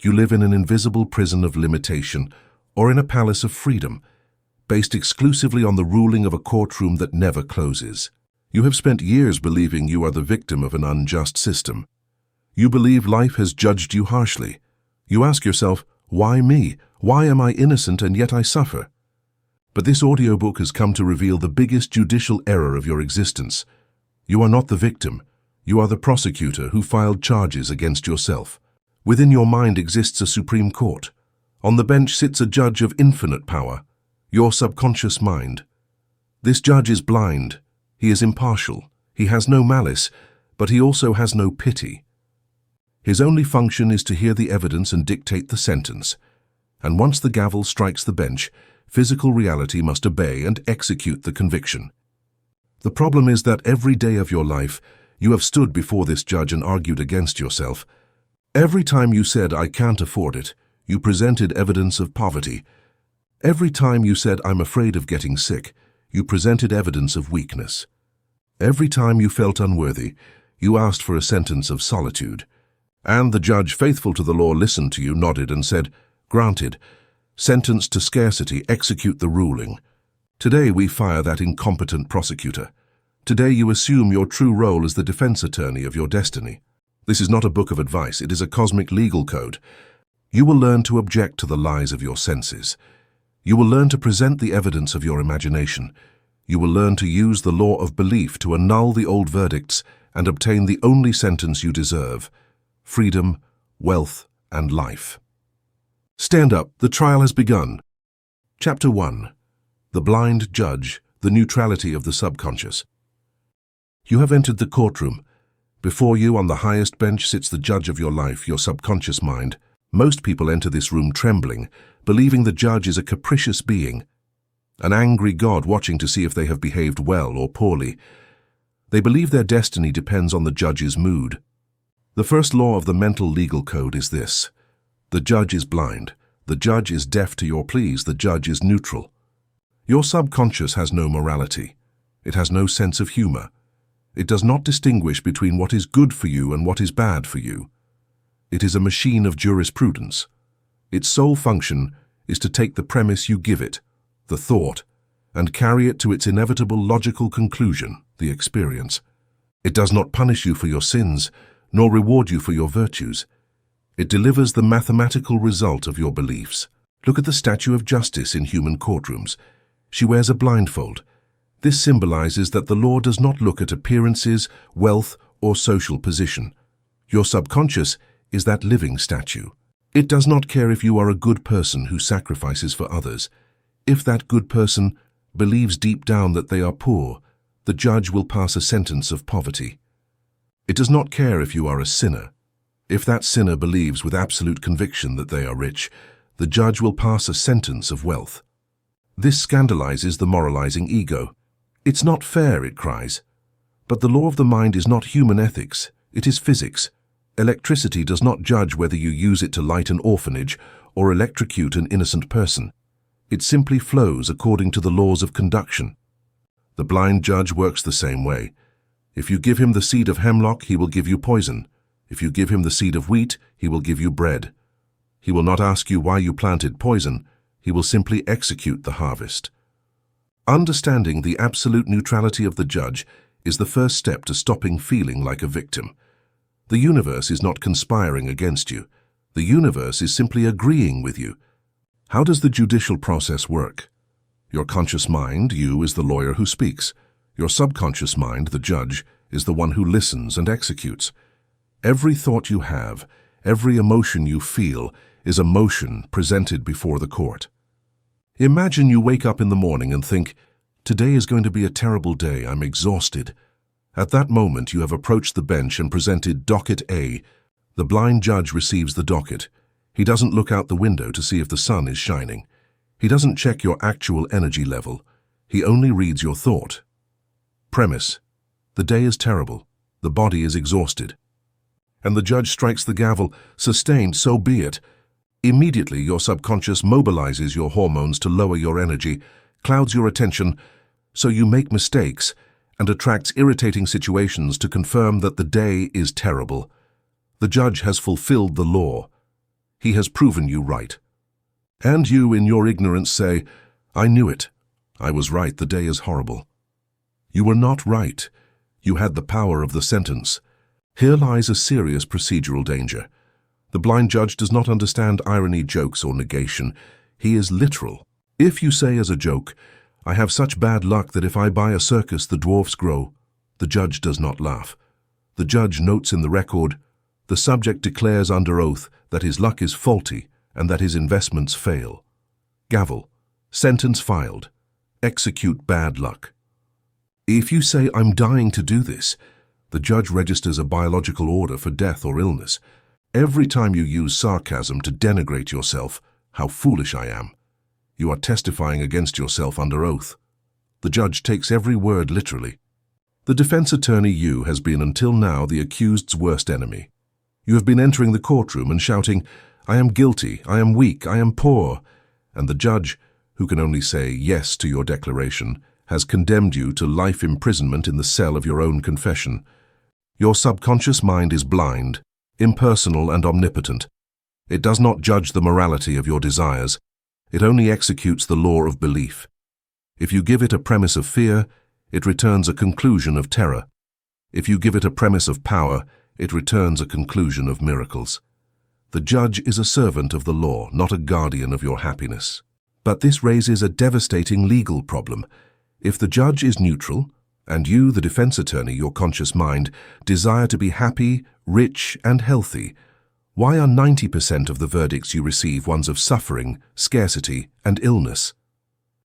You live in an invisible prison of limitation or in a palace of freedom, based exclusively on the ruling of a courtroom that never closes. You have spent years believing you are the victim of an unjust system. You believe life has judged you harshly. You ask yourself, why me? Why am I innocent and yet I suffer? But this audiobook has come to reveal the biggest judicial error of your existence. You are not the victim. You are the prosecutor who filed charges against yourself. Within your mind exists a Supreme Court. On the bench sits a judge of infinite power, your subconscious mind. This judge is blind. He is impartial. He has no malice, but he also has no pity. His only function is to hear the evidence and dictate the sentence. And once the gavel strikes the bench, physical reality must obey and execute the conviction. The problem is that every day of your life, you have stood before this judge and argued against yourself. Every time you said, I can't afford it, you presented evidence of poverty. Every time you said, I'm afraid of getting sick, you presented evidence of weakness. Every time you felt unworthy, you asked for a sentence of solitude. And the judge, faithful to the law, listened to you, nodded and said, granted. Sentenced to scarcity, execute the ruling. Today we fire that incompetent prosecutor. Today you assume your true role as the defense attorney of your destiny. This is not a book of advice, it is a cosmic legal code. You will learn to object to the lies of your senses. You will learn to present the evidence of your imagination. You will learn to use the law of belief to annul the old verdicts and obtain the only sentence you deserve: freedom, wealth, and life. Stand up, the trial has begun. Chapter 1. The Blind Judge, the Neutrality of the Subconscious. You have entered the courtroom. Before you, on the highest bench, sits the judge of your life, your subconscious mind. Most people enter this room trembling, believing the judge is a capricious being, an angry God watching to see if they have behaved well or poorly. They believe their destiny depends on the judge's mood. The first law of the mental legal code is this: the judge is blind. The judge is deaf to your pleas. The judge is neutral. Your subconscious has no morality. It has no sense of humor. It does not distinguish between what is good for you and what is bad for you. It is a machine of jurisprudence. Its sole function is to take the premise you give it, the thought, and carry it to its inevitable logical conclusion, the experience. It does not punish you for your sins, nor reward you for your virtues. It delivers the mathematical result of your beliefs. Look at the statue of justice in human courtrooms. She wears a blindfold. This symbolizes that the law does not look at appearances, wealth, or social position. Your subconscious is that living statue. It does not care if you are a good person who sacrifices for others. If that good person believes deep down that they are poor, the judge will pass a sentence of poverty. It does not care if you are a sinner. If that sinner believes with absolute conviction that they are rich, the judge will pass a sentence of wealth. This scandalizes the moralizing ego. It's not fair, it cries. But the law of the mind is not human ethics, it is physics. Electricity does not judge whether you use it to light an orphanage or electrocute an innocent person. It simply flows according to the laws of conduction. The blind judge works the same way. If you give him the seed of hemlock, he will give you poison. If you give him the seed of wheat, he will give you bread. He will not ask you why you planted poison. He will simply execute the harvest. Understanding the absolute neutrality of the judge is the first step to stopping feeling like a victim. The universe is not conspiring against you. The universe is simply agreeing with you. How does the judicial process work? Your conscious mind, you, is the lawyer who speaks. Your subconscious mind, the judge, is the one who listens and executes. Every thought you have, every emotion you feel, is a motion presented before the court. Imagine you wake up in the morning and think, today is going to be a terrible day, I'm exhausted. At that moment you have approached the bench and presented docket A. The blind judge receives the docket. He doesn't look out the window to see if the sun is shining. He doesn't check your actual energy level. He only reads your thought. Premise: the day is terrible. The body is exhausted. And the judge strikes the gavel. Sustained, so be it. Immediately your subconscious mobilizes your hormones to lower your energy, clouds your attention, so you make mistakes, and attracts irritating situations to confirm that the day is terrible. The judge has fulfilled the law. He has proven you right. And you, in your ignorance, say, I knew it. I was right. The day is horrible. You were not right. You had the power of the sentence. Here lies a serious procedural danger. The blind judge does not understand irony, jokes, or negation. He is literal. If you say as a joke, I have such bad luck that if I buy a circus, the dwarfs grow, the judge does not laugh. The judge notes in the record, the subject declares under oath that his luck is faulty and that his investments fail. Gavel. Sentence filed. Execute bad luck. If you say, I'm dying to do this, the judge registers a biological order for death or illness. Every time you use sarcasm to denigrate yourself, how foolish I am, you are testifying against yourself under oath. The judge takes every word literally. The defense attorney, you, has been until now the accused's worst enemy. You have been entering the courtroom and shouting, I am guilty, I am weak, I am poor, and the judge, who can only say yes to your declaration, has condemned you to life imprisonment in the cell of your own confession. Your subconscious mind is blind, impersonal, and omnipotent. It does not judge the morality of your desires. It only executes the law of belief. If you give it a premise of fear, it returns a conclusion of terror. If you give it a premise of power, it returns a conclusion of miracles. The judge is a servant of the law, not a guardian of your happiness. But this raises a devastating legal problem. If the judge is neutral, and you, the defense attorney, your conscious mind, desire to be happy, rich, and healthy, why are 90% of the verdicts you receive ones of suffering, scarcity, and illness?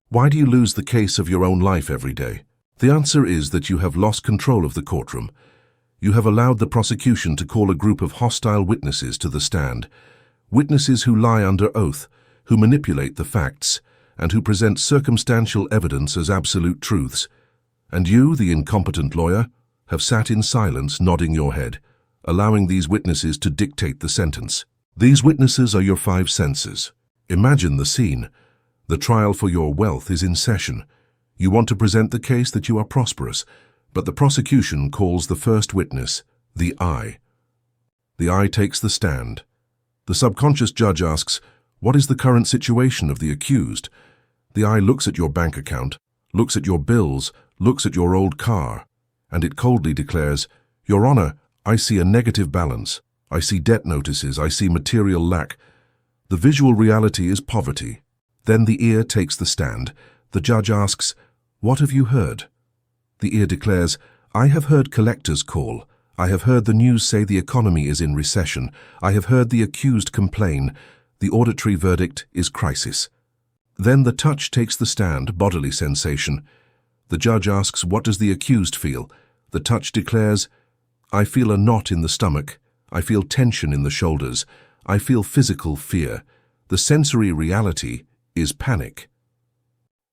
Why do you lose the case of your own life every day? The answer is that you have lost control of the courtroom. You have allowed the prosecution to call a group of hostile witnesses to the stand, witnesses who lie under oath, who manipulate the facts, and who present circumstantial evidence as absolute truths. And you, the incompetent lawyer, have sat in silence, nodding your head, allowing these witnesses to dictate the sentence. These witnesses are your five senses. Imagine the scene. The trial for your wealth is in session. You want to present the case that you are prosperous, but the prosecution calls the first witness the I. The I takes the stand. The subconscious judge asks, what is the current situation of the accused? The I looks at your bank account, looks at your bills, looks at your old car, and it coldly declares, Your Honor, I see a negative balance. I see debt notices. I see material lack. The visual reality is poverty. Then the ear takes the stand. The judge asks, What have you heard? The ear declares, I have heard collectors call. I have heard the news say the economy is in recession. I have heard the accused complain. The auditory verdict is crisis. Then the touch takes the stand, bodily sensation. The judge asks, what does the accused feel? The touch declares, I feel a knot in the stomach. I feel tension in the shoulders. I feel physical fear. The sensory reality is panic.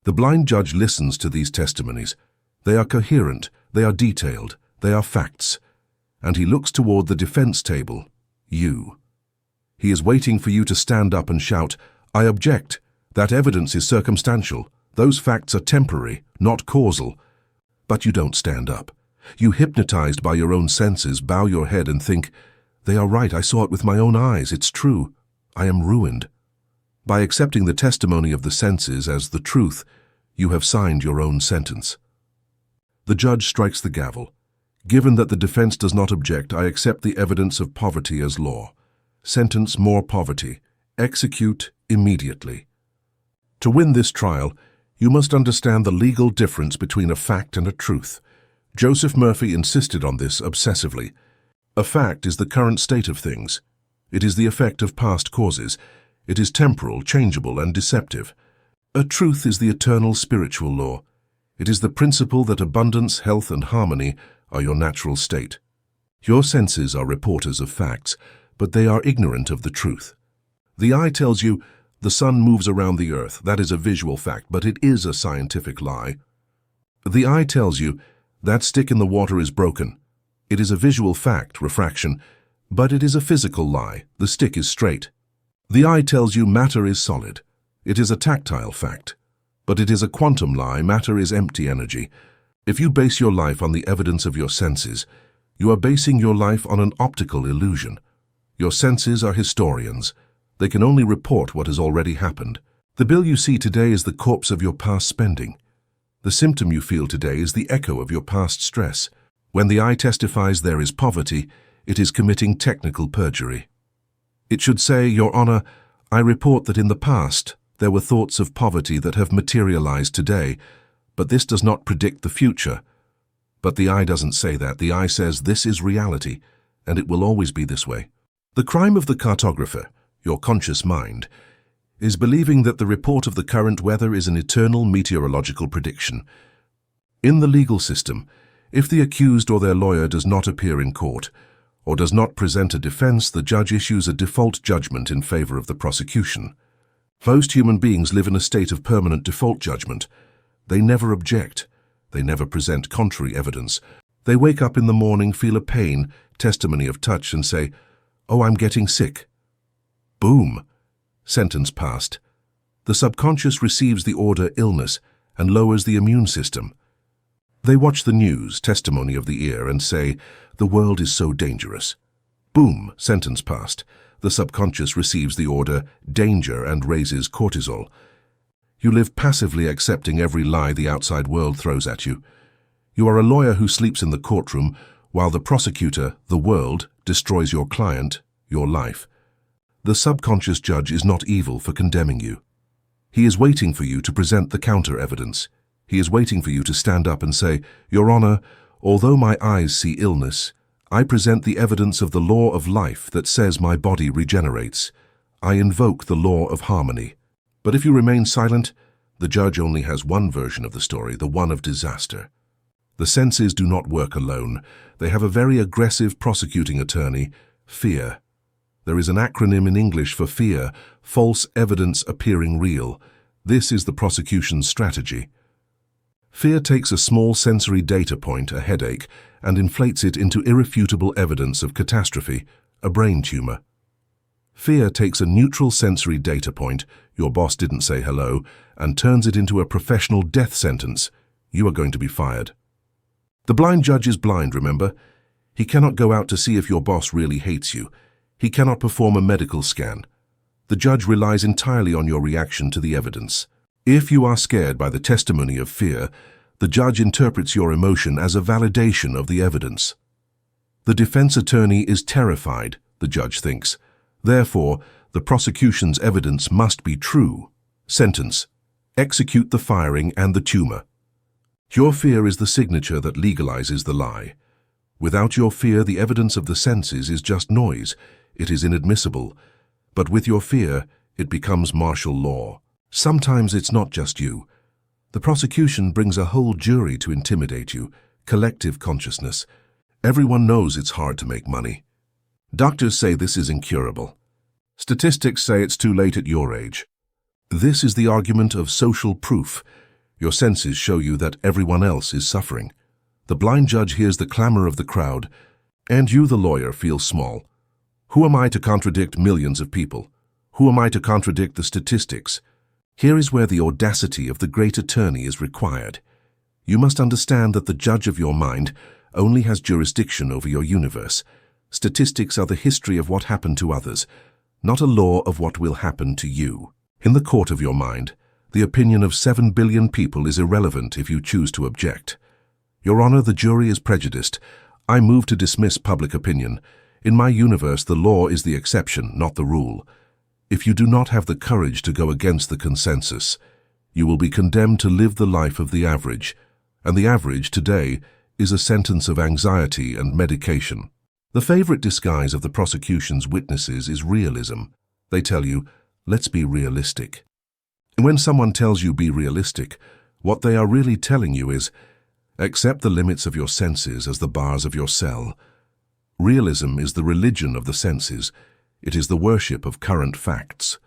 The blind judge listens to these testimonies. They are coherent, they are detailed, they are facts. And he looks toward the defense table, you. He is waiting for you to stand up and shout, I object. That evidence is circumstantial. Those facts are temporary, not causal. But you don't stand up. You, hypnotized by your own senses, bow your head and think, they are right, I saw it with my own eyes, it's true. I am ruined. By accepting the testimony of the senses as the truth, you have signed your own sentence. The judge strikes the gavel. Given that the defense does not object, I accept the evidence of poverty as law. Sentence more poverty. Execute immediately. To win this trial, you must understand the legal difference between a fact and a truth. Joseph Murphy insisted on this obsessively. A fact is the current state of things. It is the effect of past causes. It is temporal, changeable, and deceptive. A truth is the eternal spiritual law. It is the principle that abundance, health, and harmony are your natural state. Your senses are reporters of facts, but they are ignorant of the truth. The eye tells you, the sun moves around the earth. That is a visual fact, but it is a scientific lie. The eye tells you, that stick in the water is broken. It is a visual fact, refraction, but it is a physical lie. The stick is straight. The eye tells you matter is solid. It is a tactile fact, but it is a quantum lie. Matter is empty energy. If you base your life on the evidence of your senses, you are basing your life on an optical illusion. Your senses are historians. They can only report what has already happened. The bill you see today is the corpse of your past spending. The symptom you feel today is the echo of your past stress. When the I testifies there is poverty, it is committing technical perjury. It should say, Your Honor, I report that in the past there were thoughts of poverty that have materialized today, but this does not predict the future. But the I doesn't say that. The I says this is reality, and it will always be this way. The crime of the cartographer, your conscious mind, is believing that the report of the current weather is an eternal meteorological prediction. In the legal system, if the accused or their lawyer does not appear in court, or does not present a defense, the judge issues a default judgment in favor of the prosecution. Most human beings live in a state of permanent default judgment. They never object. They never present contrary evidence. They wake up in the morning, feel a pain, testimony of touch, and say, "Oh, I'm getting sick." Boom! Sentence passed. The subconscious receives the order illness and lowers the immune system. They watch the news, testimony of the ear, and say, "The world is so dangerous." Boom! Sentence passed. The subconscious receives the order danger and raises cortisol. You live passively accepting every lie the outside world throws at you. You are a lawyer who sleeps in the courtroom while the prosecutor, the world, destroys your client, your life. The subconscious judge is not evil for condemning you. He is waiting for you to present the counter-evidence. He is waiting for you to stand up and say, "Your Honor, although my eyes see illness, I present the evidence of the law of life that says my body regenerates. I invoke the law of harmony." But if you remain silent, the judge only has one version of the story, the one of disaster. The senses do not work alone. They have a very aggressive prosecuting attorney, fear. There is an acronym in English for fear, false evidence appearing real. This is the prosecution's strategy. Fear takes a small sensory data point, a headache, and inflates it into irrefutable evidence of catastrophe, a brain tumor. Fear takes a neutral sensory data point, your boss didn't say hello, and turns it into a professional death sentence. You are going to be fired. The blind judge is blind, remember? He cannot go out to see if your boss really hates you. He cannot perform a medical scan. The judge relies entirely on your reaction to the evidence. If you are scared by the testimony of fear, the judge interprets your emotion as a validation of the evidence. The defense attorney is terrified, the judge thinks. Therefore, the prosecution's evidence must be true. Sentence: execute the firing and the tumor. Your fear is the signature that legalizes the lie. Without your fear, the evidence of the senses is just noise. It is inadmissible. But with your fear, it becomes martial law. Sometimes it's not just you. The prosecution brings a whole jury to intimidate you, collective consciousness. Everyone knows it's hard to make money. Doctors say this is incurable. Statistics say it's too late at your age. This is the argument of social proof. Your senses show you that everyone else is suffering. The blind judge hears the clamor of the crowd, and you, the lawyer, feel small. Who am I to contradict millions of people? Who am I to contradict the statistics? Here is where the audacity of the great attorney is required. You must understand that the judge of your mind only has jurisdiction over your universe. Statistics are the history of what happened to others, not a law of what will happen to you. In the court of your mind, the opinion of 7 billion people is irrelevant if you choose to object. Your Honor, the jury is prejudiced. I move to dismiss public opinion. In my universe, the law is the exception, not the rule. If you do not have the courage to go against the consensus, you will be condemned to live the life of the average, and the average today is a sentence of anxiety and medication. The favorite disguise of the prosecution's witnesses is realism. They tell you, let's be realistic. And when someone tells you be realistic, what they are really telling you is, accept the limits of your senses as the bars of your cell. Realism is the religion of the senses. It is the worship of current facts.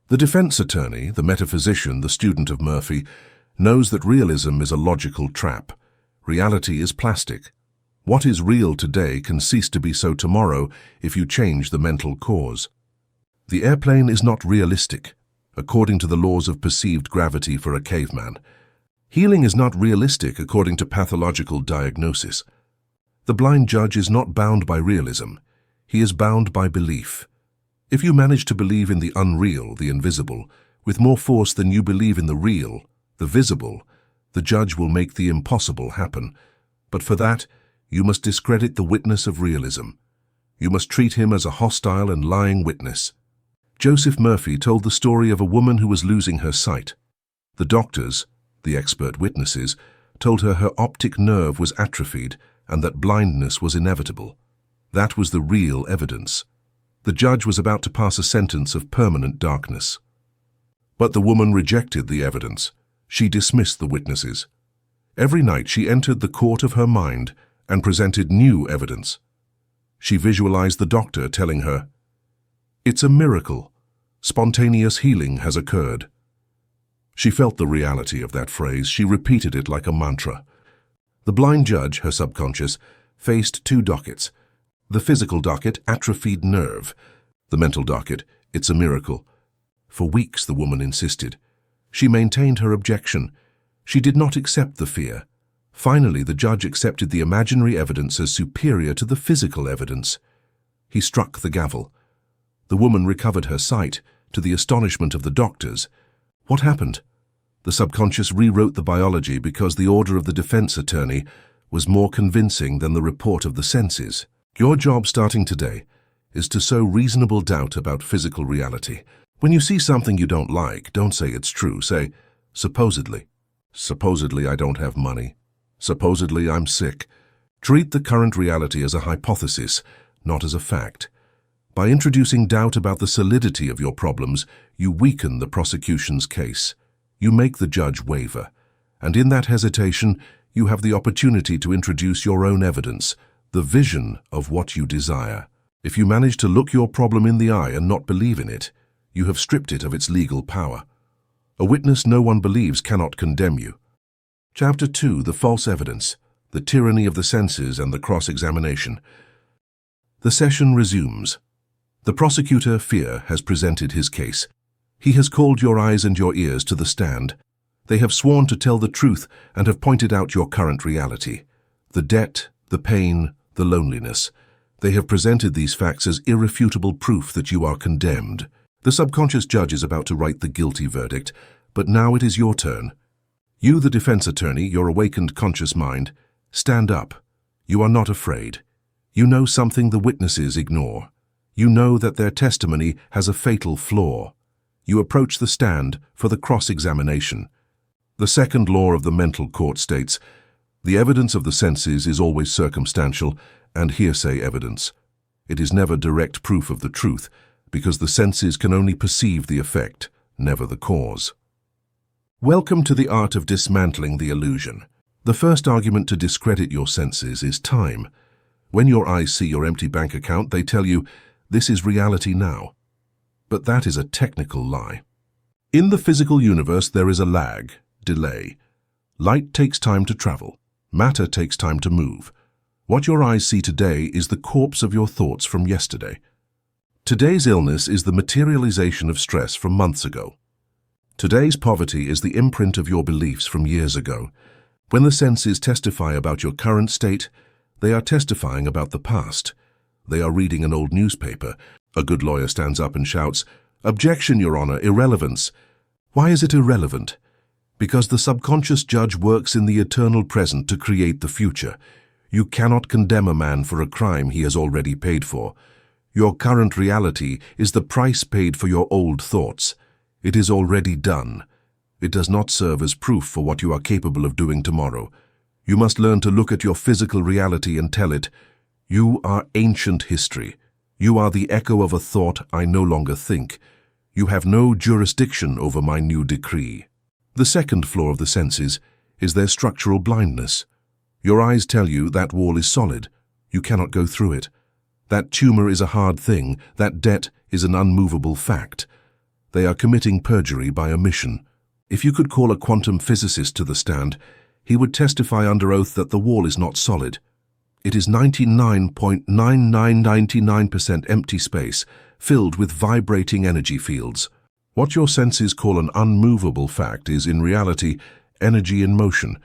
The defense attorney, the metaphysician, the student of Murphy, knows that realism is a logical trap. Reality is plastic. What is real today can cease to be so tomorrow if you change the mental cause. The airplane is not realistic, according to the laws of perceived gravity for a caveman. Healing is not realistic according to pathological diagnosis. The blind judge is not bound by realism. He is bound by belief. If you manage to believe in the unreal, the invisible, with more force than you believe in the real, the visible, the judge will make the impossible happen. But for that, you must discredit the witness of realism. You must treat him as a hostile and lying witness. Joseph Murphy told the story of a woman who was losing her sight. The doctors, the expert witnesses, told her optic nerve was atrophied and that blindness was inevitable. That was the real evidence. The judge was about to pass a sentence of permanent darkness. But the woman rejected the evidence. She dismissed the witnesses. Every night she entered the court of her mind and presented new evidence. She visualized the doctor telling her, "It's a miracle. Spontaneous healing has occurred." She felt the reality of that phrase. She repeated it like a mantra. The blind judge, her subconscious, faced two dockets. The physical docket, atrophied nerve. The mental docket, it's a miracle. For weeks, the woman insisted. She maintained her objection. She did not accept the fear. Finally, the judge accepted the imaginary evidence as superior to the physical evidence. He struck the gavel. The woman recovered her sight, to the astonishment of the doctors. What happened? The subconscious rewrote the biology because the order of the defense attorney was more convincing than the report of the senses. Your job starting today is to sow reasonable doubt about physical reality. When you see something you don't like, don't say it's true. Say, supposedly. Supposedly I don't have money. Supposedly I'm sick. Treat the current reality as a hypothesis, not as a fact. By introducing doubt about the solidity of your problems, you weaken the prosecution's case. You make the judge waver. And in that hesitation, you have the opportunity to introduce your own evidence, the vision of what you desire. If you manage to look your problem in the eye and not believe in it, you have stripped it of its legal power. A witness no one believes cannot condemn you. Chapter 2, The False Evidence, the Tyranny of the Senses and the Cross-Examination. The session resumes. The prosecutor, Fear, has presented his case. He has called your eyes and your ears to the stand. They have sworn to tell the truth and have pointed out your current reality. The debt, the pain, the loneliness. They have presented these facts as irrefutable proof that you are condemned. The subconscious judge is about to write the guilty verdict, but now it is your turn. You, the defense attorney, your awakened conscious mind, stand up. You are not afraid. You know something the witnesses ignore. You know that their testimony has a fatal flaw. You approach the stand for the cross-examination. The second law of the mental court states, the evidence of the senses is always circumstantial and hearsay evidence. It is never direct proof of the truth, because the senses can only perceive the effect, never the cause. Welcome to the art of dismantling the illusion. The first argument to discredit your senses is time. When your eyes see your empty bank account, they tell you, this is reality now. But that is a technical lie. In the physical universe, there is a lag, delay. Light takes time to travel. Matter takes time to move. What your eyes see today is the corpse of your thoughts from yesterday. Today's illness is the materialization of stress from months ago. Today's poverty is the imprint of your beliefs from years ago. When the senses testify about your current state, they are testifying about the past. They are reading an old newspaper. A good lawyer stands up and shouts, "Objection, Your Honor, irrelevance." Why is it irrelevant? Because the subconscious judge works in the eternal present to create the future. You cannot condemn a man for a crime he has already paid for. Your current reality is the price paid for your old thoughts. It is already done. It does not serve as proof for what you are capable of doing tomorrow. You must learn to look at your physical reality and tell it, you are ancient history. You are the echo of a thought I no longer think. You have no jurisdiction over my new decree. The second flaw of the senses is their structural blindness. Your eyes tell you that wall is solid. You cannot go through it. That tumor is a hard thing. That debt is an unmovable fact. They are committing perjury by omission. If you could call a quantum physicist to the stand, he would testify under oath that the wall is not solid. It is 99.9999% empty space, filled with vibrating energy fields. What your senses call an unmovable fact is, in reality, energy in motion,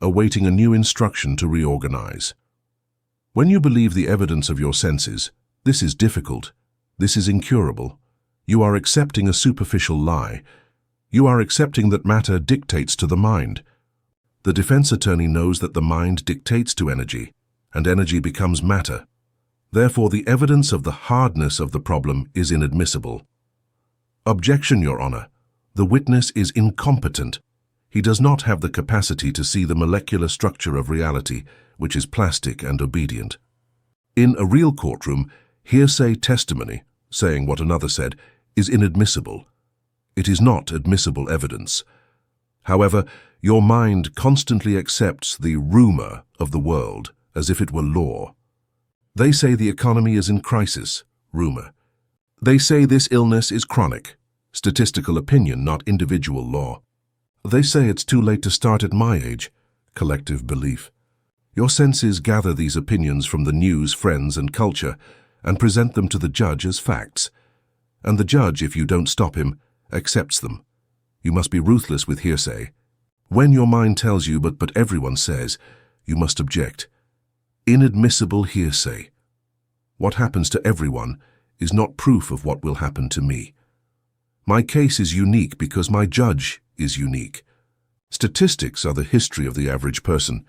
awaiting a new instruction to reorganize. When you believe the evidence of your senses, this is difficult. This is incurable. You are accepting a superficial lie. You are accepting that matter dictates to the mind. The defense attorney knows that the mind dictates to energy, and energy becomes matter. Therefore, the evidence of the hardness of the problem is inadmissible. Objection, Your Honor. The witness is incompetent. He does not have the capacity to see the molecular structure of reality, which is plastic and obedient. In a real courtroom, hearsay testimony, saying what another said, is inadmissible. It is not admissible evidence. However, your mind constantly accepts the rumor of the world as if it were law. They say the economy is in crisis, rumor. They say this illness is chronic, statistical opinion, not individual law. They say it's too late to start at my age, collective belief. Your senses gather these opinions from the news, friends, and culture and present them to the judge as facts. And the judge, if you don't stop him, accepts them. You must be ruthless with hearsay. When your mind tells you, but everyone says, you must object. Inadmissible hearsay. What happens to everyone is not proof of what will happen to me. My case is unique because my judge is unique. Statistics are the history of the average person.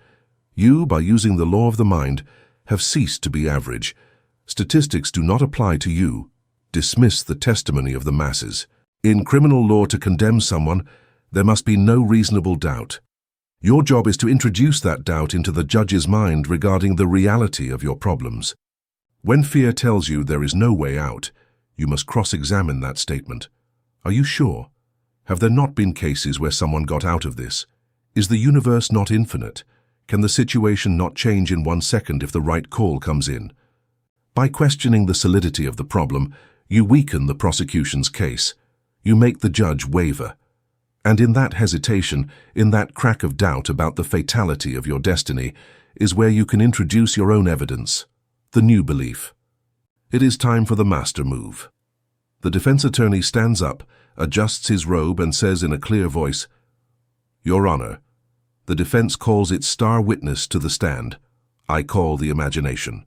You, by using the law of the mind, have ceased to be average. Statistics do not apply to you. Dismiss the testimony of the masses. In criminal law, to condemn someone, there must be no reasonable doubt. Your job is to introduce that doubt into the judge's mind regarding the reality of your problems. When fear tells you there is no way out, you must cross-examine that statement. Are you sure? Have there not been cases where someone got out of this? Is the universe not infinite? Can the situation not change in 1 second if the right call comes in? By questioning the solidity of the problem, you weaken the prosecution's case. You make the judge waver. And in that hesitation, in that crack of doubt about the fatality of your destiny, is where you can introduce your own evidence, the new belief. It is time for the master move. The defense attorney stands up, adjusts his robe, and says in a clear voice, Your Honor, the defense calls its star witness to the stand. I call the imagination.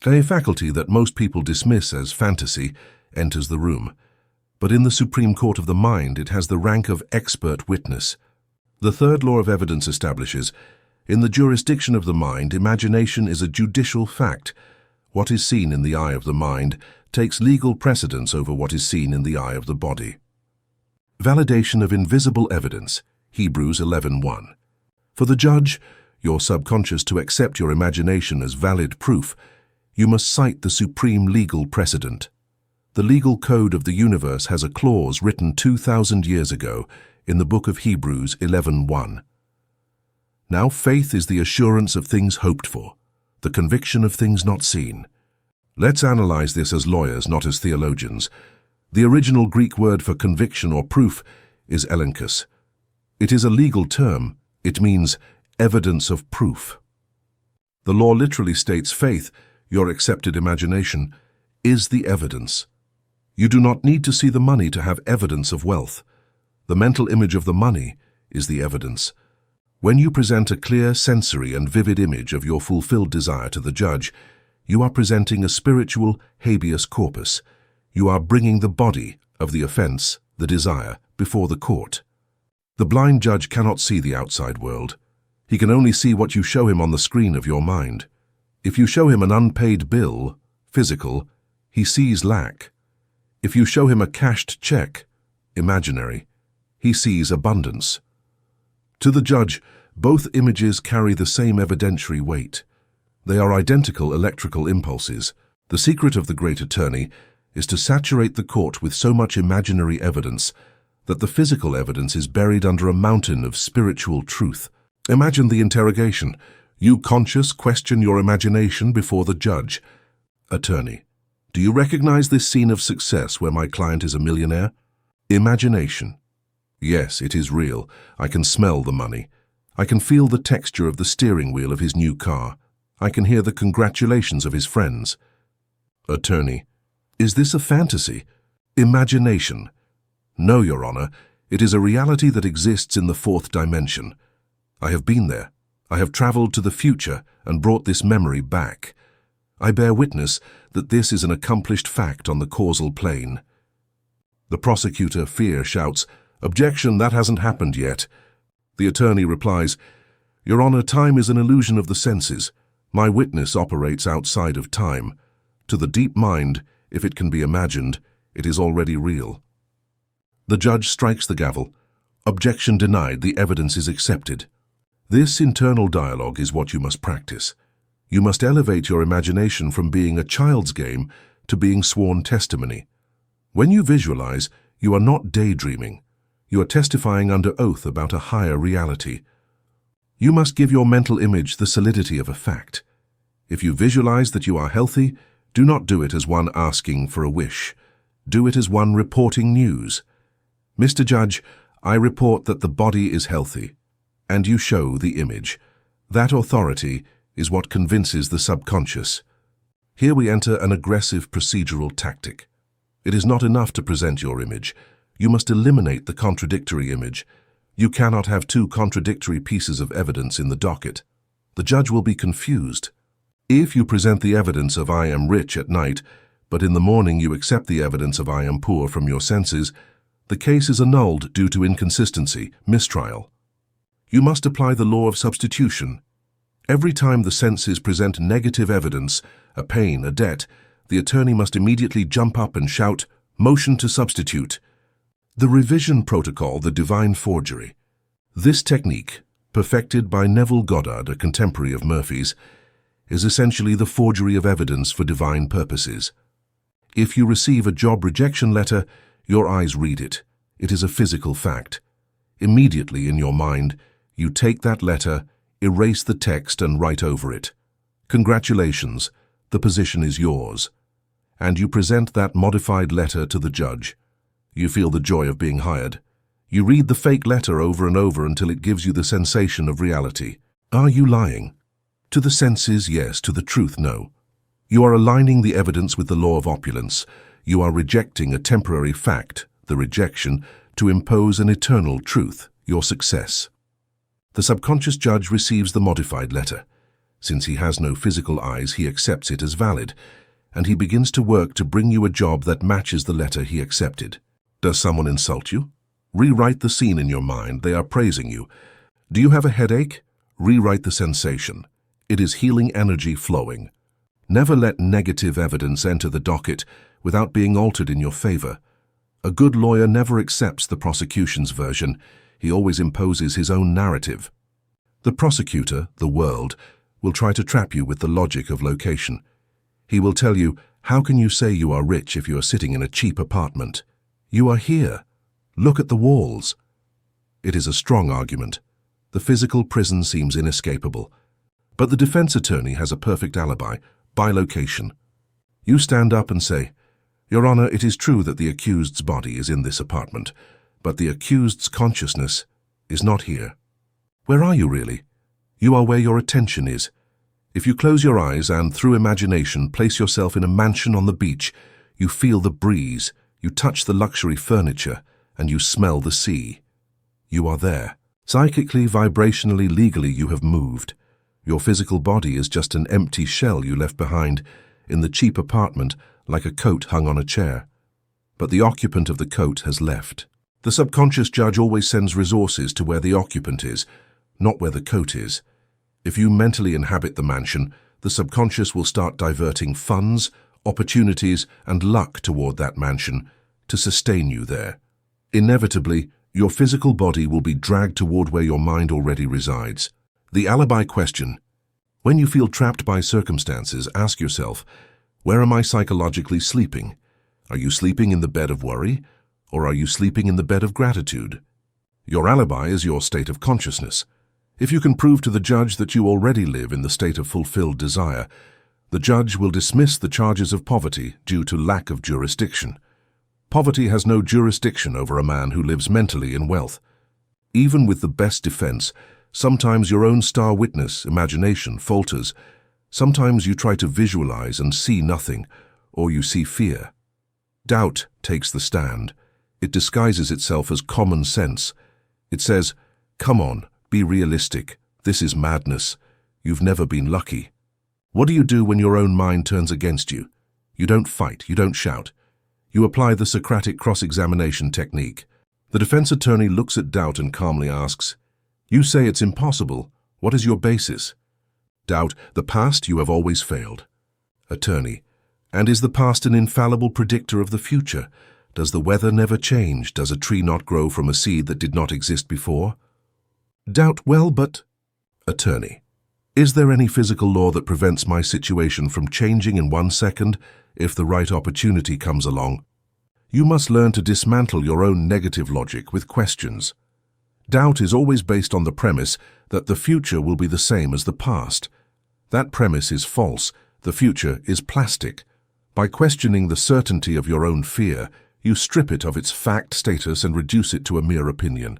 A faculty that most people dismiss as fantasy enters the room. But in the Supreme Court of the mind, it has the rank of expert witness. The third law of evidence establishes, in the jurisdiction of the mind, imagination is a judicial fact. What is seen in the eye of the mind takes legal precedence over what is seen in the eye of the body. Validation of invisible evidence, Hebrews 11:1. For the judge, your subconscious, to accept your imagination as valid proof, you must cite the supreme legal precedent. The legal code of the universe has a clause written 2,000 years ago in the book of Hebrews 11:1. Now faith is the assurance of things hoped for, the conviction of things not seen. Let's analyze this as lawyers, not as theologians. The original Greek word for conviction or proof is elenchos. It is a legal term. It means evidence of proof. The law literally states faith, your accepted imagination, is the evidence. You do not need to see the money to have evidence of wealth. The mental image of the money is the evidence. When you present a clear, sensory, and vivid image of your fulfilled desire to the judge, you are presenting a spiritual habeas corpus. You are bringing the body of the offense, the desire, before the court. The blind judge cannot see the outside world. He can only see what you show him on the screen of your mind. If you show him an unpaid bill, physical, he sees lack. If you show him a cashed check, imaginary, he sees abundance. To the judge, both images carry the same evidentiary weight. They are identical electrical impulses. The secret of the great attorney is to saturate the court with so much imaginary evidence that the physical evidence is buried under a mountain of spiritual truth. Imagine the interrogation. You, conscious, question your imagination before the judge. Attorney: Do you recognize this scene of success where my client is a millionaire? Imagination: Yes, it is real. I can smell the money. I can feel the texture of the steering wheel of his new car. I can hear the congratulations of his friends. Attorney: Is this a fantasy? Imagination: No, Your Honor. It is a reality that exists in the fourth dimension. I have been there. I have traveled to the future and brought this memory back. I bear witness that this is an accomplished fact on the causal plane. The prosecutor, fear, shouts, "Objection, that hasn't happened yet." The attorney replies, "Your Honor, time is an illusion of the senses. My witness operates outside of time. To the deep mind, if it can be imagined, it is already real." The judge strikes the gavel. Objection denied, the evidence is accepted. This internal dialogue is what you must practice. You must elevate your imagination from being a child's game to being sworn testimony. When you visualize, you are not daydreaming. You are testifying under oath about a higher reality. You must give your mental image the solidity of a fact. If you visualize that you are healthy, do not do it as one asking for a wish. Do it as one reporting news. "Mr. Judge, I report that the body is healthy." And you show the image. That authority is what convinces the subconscious. Here we enter an aggressive procedural tactic. It is not enough to present your image. You must eliminate the contradictory image. You cannot have two contradictory pieces of evidence in the docket. The judge will be confused. If you present the evidence of "I am rich" at night, but in the morning you accept the evidence of "I am poor" from your senses, the case is annulled due to inconsistency, mistrial. You must apply the law of substitution. Every time the senses present negative evidence, a pain, a debt, the attorney must immediately jump up and shout, "Motion to substitute." The revision protocol, the divine forgery. This technique, perfected by Neville Goddard, a contemporary of Murphy's, is essentially the forgery of evidence for divine purposes. If you receive a job rejection letter, your eyes read it. It is a physical fact. Immediately in your mind, you take that letter, erase the text and write over it. Congratulations, the position is yours. And you present that modified letter to the judge. You feel the joy of being hired. You read the fake letter over and over until it gives you the sensation of reality. Are you lying? To the senses, yes. To the truth, no. You are aligning the evidence with the law of opulence. You are rejecting a temporary fact, the rejection, to impose an eternal truth, your success. The subconscious judge receives the modified letter. Since he has no physical eyes, he accepts it as valid, and he begins to work to bring you a job that matches the letter he accepted. Does someone insult you? Rewrite the scene in your mind. They are praising you. Do you have a headache? Rewrite the sensation. It is healing energy flowing. Never let negative evidence enter the docket without being altered in your favor. A good lawyer never accepts the prosecution's version. He always imposes his own narrative. The prosecutor, the world, will try to trap you with the logic of location. He will tell you, "How can you say you are rich if you are sitting in a cheap apartment? You are here. Look at the walls." It is a strong argument. The physical prison seems inescapable. But the defense attorney has a perfect alibi, by location. You stand up and say, "Your Honor, it is true that the accused's body is in this apartment, but the accused's consciousness is not here." Where are you really? You are where your attention is. If you close your eyes and, through imagination, place yourself in a mansion on the beach, you feel the breeze, you touch the luxury furniture, and you smell the sea. You are there. Psychically, vibrationally, legally, you have moved. Your physical body is just an empty shell you left behind in the cheap apartment, like a coat hung on a chair. But the occupant of the coat has left. The subconscious judge always sends resources to where the occupant is, not where the coat is. If you mentally inhabit the mansion, the subconscious will start diverting funds, opportunities, and luck toward that mansion to sustain you there. Inevitably, your physical body will be dragged toward where your mind already resides. The alibi question. When you feel trapped by circumstances, ask yourself, where am I psychologically sleeping? Are you sleeping in the bed of worry, or are you sleeping in the bed of gratitude? Your alibi is your state of consciousness. If you can prove to the judge that you already live in the state of fulfilled desire, the judge will dismiss the charges of poverty due to lack of jurisdiction. Poverty has no jurisdiction over a man who lives mentally in wealth. Even with the best defense, sometimes your own star witness, imagination, falters. Sometimes you try to visualize and see nothing, or you see fear. Doubt takes the stand. It disguises itself as common sense. It says, "Come on, be realistic. This is madness. You've never been lucky." What do you do when your own mind turns against you? You don't fight, you don't shout. You apply the Socratic cross-examination technique. The defense attorney looks at doubt and calmly asks, "You say it's impossible. What is your basis?" Doubt, "The past, you have always failed." Attorney, "And is the past an infallible predictor of the future? Does the weather never change? Does a tree not grow from a seed that did not exist before?" Doubt, "Well, but..." Attorney, "Is there any physical law that prevents my situation from changing in 1 second if the right opportunity comes along?" You must learn to dismantle your own negative logic with questions. Doubt is always based on the premise that the future will be the same as the past. That premise is false. The future is plastic. By questioning the certainty of your own fear, you strip it of its fact status and reduce it to a mere opinion.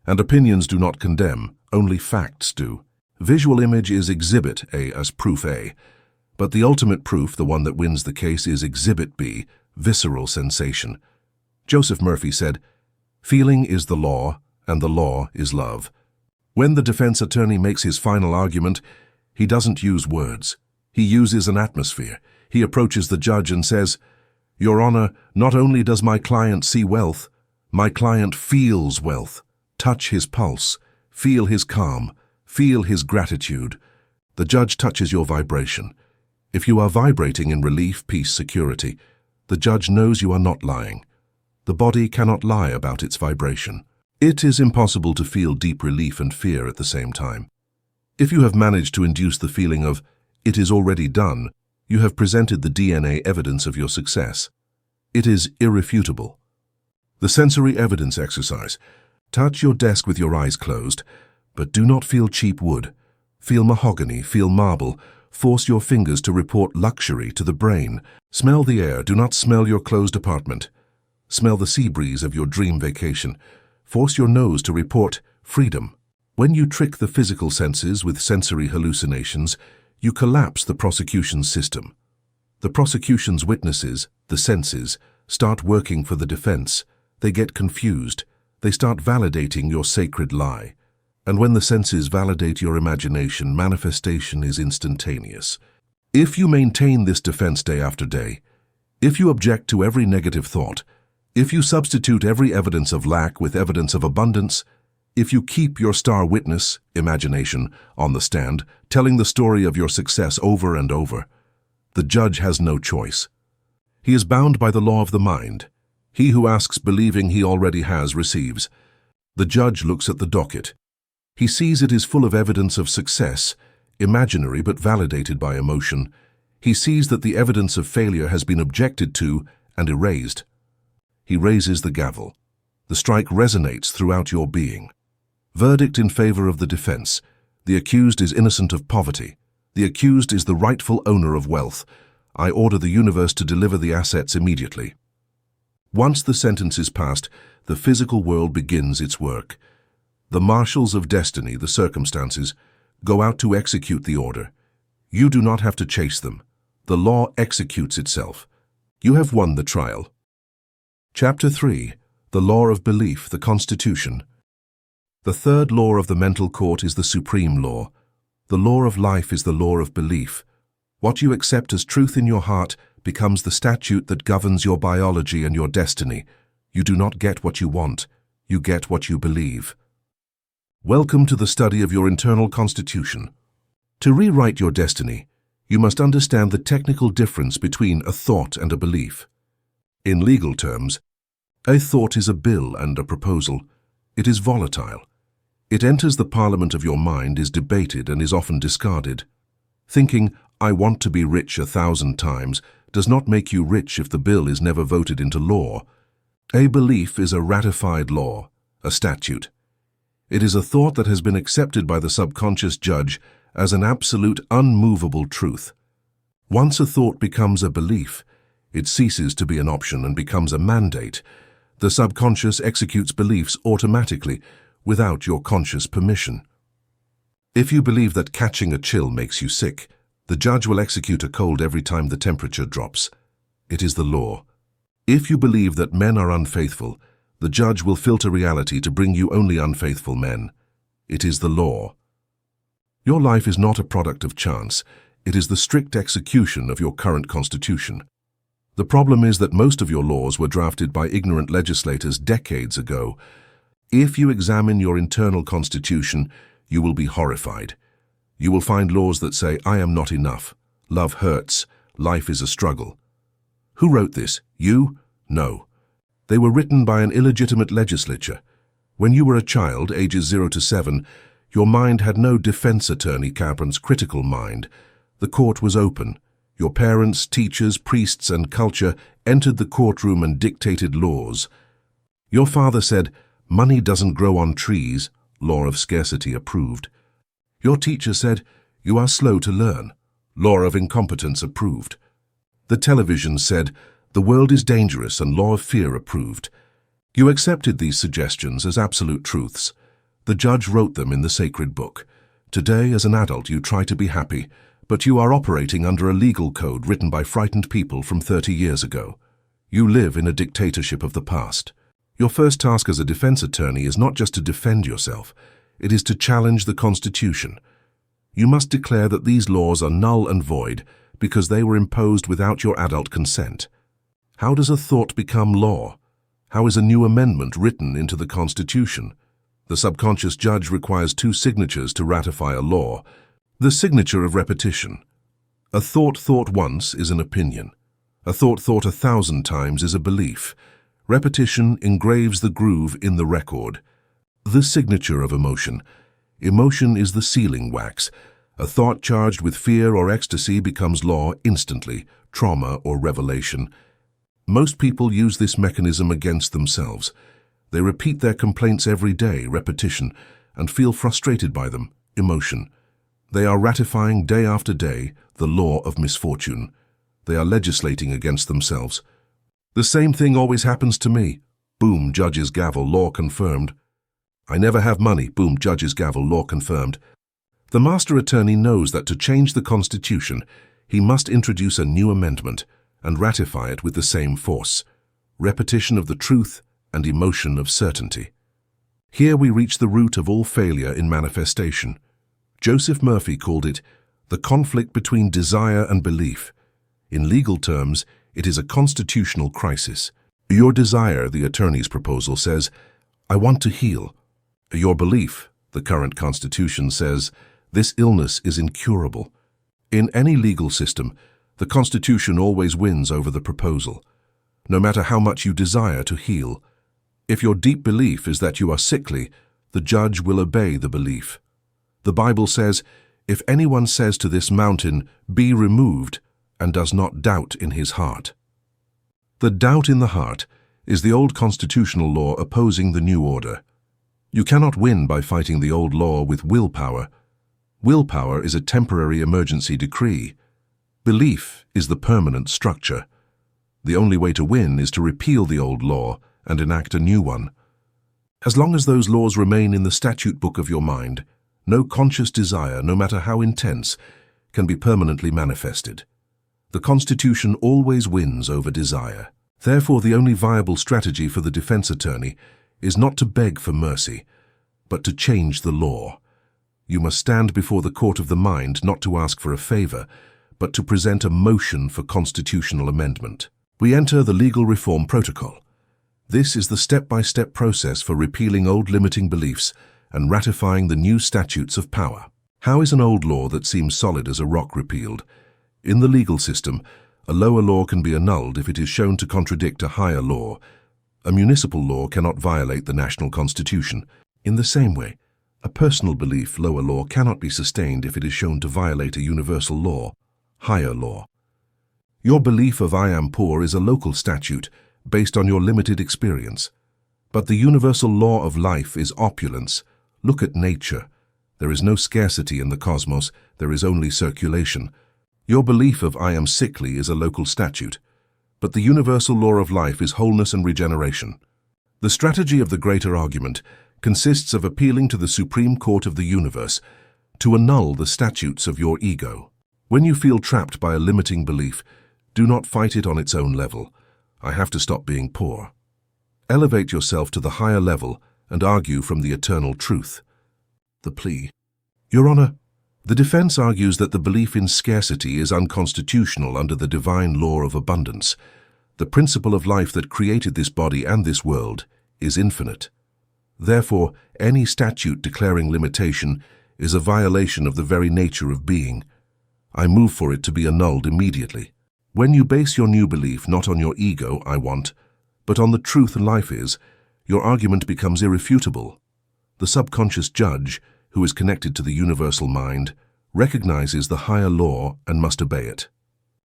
And opinions do not condemn, only facts do. Visual image is exhibit A as proof A, but the ultimate proof, the one that wins the case, is exhibit B, visceral sensation. Joseph Murphy said, "Feeling is the law, and the law is love." When the defense attorney makes his final argument, he doesn't use words. He uses an atmosphere. He approaches the judge and says, "Your Honor, not only does my client see wealth, my client feels wealth. Touch his pulse, feel his calm, feel his gratitude." The judge touches your vibration. If you are vibrating in relief, peace, security, the judge knows you are not lying. The body cannot lie about its vibration. It is impossible to feel deep relief and fear at the same time. If you have managed to induce the feeling of, "It is already done," you have presented the DNA evidence of your success. It is irrefutable. The sensory evidence exercise. Touch your desk with your eyes closed, but do not feel cheap wood. Feel mahogany, feel marble. Force your fingers to report luxury to the brain. Smell the air. Do not smell your closed apartment. Smell the sea breeze of your dream vacation. Force your nose to report freedom. When you trick the physical senses with sensory hallucinations, you collapse the prosecution's system. The prosecution's witnesses, the senses, start working for the defense. They get confused. They start validating your sacred lie. And when the senses validate your imagination, manifestation is instantaneous. If you maintain this defense day after day, if you object to every negative thought, if you substitute every evidence of lack with evidence of abundance, if you keep your star witness, imagination, on the stand, telling the story of your success over and over, the judge has no choice. He is bound by the law of the mind. He who asks believing he already has receives. The judge looks at the docket. He sees it is full of evidence of success, imaginary but validated by emotion. He sees that the evidence of failure has been objected to and erased. He raises the gavel. The strike resonates throughout your being. Verdict in favor of the defense. The accused is innocent of poverty. The accused is the rightful owner of wealth. I order the universe to deliver the assets immediately. Once the sentence is passed, the physical world begins its work. The marshals of destiny, the circumstances, go out to execute the order. You do not have to chase them. The law executes itself. You have won the trial. Chapter 3. The Law of Belief, the Constitution. The third law of the mental court is the supreme law. The law of life is the law of belief. What you accept as truth in your heart becomes the statute that governs your biology and your destiny. You do not get what you want. You get what you believe. Welcome to the study of your internal constitution. To rewrite your destiny, you must understand the technical difference between a thought and a belief. In legal terms, a thought is a bill and a proposal. It is volatile. It enters the parliament of your mind, is debated, and is often discarded. Thinking, "I want to be rich 1,000 times," does not make you rich if the bill is never voted into law. A belief is a ratified law, a statute. It is a thought that has been accepted by the subconscious judge as an absolute, unmovable truth. Once a thought becomes a belief, it ceases to be an option and becomes a mandate. The subconscious executes beliefs automatically, without your conscious permission. If you believe that catching a chill makes you sick, the judge will execute a cold every time the temperature drops. It is the law. If you believe that men are unfaithful, the judge will filter reality to bring you only unfaithful men. It is the law. Your life is not a product of chance. It is the strict execution of your current constitution. The problem is that most of your laws were drafted by ignorant legislators decades ago. If you examine your internal constitution, you will be horrified. You will find laws that say, "I am not enough. Love hurts. Life is a struggle." Who wrote this? You? No. They were written by an illegitimate legislature. When you were a child, ages 0 to 7, your mind had no defense attorney Capron's critical mind. The court was open. Your parents, teachers, priests, and culture entered the courtroom and dictated laws. Your father said, "Money doesn't grow on trees," law of scarcity approved. Your teacher said, "You are slow to learn," law of incompetence approved. The television said, "The world is dangerous," and law of fear approved. You accepted these suggestions as absolute truths. The judge wrote them in the sacred book. Today, as an adult, you try to be happy, but you are operating under a legal code written by frightened people from 30 years ago. You live in a dictatorship of the past. Your first task as a defense attorney is not just to defend yourself, it is to challenge the Constitution. You must declare that these laws are null and void because they were imposed without your adult consent. How does a thought become law? How is a new amendment written into the Constitution? The subconscious judge requires 2 signatures to ratify a law. The signature of repetition. A thought thought once is an opinion. A thought thought 1,000 times is a belief. Repetition engraves the groove in the record. The signature of emotion. Emotion is the sealing wax. A thought charged with fear or ecstasy becomes law instantly, trauma or revelation. Most people use this mechanism against themselves. They repeat their complaints every day, repetition, and feel frustrated by them, emotion. They are ratifying day after day the law of misfortune. They are legislating against themselves. The same thing always happens to me. Boom, judge's gavel, law confirmed. I never have money. Boom, judge's gavel, law confirmed. The master attorney knows that to change the Constitution, he must introduce a new amendment and ratify it with the same force. Repetition of the truth and emotion of certainty. Here we reach the root of all failure in manifestation. Joseph Murphy called it the conflict between desire and belief. In legal terms, it is a constitutional crisis. Your desire, the attorney's proposal says, "I want to heal." Your belief, the current Constitution says, "This illness is incurable." In any legal system, the Constitution always wins over the proposal, no matter how much you desire to heal. If your deep belief is that you are sickly, the judge will obey the belief. The Bible says, "If anyone says to this mountain, 'Be removed,' and does not doubt in his heart." The doubt in the heart is the old constitutional law opposing the new order. You cannot win by fighting the old law with willpower. Willpower is a temporary emergency decree. Belief is the permanent structure. The only way to win is to repeal the old law and enact a new one. As long as those laws remain in the statute book of your mind, no conscious desire, no matter how intense, can be permanently manifested. The Constitution always wins over desire. Therefore, the only viable strategy for the defense attorney is not to beg for mercy, but to change the law. You must stand before the court of the mind not to ask for a favor, but to present a motion for constitutional amendment. We enter the legal reform protocol. This is the step-by-step process for repealing old limiting beliefs and ratifying the new statutes of power. How is an old law that seems solid as a rock repealed? In the legal system, a lower law can be annulled if it is shown to contradict a higher law. A municipal law cannot violate the national constitution. In the same way, a personal belief lower law cannot be sustained if it is shown to violate a universal law, higher law. Your belief of "I am poor" is a local statute based on your limited experience. But the universal law of life is opulence. Look at nature. There is no scarcity in the cosmos, there is only circulation. Your belief of "I am sickly" is a local statute. But the universal law of life is wholeness and regeneration. The strategy of the greater argument consists of appealing to the Supreme Court of the universe to annul the statutes of your ego. When you feel trapped by a limiting belief, do not fight it on its own level. "I have to stop being poor." Elevate yourself to the higher level and argue from the eternal truth. The plea: "Your Honor, The defense argues that the belief in scarcity is unconstitutional under the divine law of abundance. The principle of life that created this body and this world is infinite. Therefore, any statute declaring limitation is a violation of the very nature of being. I move for it to be annulled immediately. When you base your new belief not on your ego, I want, but on the truth life is, your argument becomes irrefutable. The subconscious judge, who is connected to the universal mind, recognizes the higher law and must obey it.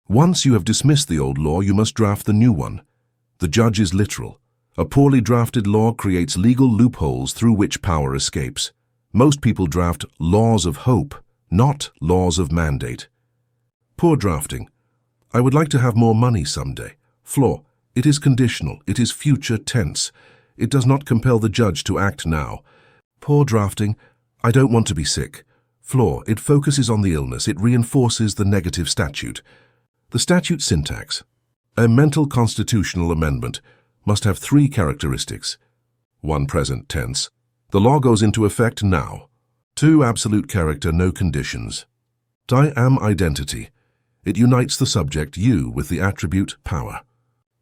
Once you have dismissed the old law, you must draft the new one. The judge is literal. A poorly drafted law creates legal loopholes through which power escapes. Most people draft laws of hope, not laws of mandate. Poor drafting. I would like to have more money someday. Flaw. It is conditional. It is future tense. It does not compel the judge to act now. Poor drafting. I don't want to be sick. Flaw. It focuses on the illness. It reinforces the negative statute. The statute syntax. A mental constitutional amendment must have 3 characteristics. 1. Present tense. The law goes into effect now. 2. Absolute character, no conditions. I am identity. It unites the subject, you, with the attribute, power.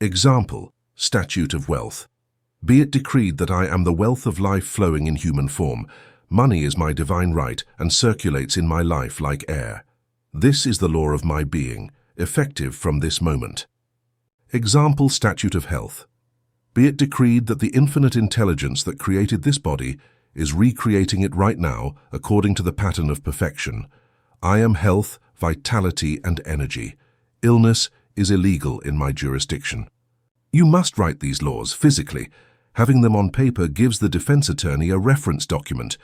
Example, statute of wealth. Be it decreed that I am the wealth of life flowing in human form. Money is my divine right and circulates in my life like air. This is the law of my being, effective from this moment. Example, statute of health. Be it decreed that the infinite intelligence that created this body is recreating it right now according to the pattern of perfection. I am health, vitality, and energy. Illness is illegal in my jurisdiction. You must write these laws physically. Having them on paper gives the defense attorney a reference document.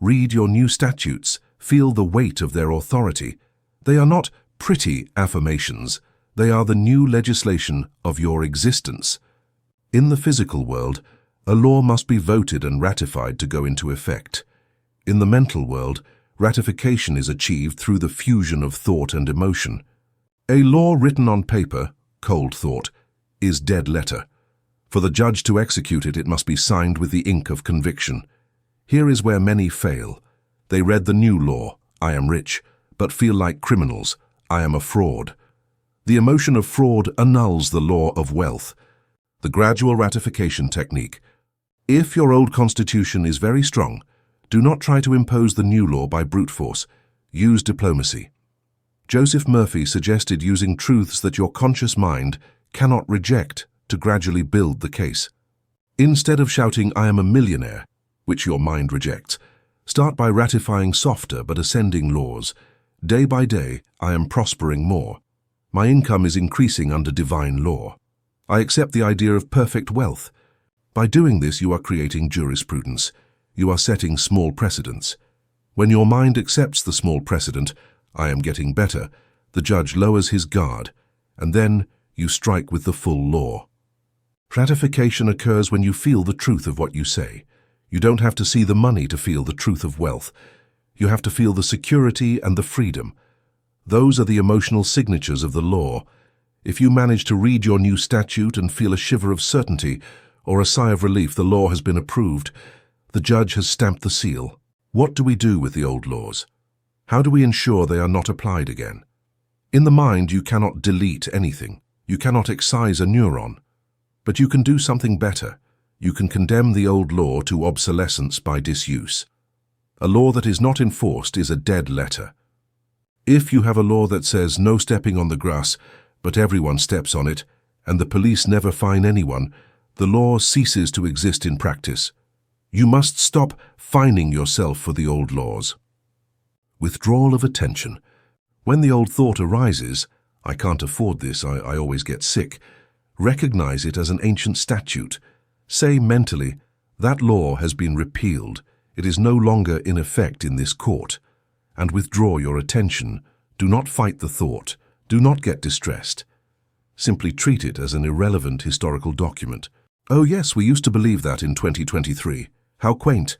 Read your new statutes. Feel the weight of their authority. They are not pretty affirmations. They are the new legislation of your existence. In the physical world, a law must be voted and ratified to go into effect. In the mental world, ratification is achieved through the fusion of thought and emotion. A law written on paper, cold thought, is dead letter. For the judge to execute it, it must be signed with the ink of conviction. Here is where many fail. They read the new law, I am rich, but feel like criminals, I am a fraud. The emotion of fraud annuls the law of wealth. The gradual ratification technique. If your old constitution is very strong, do not try to impose the new law by brute force. Use diplomacy. Joseph Murphy suggested using truths that your conscious mind cannot reject to gradually build the case. Instead of shouting, I am a millionaire, which your mind rejects, start by ratifying softer but ascending laws. Day by day, I am prospering more. My income is increasing under divine law. I accept the idea of perfect wealth. By doing this, you are creating jurisprudence. You are setting small precedents. When your mind accepts the small precedent, I am getting better, the judge lowers his guard, and then you strike with the full law. Ratification occurs when you feel the truth of what you say. You don't have to see the money to feel the truth of wealth. You have to feel the security and the freedom. Those are the emotional signatures of the law. If you manage to read your new statute and feel a shiver of certainty or a sigh of relief, the law has been approved. The judge has stamped the seal. What do we do with the old laws? How do we ensure they are not applied again? In the mind, you cannot delete anything. You cannot excise a neuron. But you can do something better. You can condemn the old law to obsolescence by disuse. A law that is not enforced is a dead letter. If you have a law that says no stepping on the grass, but everyone steps on it, and the police never fine anyone, the law ceases to exist in practice. You must stop fining yourself for the old laws. Withdrawal of attention. When the old thought arises, I can't afford this, I always get sick, recognize it as an ancient statute. Say mentally, that law has been repealed. It is no longer in effect in this court. And withdraw your attention. Do not fight the thought. Do not get distressed. Simply treat it as an irrelevant historical document. Oh yes, we used to believe that in 2023. How quaint.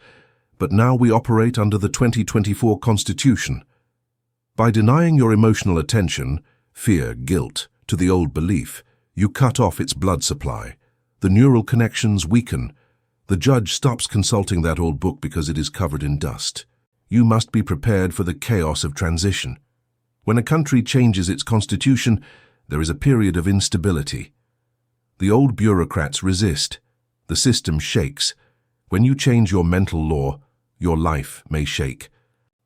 But now we operate under the 2024 Constitution. By denying your emotional attention, fear, guilt, to the old belief, you cut off its blood supply. The neural connections weaken. The judge stops consulting that old book because it is covered in dust. you must be prepared for the chaos of transition. When a country changes its constitution, there is a period of instability. The old bureaucrats resist. The system shakes. When you change your mental law, your life may shake.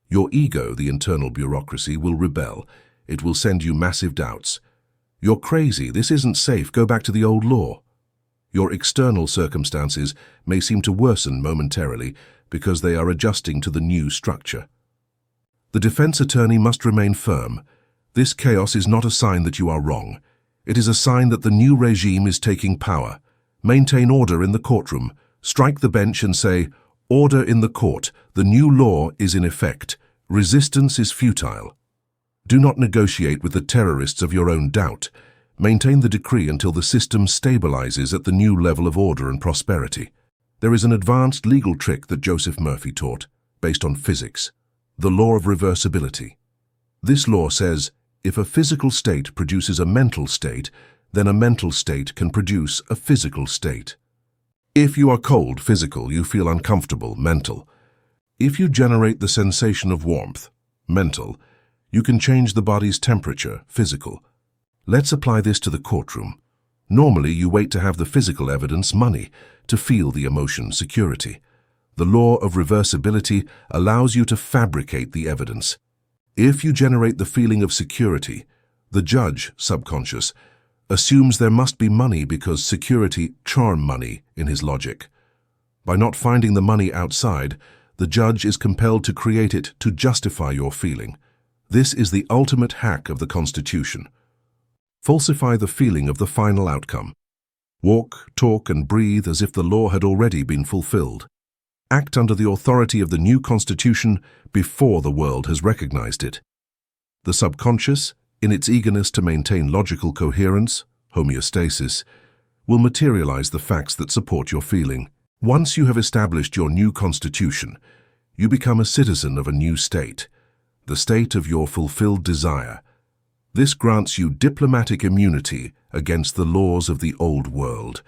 Your ego, the internal bureaucracy, will rebel. It will send you massive doubts. You're crazy, this isn't safe, go back to the old law. Your external circumstances may seem to worsen momentarily because they are adjusting to the new structure. The defense attorney must remain firm. This chaos is not a sign that you are wrong. It is a sign that the new regime is taking power. Maintain order in the courtroom. Strike the bench and say, "Order in the court. The new law is in effect. Resistance is futile." Do not negotiate with the terrorists of your own doubt. Maintain the decree until the system stabilizes at the new level of order and prosperity. There is an advanced legal trick that Joseph Murphy taught, based on physics, the law of reversibility. This law says, if a physical state produces a mental state, then a mental state can produce a physical state. If you are cold, physical, you feel uncomfortable, mental. If you generate the sensation of warmth, mental, you can change the body's temperature, physical. Let's apply this to the courtroom. Normally, you wait to have the physical evidence, money, to feel the emotion, security. The law of reversibility allows you to fabricate the evidence. If you generate the feeling of security, the judge, subconscious, assumes there must be money because security charm money in his logic. By not finding the money outside, the judge is compelled to create it to justify your feeling. This is the ultimate hack of the Constitution. Falsify the feeling of the final outcome. Walk, talk, and breathe as if the law had already been fulfilled. Act under the authority of the new Constitution before the world has recognized it. The subconscious, in its eagerness to maintain logical coherence, homeostasis, will materialize the facts that support your feeling. Once you have established your new Constitution, you become a citizen of a new state, the state of your fulfilled desire. This grants you diplomatic immunity against the laws of the old world.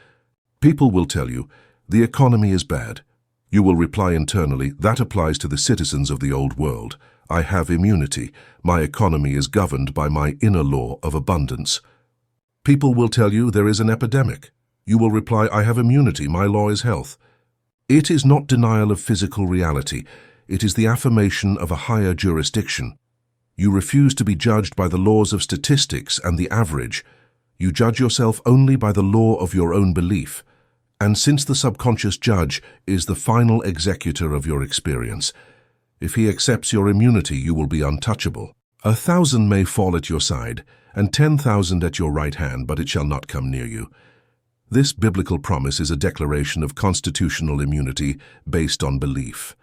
People will tell you, the economy is bad. You will reply internally, that applies to the citizens of the old world. I have immunity. My economy is governed by my inner law of abundance. People will tell you there is an epidemic. You will reply, I have immunity. My law is health. It is not denial of physical reality. It is the affirmation of a higher jurisdiction. You refuse to be judged by the laws of statistics and the average. You judge yourself only by the law of your own belief. And since the subconscious judge is the final executor of your experience, if he accepts your immunity, you will be untouchable. 1,000 may fall at your side, and 10,000 at your right hand, but it shall not come near you. This biblical promise is a declaration of constitutional immunity based on belief.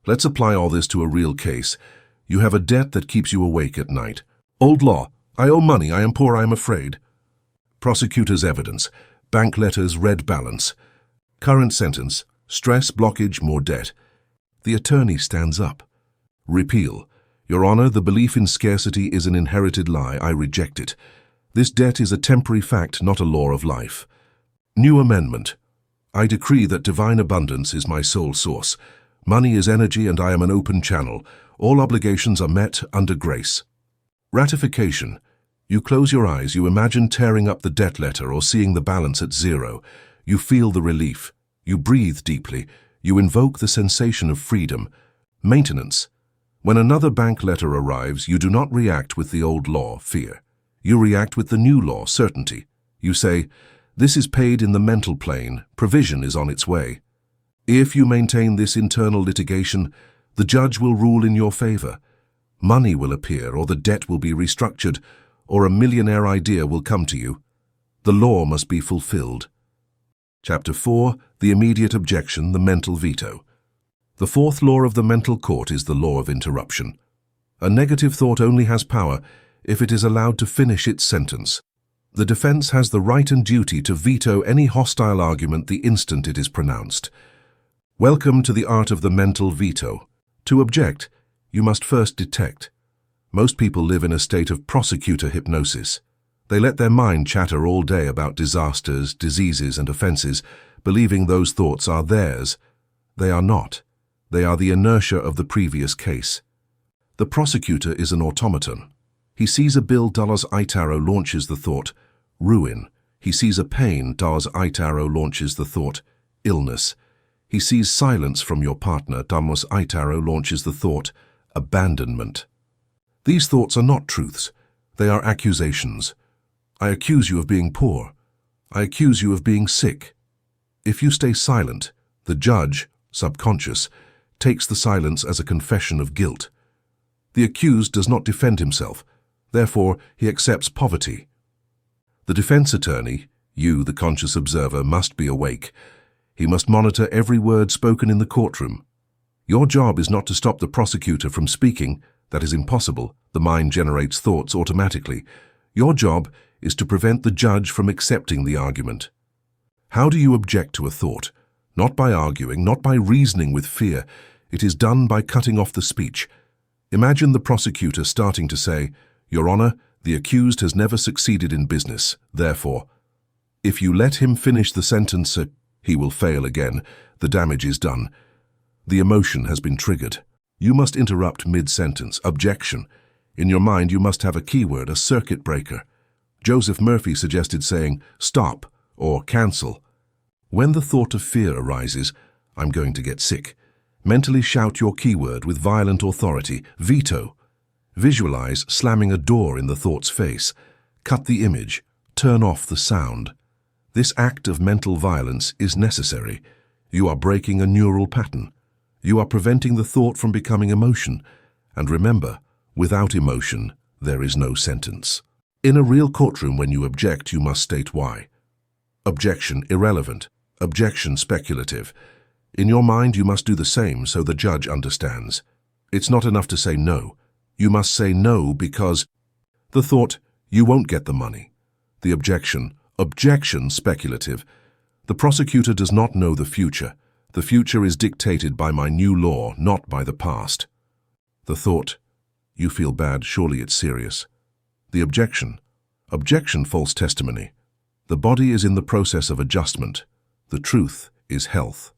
Let's apply all this to a real case. You have a debt that keeps you awake at night. Old law. I owe money. I am poor. I am afraid. Prosecutor's evidence. Bank letters, red balance. Current sentence. Stress, blockage, more debt. The attorney stands up. Repeal. Your Honor, the belief in scarcity is an inherited lie. I reject it. This debt is a temporary fact, not a law of life. New amendment. I decree that divine abundance is my sole source. Money is energy and I am an open channel. All obligations are met under grace. Ratification. You close your eyes, you imagine tearing up the debt letter or seeing the balance at zero. You feel the relief. You breathe deeply. You invoke the sensation of freedom. Maintenance. When another bank letter arrives, you do not react with the old law, fear. You react with the new law, certainty. You say, this is paid in the mental plane, provision is on its way. If you maintain this internal litigation, the judge will rule in your favor. Money will appear, or the debt will be restructured, or a millionaire idea will come to you. The law must be fulfilled. Chapter 4, the immediate objection, the mental veto. The fourth law of the mental court is the law of interruption. A negative thought only has power if it is allowed to finish its sentence. The defense has the right and duty to veto any hostile argument the instant it is pronounced. Welcome to the art of the mental veto. To object, you must first detect. Most people live in a state of prosecutor hypnosis. They let their mind chatter all day about disasters, diseases, and offenses, believing those thoughts are theirs. They are not. They are the inertia of the previous case. The prosecutor is an automaton. He sees a bill $8 launches the thought, ruin. He sees a pain $8 launches the thought, illness. He sees silence from your partner $8 launches the thought, abandonment. These thoughts are not truths. They are accusations. I accuse you of being poor. I accuse you of being sick. If you stay silent, the judge, subconscious, takes the silence as a confession of guilt. The accused does not defend himself. Therefore, he accepts poverty. The defense attorney, you, the conscious observer, must be awake. He must monitor every word spoken in the courtroom. Your job is not to stop the prosecutor from speaking. That is impossible. The mind generates thoughts automatically. Your job is to prevent the judge from accepting the argument. How do you object to a thought? Not by arguing, not by reasoning with fear. It is done by cutting off the speech. Imagine the prosecutor starting to say, "Your Honor, the accused has never succeeded in business. Therefore, if you let him finish the sentence, he will fail again. The damage is done. The emotion has been triggered." You must interrupt mid-sentence. Objection. In your mind, you must have a keyword, a circuit breaker. Joseph Murphy suggested saying, "Stop," or "cancel." When the thought of fear arises, "I'm going to get sick," mentally shout your keyword with violent authority, "Veto." Visualize slamming a door in the thought's face. Cut the image. Turn off the sound. This act of mental violence is necessary. You are breaking a neural pattern. You are preventing the thought from becoming emotion. And remember, without emotion, there is no sentence. In a real courtroom, when you object, you must state why. Objection irrelevant. Objection speculative. In your mind, you must do the same so the judge understands. It's not enough to say no. You must say no because the thought, "You won't get the money." The objection speculative. The prosecutor does not know the future. The future is dictated by my new law, not by the past. The thought, "You feel bad, surely it's serious." The objection false testimony. The body is in the process of adjustment. The truth is health.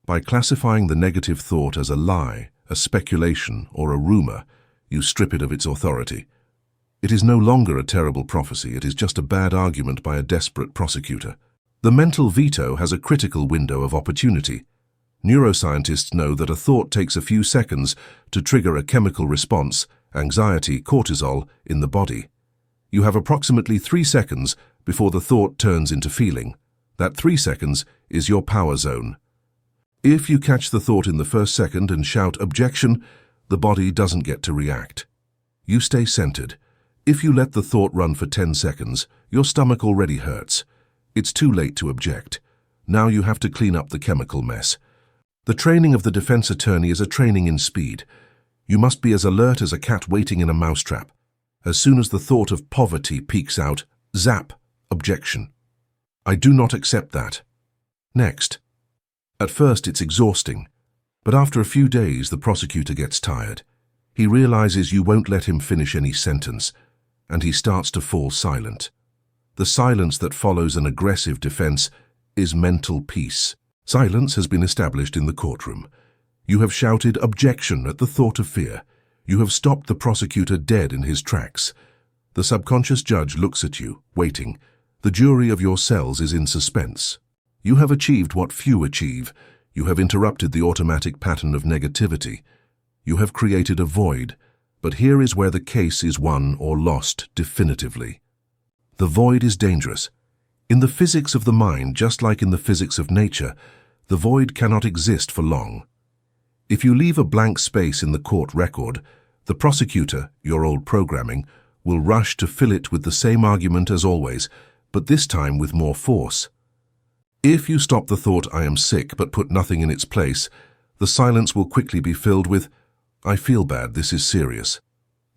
By classifying the negative thought as a lie, a speculation, or a rumor, you strip it of its authority. It is no longer a terrible prophecy, it is just a bad argument by a desperate prosecutor. The mental veto has a critical window of opportunity. Neuroscientists know that a thought takes a few seconds to trigger a chemical response, anxiety, cortisol, in the body. You have approximately 3 seconds before the thought turns into feeling. That 3 seconds is your power zone. If you catch the thought in the first second and shout "Objection," the body doesn't get to react. You stay centered. If you let the thought run for 10 seconds, your stomach already hurts. It's too late to object. Now you have to clean up the chemical mess. The training of the defense attorney is a training in speed. You must be as alert as a cat waiting in a mousetrap. As soon as the thought of poverty peeks out, zap, objection. I do not accept that. Next. At first it's exhausting, but after a few days the prosecutor gets tired. He realizes you won't let him finish any sentence, and he starts to fall silent. The silence that follows an aggressive defense is mental peace. Silence has been established in the courtroom. You have shouted "Objection" at the thought of fear. You have stopped the prosecutor dead in his tracks. The subconscious judge looks at you, waiting. The jury of your cells is in suspense. You have achieved what few achieve. You have interrupted the automatic pattern of negativity. You have created a void. But here is where the case is won or lost definitively. The void is dangerous. In the physics of the mind, just like in the physics of nature, the void cannot exist for long. If you leave a blank space in the court record, the prosecutor, your old programming, will rush to fill it with the same argument as always, but this time with more force. If you stop the thought "I am sick" but put nothing in its place, the silence will quickly be filled with "I feel bad, this is serious."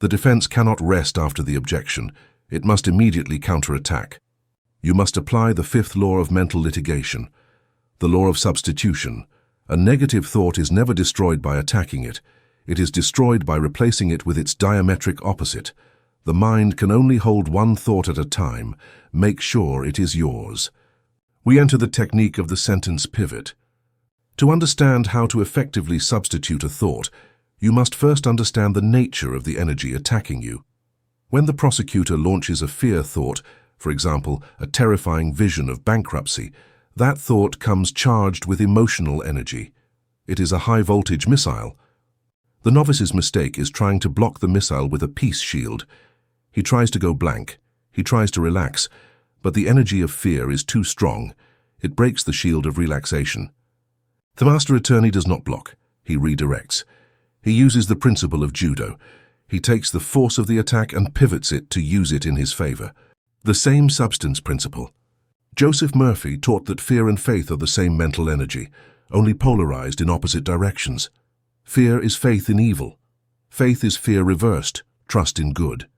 The defense cannot rest after the objection. It must immediately counterattack. You must apply the 5th law of mental litigation, the law of substitution. A negative thought is never destroyed by attacking it. It is destroyed by replacing it with its diametric opposite. The mind can only hold one thought at a time. Make sure it is yours. We enter the technique of the sentence pivot. To understand how to effectively substitute a thought, you must first understand the nature of the energy attacking you. When the prosecutor launches a fear thought, for example, a terrifying vision of bankruptcy, that thought comes charged with emotional energy. It is a high-voltage missile. The novice's mistake is trying to block the missile with a peace shield. He tries to go blank. He tries to relax, but the energy of fear is too strong. It breaks the shield of relaxation. The master attorney does not block. He redirects. He uses the principle of judo. He takes the force of the attack and pivots it to use it in his favor. The same substance principle. Joseph Murphy taught that fear and faith are the same mental energy, only polarized in opposite directions. Fear is faith in evil. Faith is fear reversed, trust in good.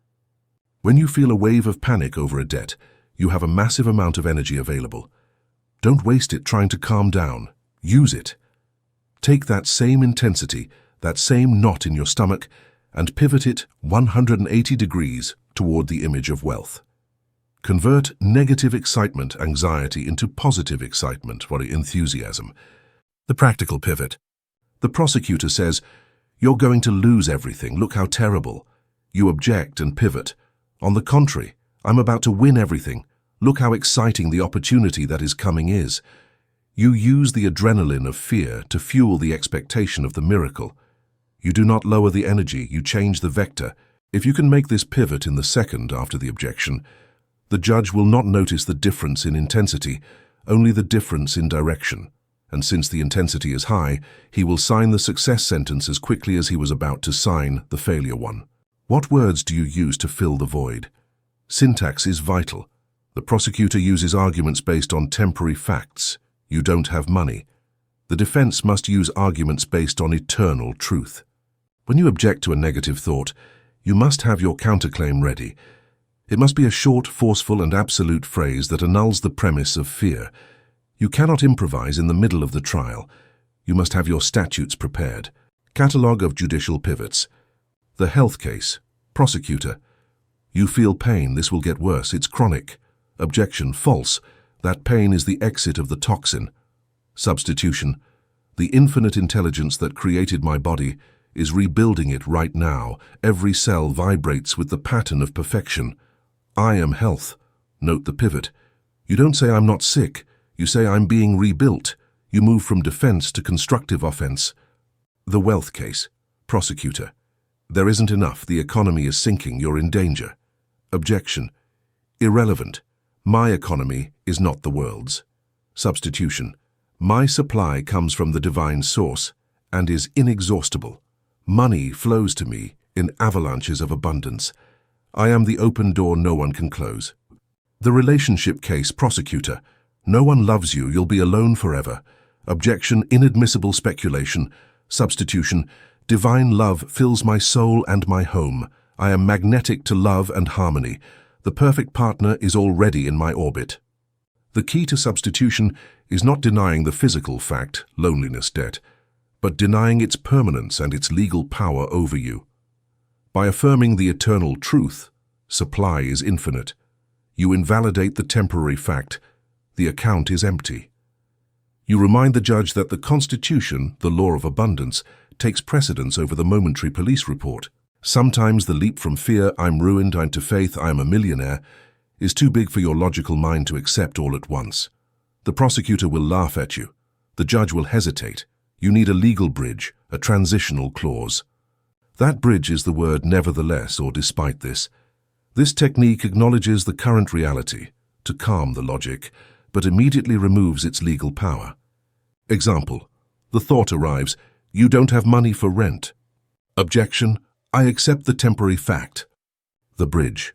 When you feel a wave of panic over a debt, you have a massive amount of energy available. Don't waste it trying to calm down. Use it. Take that same intensity, that same knot in your stomach, and pivot it 180 degrees toward the image of wealth. Convert negative excitement, anxiety, into positive excitement, or enthusiasm. The practical pivot. The prosecutor says, "You're going to lose everything. Look how terrible." You object and pivot. "On the contrary, I'm about to win everything. Look how exciting the opportunity that is coming is." You use the adrenaline of fear to fuel the expectation of the miracle. You do not lower the energy, you change the vector. If you can make this pivot in the second after the objection, the judge will not notice the difference in intensity, only the difference in direction. And since the intensity is high, he will sign the success sentence as quickly as he was about to sign the failure one. What words do you use to fill the void? Syntax is vital. The prosecutor uses arguments based on temporary facts. You don't have money. The defense must use arguments based on eternal truth. When you object to a negative thought, you must have your counterclaim ready. It must be a short, forceful, and absolute phrase that annuls the premise of fear. You cannot improvise in the middle of the trial. You must have your statutes prepared. Catalogue of judicial pivots. The health case. Prosecutor. You feel pain. This will get worse. It's chronic. Objection. False. That pain is the exit of the toxin. Substitution. The infinite intelligence that created my body is rebuilding it right now. Every cell vibrates with the pattern of perfection. I am health. Note the pivot. You don't say I'm not sick. You say I'm being rebuilt. You move from defense to constructive offense. The wealth case. Prosecutor. There isn't enough. The economy is sinking. You're in danger. Objection. Irrelevant. My economy is not the world's. Substitution. My supply comes from the divine source and is inexhaustible. Money flows to me in avalanches of abundance. I am the open door no one can close. The relationship case. Prosecutor. No one loves you. You'll be alone forever. Objection. Inadmissible speculation. Substitution. Divine love fills my soul and my home. I am magnetic to love and harmony. The perfect partner is already in my orbit. The key to substitution is not denying the physical fact, loneliness, debt, but denying its permanence and its legal power over you. By affirming the eternal truth, supply is infinite. You invalidate the temporary fact, the account is empty. You remind the judge that the Constitution, the law of abundance, takes precedence over the momentary police report. Sometimes the leap from fear, I'm ruined, into faith, I'm a millionaire, is too big for your logical mind to accept all at once. The prosecutor will laugh at you. The judge will hesitate. You need a legal bridge, a transitional clause. That bridge is the word nevertheless or despite this. This technique acknowledges the current reality to calm the logic, but immediately removes its legal power. Example. The thought arrives, you don't have money for rent. Objection. I accept the temporary fact. The bridge.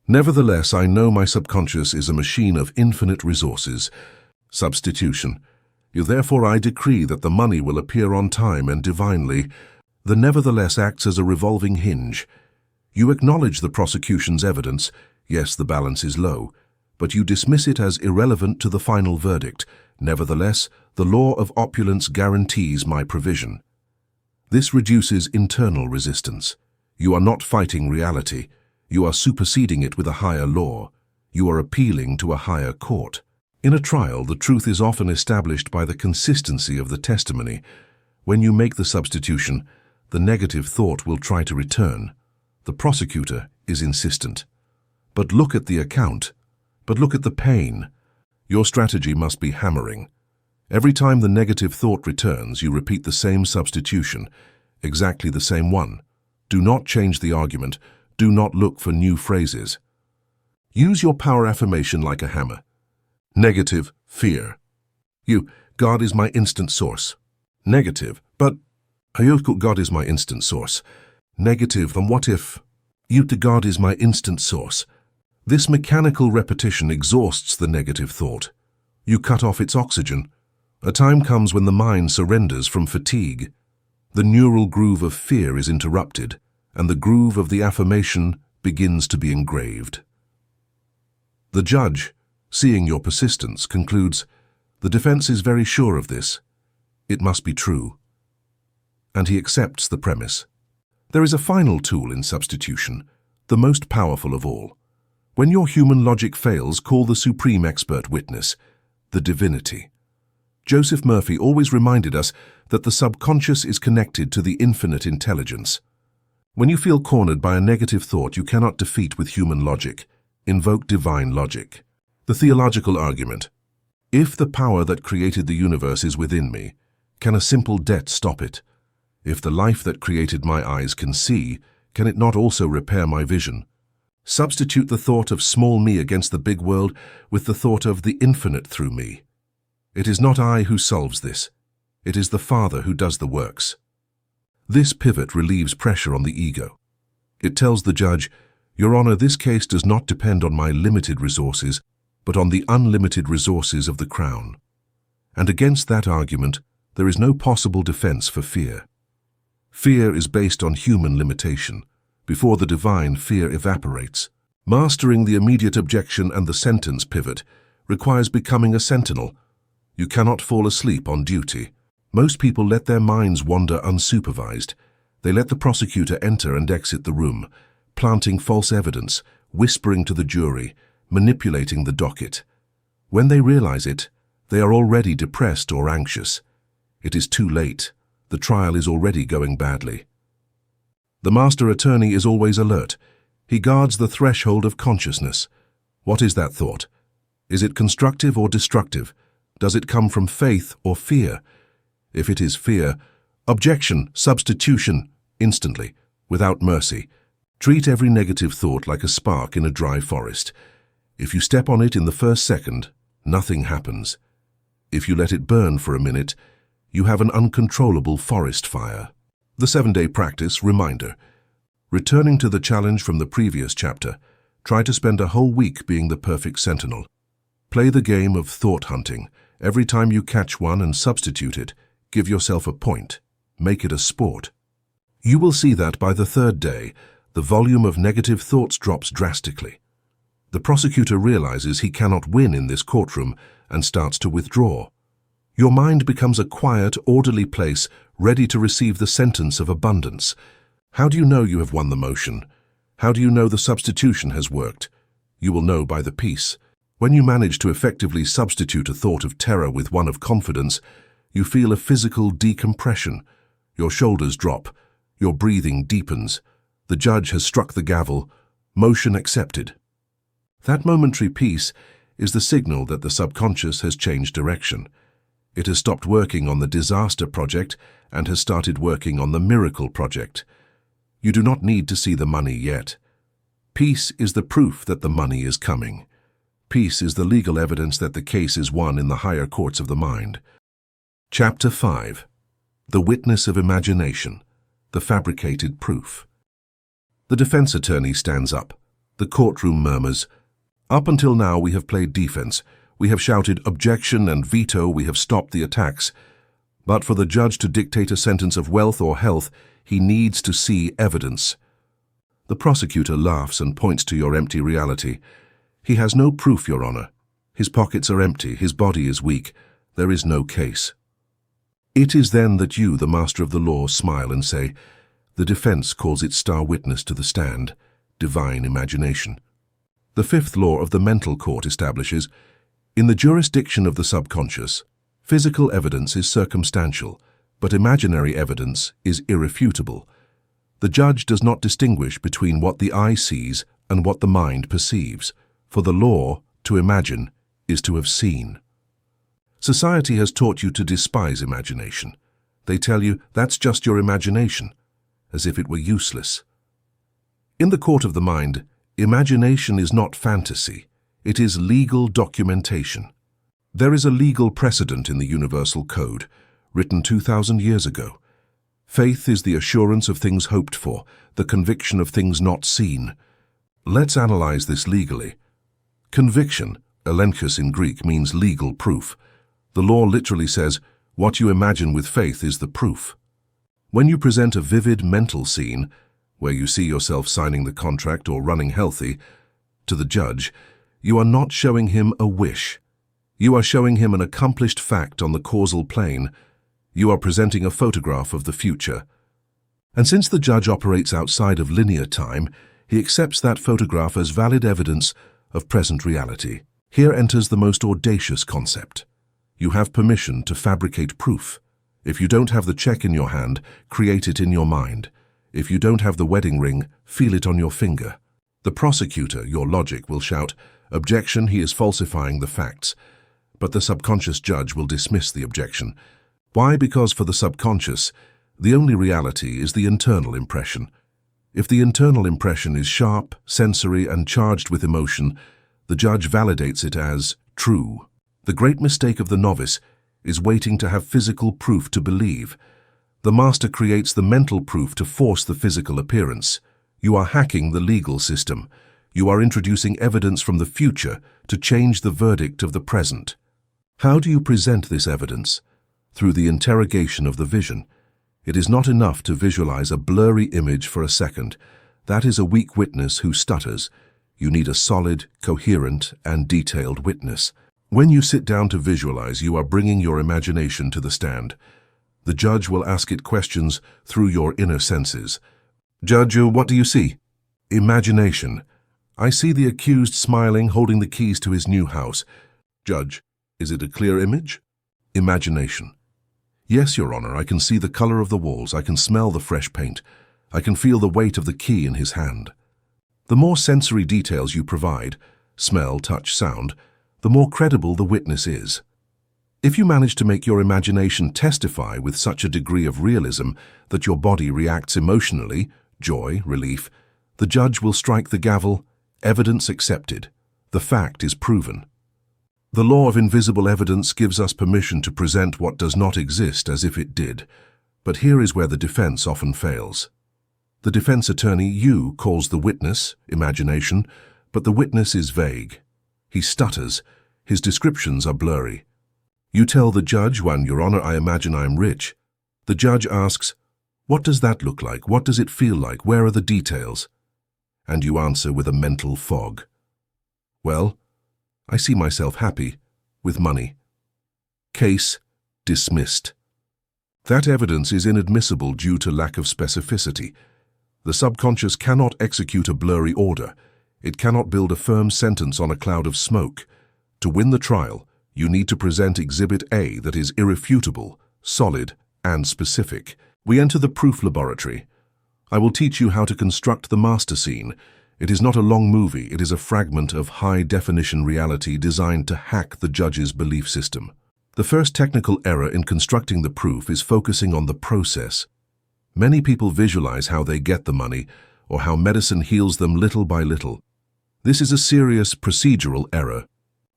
Nevertheless, I know my subconscious is a machine of infinite resources. Substitution. Therefore I decree that the money will appear on time and divinely. The nevertheless acts as a revolving hinge. You acknowledge the prosecution's evidence. Yes, the balance is low, but you dismiss it as irrelevant to the final verdict. Nevertheless, the law of opulence guarantees my provision. This reduces internal resistance. You are not fighting reality. You are superseding it with a higher law. You are appealing to a higher court. In a trial, the truth is often established by the consistency of the testimony. When you make the substitution, the negative thought will try to return. The prosecutor is insistent. But look at the account. But look at the pain. Your strategy must be hammering. Every time the negative thought returns, you repeat the same substitution, exactly the same one. Do not change the argument. Do not look for new phrases. Use your power affirmation like a hammer. Negative, fear. God is my instant source. Negative, but God is my instant source. Negative, and what if God is my instant source? This mechanical repetition exhausts the negative thought. You cut off its oxygen. A time comes when the mind surrenders from fatigue. The neural groove of fear is interrupted, and the groove of the affirmation begins to be engraved. The judge, seeing your persistence, concludes, the defense is very sure of this. It must be true. And he accepts the premise. There is a final tool in substitution, the most powerful of all. When your human logic fails, call the supreme expert witness, the divinity. Joseph Murphy always reminded us that the subconscious is connected to the infinite intelligence. When you feel cornered by a negative thought you cannot defeat with human logic, invoke divine logic. The theological argument. If the power that created the universe is within me, can a simple debt stop it? If the life that created my eyes can see, can it not also repair my vision? Substitute the thought of small me against the big world with the thought of the infinite through me. It is not I who solves this. It is the Father who does the works. This pivot relieves pressure on the ego. It tells the judge, Your Honor, this case does not depend on my limited resources, but on the unlimited resources of the Crown. And against that argument, there is no possible defense for fear. Fear is based on human limitation. Before the divine, fear evaporates. Mastering the immediate objection and the sentence pivot requires becoming a sentinel. You cannot fall asleep on duty. Most people let their minds wander unsupervised. They let the prosecutor enter and exit the room, planting false evidence, whispering to the jury, manipulating the docket. When they realize it, they are already depressed or anxious. It is too late. The trial is already going badly. The master attorney is always alert. He guards the threshold of consciousness. What is that thought? Is it constructive or destructive? Does it come from faith or fear? If it is fear, objection, substitution, instantly, without mercy. Treat every negative thought like a spark in a dry forest. If you step on it in the first second, nothing happens. If you let it burn for a minute, you have an uncontrollable forest fire. The 7-day practice reminder. Returning to the challenge from the previous chapter, try to spend a whole week being the perfect sentinel. Play the game of thought hunting. Every time you catch one and substitute it, give yourself a point. Make it a sport. You will see that by the 3rd day, the volume of negative thoughts drops drastically. The prosecutor realizes he cannot win in this courtroom and starts to withdraw. Your mind becomes a quiet, orderly place ready to receive the sentence of abundance. How do you know you have won the motion? How do you know the substitution has worked? You will know by the peace. When you manage to effectively substitute a thought of terror with one of confidence, you feel a physical decompression. Your shoulders drop. Your breathing deepens. The judge has struck the gavel. Motion accepted. That momentary peace is the signal that the subconscious has changed direction. It has stopped working on the disaster project and has started working on the miracle project. You do not need to see the money yet. Peace is the proof that the money is coming. Peace is the legal evidence that the case is won in the higher courts of the mind. Chapter 5. The Witness of Imagination, the Fabricated Proof. The defense attorney stands up. The courtroom murmurs. Up until now we have played defense. We have shouted objection and veto, we have stopped the attacks. But for the judge to dictate a sentence of wealth or health, he needs to see evidence. The prosecutor laughs and points to your empty reality. He has no proof, Your Honor. His pockets are empty, his body is weak. There is no case. It is then that you, the master of the law, smile and say, the defense calls its star witness to the stand, divine imagination. The 5th law of the mental court establishes, In the jurisdiction of the subconscious, physical evidence is circumstantial, but imaginary evidence is irrefutable. The judge does not distinguish between what the eye sees and what the mind perceives. For the law, to imagine is to have seen. Society has taught you to despise imagination. They tell you that's just your imagination, as if it were useless. In the court of the mind, imagination is not fantasy. It is legal documentation. There is a legal precedent in the Universal Code, written 2,000 years ago. Faith is the assurance of things hoped for, the conviction of things not seen. Let's analyze this legally. Conviction, elenchus in Greek, means legal proof. The law literally says, what you imagine with faith is the proof. When you present a vivid mental scene, where you see yourself signing the contract or running healthy, to the judge, you are not showing him a wish. You are showing him an accomplished fact on the causal plane. You are presenting a photograph of the future. And since the judge operates outside of linear time, he accepts that photograph as valid evidence of present reality. Here enters the most audacious concept. You have permission to fabricate proof. If you don't have the check in your hand, create it in your mind. If you don't have the wedding ring, feel it on your finger. The prosecutor, your logic, will shout, "Objection, he is falsifying the facts." But the subconscious judge will dismiss the objection. Why? Because for the subconscious, the only reality is the internal impression. If the internal impression is sharp, sensory, and charged with emotion, the judge validates it as true. The great mistake of the novice is waiting to have physical proof to believe. The master creates the mental proof to force the physical appearance. You are hacking the legal system. You are introducing evidence from the future to change the verdict of the present. How do you present this evidence? Through the interrogation of the vision. It is not enough to visualize a blurry image for a second. That is a weak witness who stutters. You need a solid, coherent, and detailed witness. When you sit down to visualize, you are bringing your imagination to the stand. The judge will ask it questions through your inner senses. Judge, what do you see? Imagination. I see the accused smiling, holding the keys to his new house. Judge, is it a clear image? Imagination. Yes, Your Honor, I can see the color of the walls, I can smell the fresh paint, I can feel the weight of the key in his hand. The more sensory details you provide, smell, touch, sound, the more credible the witness is. If you manage to make your imagination testify with such a degree of realism that your body reacts emotionally, joy, relief, the judge will strike the gavel, evidence accepted. The fact is proven. The law of invisible evidence gives us permission to present what does not exist as if it did. But here is where the defense often fails. The defense attorney, you, calls the witness, imagination, but the witness is vague. He stutters. His descriptions are blurry. You tell the judge, "When, Your Honor, I imagine I am rich." The judge asks, "What does that look like? What does it feel like? Where are the details?" And you answer with a mental fog. "Well, I see myself happy, with money." Case dismissed. That evidence is inadmissible due to lack of specificity. The subconscious cannot execute a blurry order. It cannot build a firm sentence on a cloud of smoke. To win the trial, you need to present Exhibit A that is irrefutable, solid, and specific. We enter the proof laboratory. I will teach you how to construct the master scene. It is not a long movie, it is a fragment of high-definition reality designed to hack the judge's belief system. The first technical error in constructing the proof is focusing on the process. Many people visualize how they get the money, or how medicine heals them little by little. This is a serious procedural error.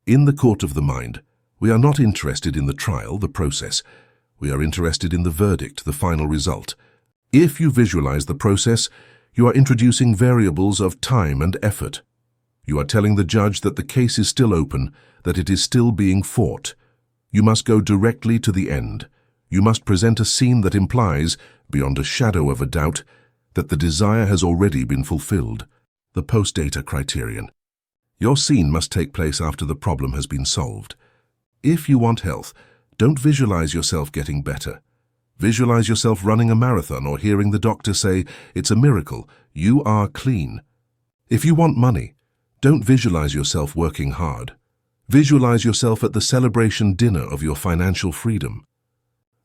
In the court of the mind, we are not interested in the trial, the process. We are interested in the verdict, the final result. If you visualize the process, you are introducing variables of time and effort. You are telling the judge that the case is still open, that it is still being fought. You must go directly to the end. You must present a scene that implies, beyond a shadow of a doubt, that the desire has already been fulfilled. The post-data criterion. Your scene must take place after the problem has been solved. If you want health, don't visualize yourself getting better. Visualize yourself running a marathon or hearing the doctor say, "It's a miracle, you are clean." If you want money, don't visualize yourself working hard. Visualize yourself at the celebration dinner of your financial freedom.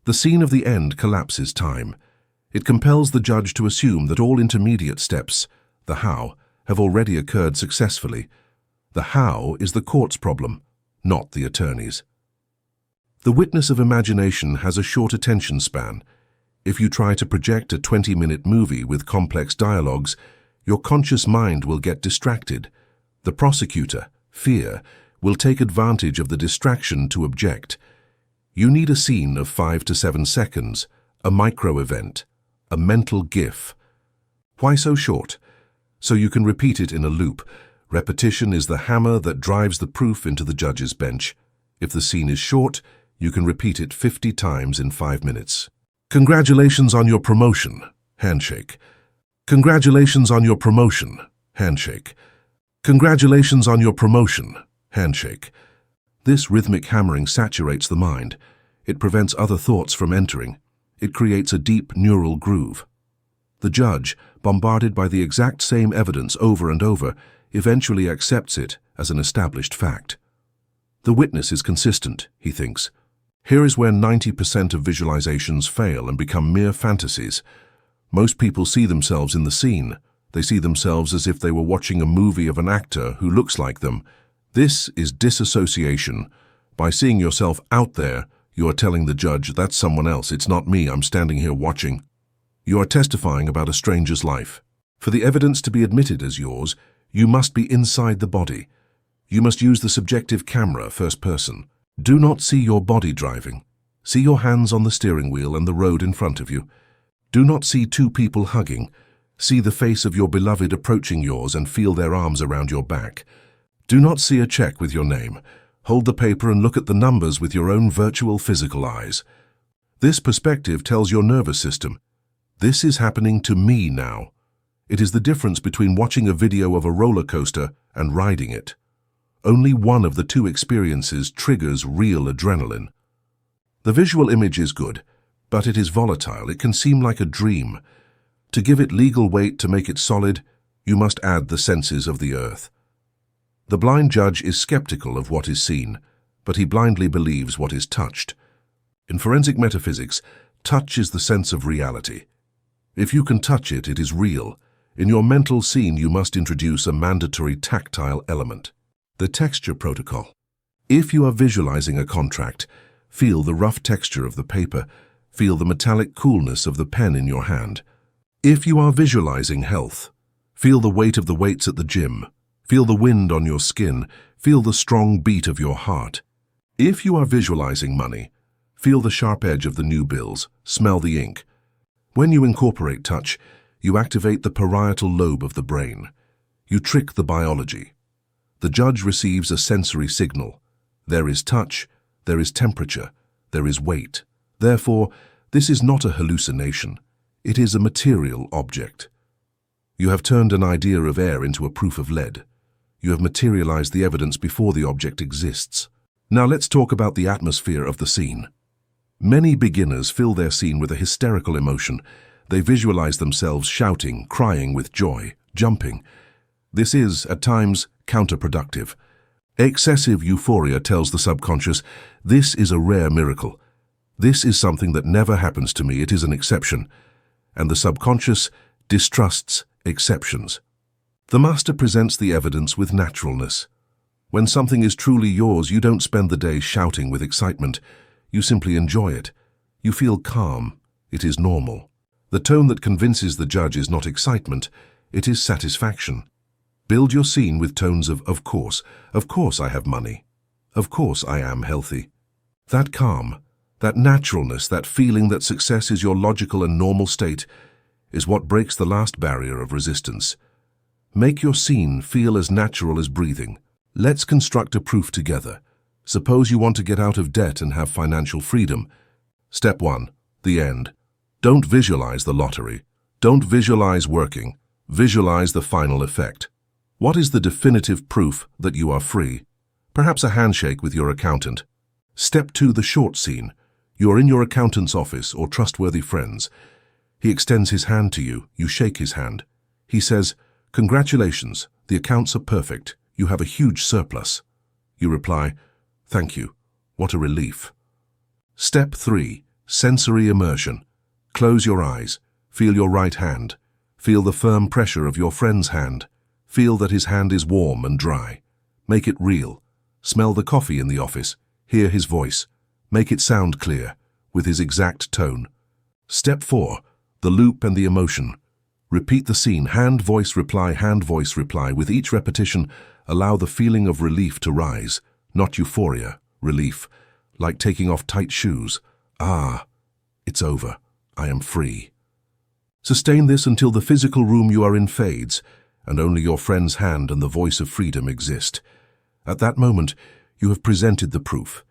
The scene of the end collapses time. It compels the judge to assume that all intermediate steps, the how, have already occurred successfully. The how is the court's problem, not the attorney's. The witness of imagination has a short attention span. If you try to project a 20-minute movie with complex dialogues, your conscious mind will get distracted. The prosecutor, fear, will take advantage of the distraction to object. You need a scene of 5 to 7 seconds, a micro-event, a mental GIF. Why so short? So you can repeat it in a loop. Repetition is the hammer that drives the proof into the judge's bench. If the scene is short, you can repeat it 50 times in 5 minutes. Congratulations on your promotion. Handshake. Congratulations on your promotion. Handshake. Congratulations on your promotion. Handshake. This rhythmic hammering saturates the mind. It prevents other thoughts from entering. It creates a deep neural groove. The judge, bombarded by the exact same evidence over and over, eventually accepts it as an established fact. The witness is consistent, he thinks. Here is where 90% of visualizations fail and become mere fantasies. Most people see themselves in the scene. They see themselves as if they were watching a movie of an actor who looks like them. This is disassociation. By seeing yourself out there, you are telling the judge, that's someone else, it's not me, I'm standing here watching. You are testifying about a stranger's life. For the evidence to be admitted as yours, you must be inside the body. You must use the subjective camera, first person. Do not see your body driving. See your hands on the steering wheel and the road in front of you. Do not see two people hugging. See the face of your beloved approaching yours and feel their arms around your back. Do not see a check with your name. Hold the paper and look at the numbers with your own virtual physical eyes. This perspective tells your nervous system, this is happening to me now. It is the difference between watching a video of a roller coaster and riding it. Only one of the two experiences triggers real adrenaline. The visual image is good, but it is volatile. It can seem like a dream. To give it legal weight, to make it solid, you must add the senses of the earth. The blind judge is skeptical of what is seen, but he blindly believes what is touched. In forensic metaphysics, touch is the sense of reality. If you can touch it, it is real. In your mental scene, you must introduce a mandatory tactile element. The texture protocol. If you are visualizing a contract, feel the rough texture of the paper, feel the metallic coolness of the pen in your hand. If you are visualizing health, feel the weight of the weights at the gym, feel the wind on your skin, feel the strong beat of your heart. If you are visualizing money, feel the sharp edge of the new bills, smell the ink. When you incorporate touch, you activate the parietal lobe of the brain. You trick the biology. The judge receives a sensory signal. There is touch, there is temperature, there is weight. Therefore, this is not a hallucination. It is a material object. You have turned an idea of air into a proof of lead. You have materialized the evidence before the object exists. Now let's talk about the atmosphere of the scene. Many beginners fill their scene with a hysterical emotion. They visualize themselves shouting, crying with joy, jumping. This is, at times, counterproductive. Excessive euphoria tells the subconscious, this is a rare miracle. This is something that never happens to me, it is an exception. And the subconscious distrusts exceptions. The master presents the evidence with naturalness. When something is truly yours, you don't spend the day shouting with excitement. You simply enjoy it. You feel calm. It is normal. The tone that convinces the judge is not excitement, it is satisfaction. Build your scene with tones of course I have money. Of course I am healthy. That calm, that naturalness, that feeling that success is your logical and normal state is what breaks the last barrier of resistance. Make your scene feel as natural as breathing. Let's construct a proof together. Suppose you want to get out of debt and have financial freedom. Step 1. The end. Don't visualize the lottery. Don't visualize working. Visualize the final effect. What is the definitive proof that you are free? Perhaps a handshake with your accountant. Step 2. The short scene. You are in your accountant's office or trustworthy friends. He extends his hand to you. You shake his hand. He says, "Congratulations, the accounts are perfect. You have a huge surplus." You reply, "Thank you. What a relief." Step 3. Sensory immersion. Close your eyes. Feel your right hand. Feel the firm pressure of your friend's hand. Feel that his hand is warm and dry. Make it real. Smell the coffee in the office. Hear his voice. Make it sound clear, with his exact tone. Step 4. The loop and the emotion. Repeat the scene, hand, voice, reply, hand, voice, reply. With each repetition, allow the feeling of relief to rise. Not euphoria, relief. Like taking off tight shoes. Ah, it's over. I am free. Sustain this until the physical room you are in fades, and only your friend's hand and the voice of freedom exist. At that moment, you have presented the proof.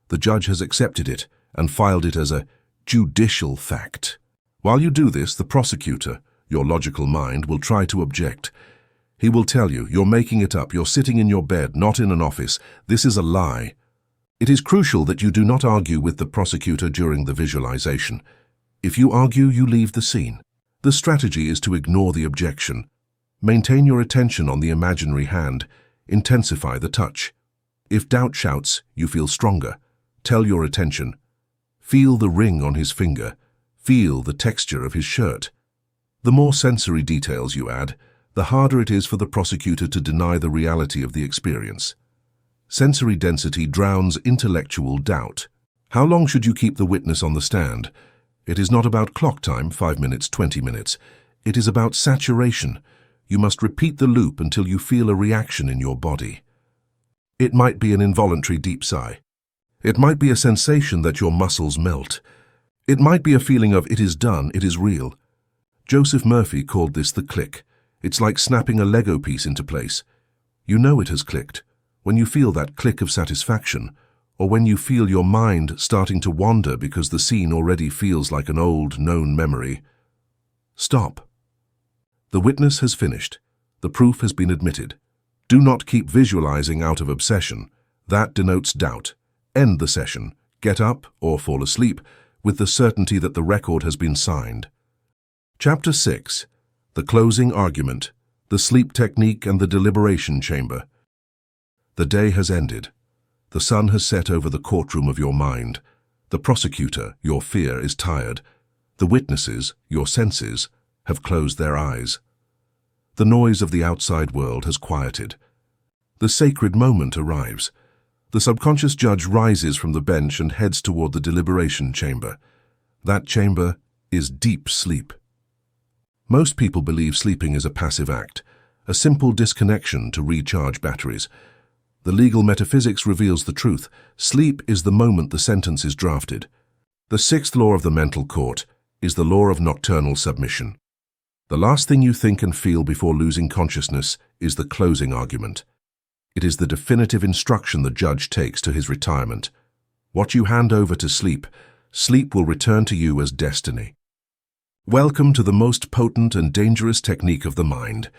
The judge has accepted it and filed it as a judicial fact. While you do this, the prosecutor, your logical mind, will try to object. He will tell you, "You're making it up. You're sitting in your bed, not in an office. This is a lie." It is crucial that you do not argue with the prosecutor during the visualization. If you argue, you leave the scene. The strategy is to ignore the objection. Maintain your attention on the imaginary hand. Intensify the touch. If doubt shouts, you feel stronger. Tell your attention. Feel the ring on his finger. Feel the texture of his shirt. The more sensory details you add, the harder it is for the prosecutor to deny the reality of the experience. Sensory density drowns intellectual doubt. How long should you keep the witness on the stand? It is not about clock time, 5 minutes, 20 minutes. It is about saturation. You must repeat the loop until you feel a reaction in your body. It might be an involuntary deep sigh. It might be a sensation that your muscles melt. It might be a feeling of "it is done, it is real." Joseph Murphy called this the click. It's like snapping a Lego piece into place. You know it has clicked when you feel that click of satisfaction, or when you feel your mind starting to wander because the scene already feels like an old, known memory. Stop. The witness has finished. The proof has been admitted. Do not keep visualizing out of obsession. That denotes doubt. End the session. Get up or fall asleep with the certainty that the record has been signed. Chapter 6. The Closing Argument, the Sleep Technique and the Deliberation Chamber. The day has ended. The sun has set over the courtroom of your mind. The prosecutor, your fear, is tired. The witnesses, your senses, have closed their eyes. The noise of the outside world has quieted. The sacred moment arrives. The subconscious judge rises from the bench and heads toward the deliberation chamber. That chamber is deep sleep. Most people believe sleeping is a passive act, a simple disconnection to recharge batteries. The legal metaphysics reveals the truth. Sleep is the moment the sentence is drafted. The sixth law of the mental court is the law of nocturnal submission. The last thing you think and feel before losing consciousness is the closing argument. It is the definitive instruction the judge takes to his retirement. What you hand over to sleep, sleep will return to you as destiny. Welcome to the most potent and dangerous technique of the mind.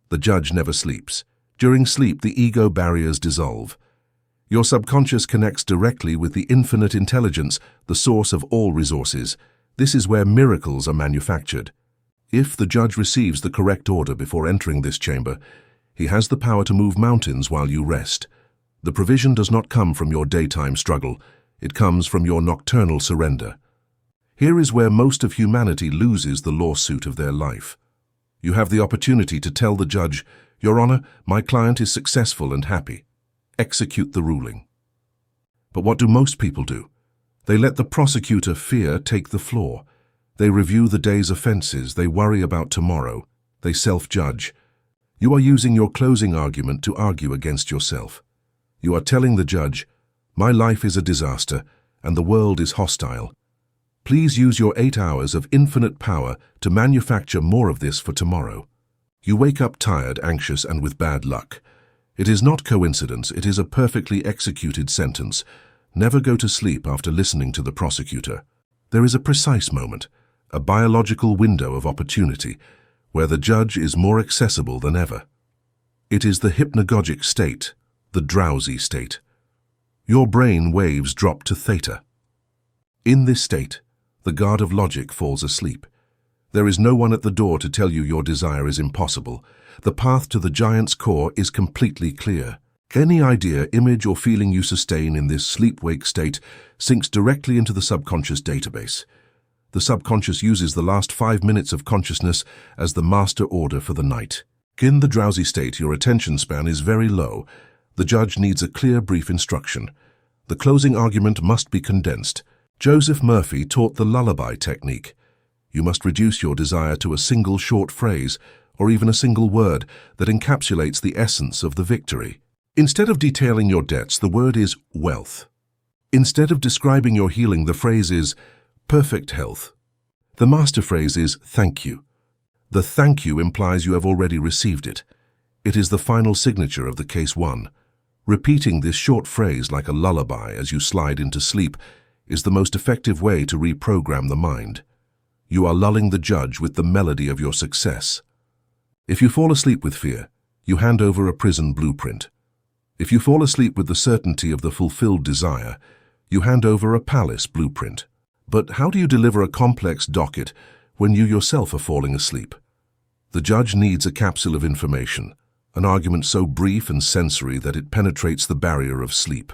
The judge never sleeps. During sleep, the ego barriers dissolve. Your subconscious connects directly with the infinite intelligence, the source of all resources. This is where miracles are manufactured. If the judge receives the correct order before entering this chamber, he has the power to move mountains while you rest. The provision does not come from your daytime struggle. It comes from your nocturnal surrender. Here is where most of humanity loses the lawsuit of their life. You have the opportunity to tell the judge, "Your Honor, my client is successful and happy. Execute the ruling." But what do most people do? They let the prosecutor fear take the floor. They review the day's offenses. They worry about tomorrow. They self-judge. You are using your closing argument to argue against yourself. You are telling the judge, "My life is a disaster, and the world is hostile. Please use your 8 hours of infinite power to manufacture more of this for tomorrow." You wake up tired, anxious, and with bad luck. It is not coincidence. It is a perfectly executed sentence. Never go to sleep after listening to the prosecutor. There is a precise moment, a biological window of opportunity, where the judge is more accessible than ever. It is the hypnagogic state, the drowsy state. Your brain waves drop to theta. In this state, the guard of logic falls asleep. There is no one at the door to tell you your desire is impossible. The path to the giant's core is completely clear. Any idea, image, or feeling you sustain in this sleep-wake state sinks directly into the subconscious database. The subconscious uses the last 5 minutes of consciousness as the master order for the night. In the drowsy state, your attention span is very low. The judge needs a clear, brief instruction. The closing argument must be condensed. Joseph Murphy taught the lullaby technique. You must reduce your desire to a single short phrase, or even a single word that encapsulates the essence of the victory. Instead of detailing your debts, the word is wealth. Instead of describing your healing, the phrase is perfect health. The master phrase is thank you. The thank you implies you have already received it. It is the final signature of the case won. Repeating this short phrase like a lullaby as you slide into sleep is the most effective way to reprogram the mind. You are lulling the judge with the melody of your success. If you fall asleep with fear, you hand over a prison blueprint. If you fall asleep with the certainty of the fulfilled desire, you hand over a palace blueprint. But how do you deliver a complex docket when you yourself are falling asleep? The judge needs a capsule of information, an argument so brief and sensory that it penetrates the barrier of sleep.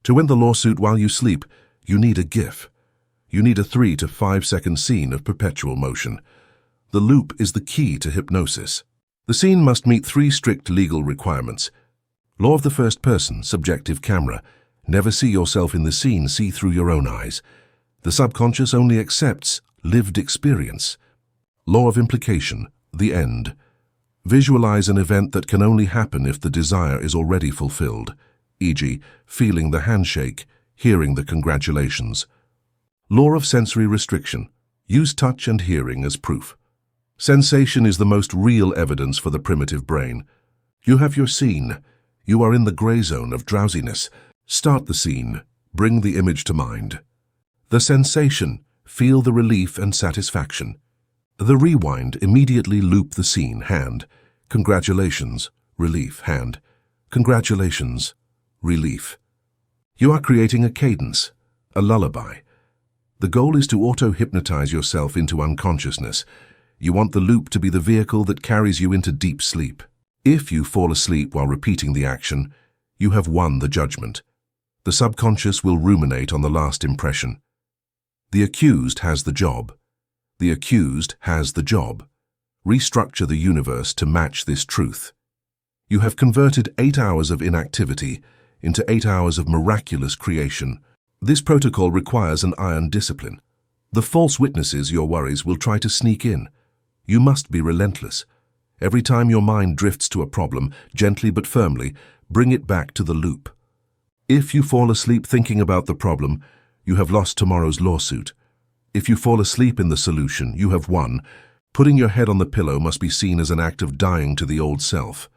To win the lawsuit while you sleep, you need a GIF. You need a 3 to 5 second scene of perpetual motion. The loop is the key to hypnosis. The scene must meet 3 strict legal requirements. Law of the first person, subjective camera. Never see yourself in the scene, see through your own eyes. The subconscious only accepts lived experience. Law of implication, the end. Visualize an event that can only happen if the desire is already fulfilled, e.g., feeling the handshake, hearing the congratulations. Law of sensory restriction. Use touch and hearing as proof. Sensation is the most real evidence for the primitive brain. You have your scene. You are in the gray zone of drowsiness. Start the scene. Bring the image to mind. The sensation. Feel the relief and satisfaction. The rewind. Immediately loop the scene. Hand. Congratulations. Relief. Hand. Congratulations. Relief. You are creating a cadence, a lullaby. The goal is to auto-hypnotize yourself into unconsciousness. You want the loop to be the vehicle that carries you into deep sleep. If you fall asleep while repeating the action, you have won the judgment. The subconscious will ruminate on the last impression. The accused has the job. The accused has the job. Restructure the universe to match this truth. You have converted 8 hours of inactivity into 8 hours of miraculous creation. This protocol requires an iron discipline. The false witnesses, your worries, will try to sneak in. You must be relentless. Every time your mind drifts to a problem, gently but firmly, bring it back to the loop. If you fall asleep thinking about the problem, you have lost tomorrow's lawsuit. If you fall asleep in the solution, you have won. Putting your head on the pillow must be seen as an act of dying to the old self.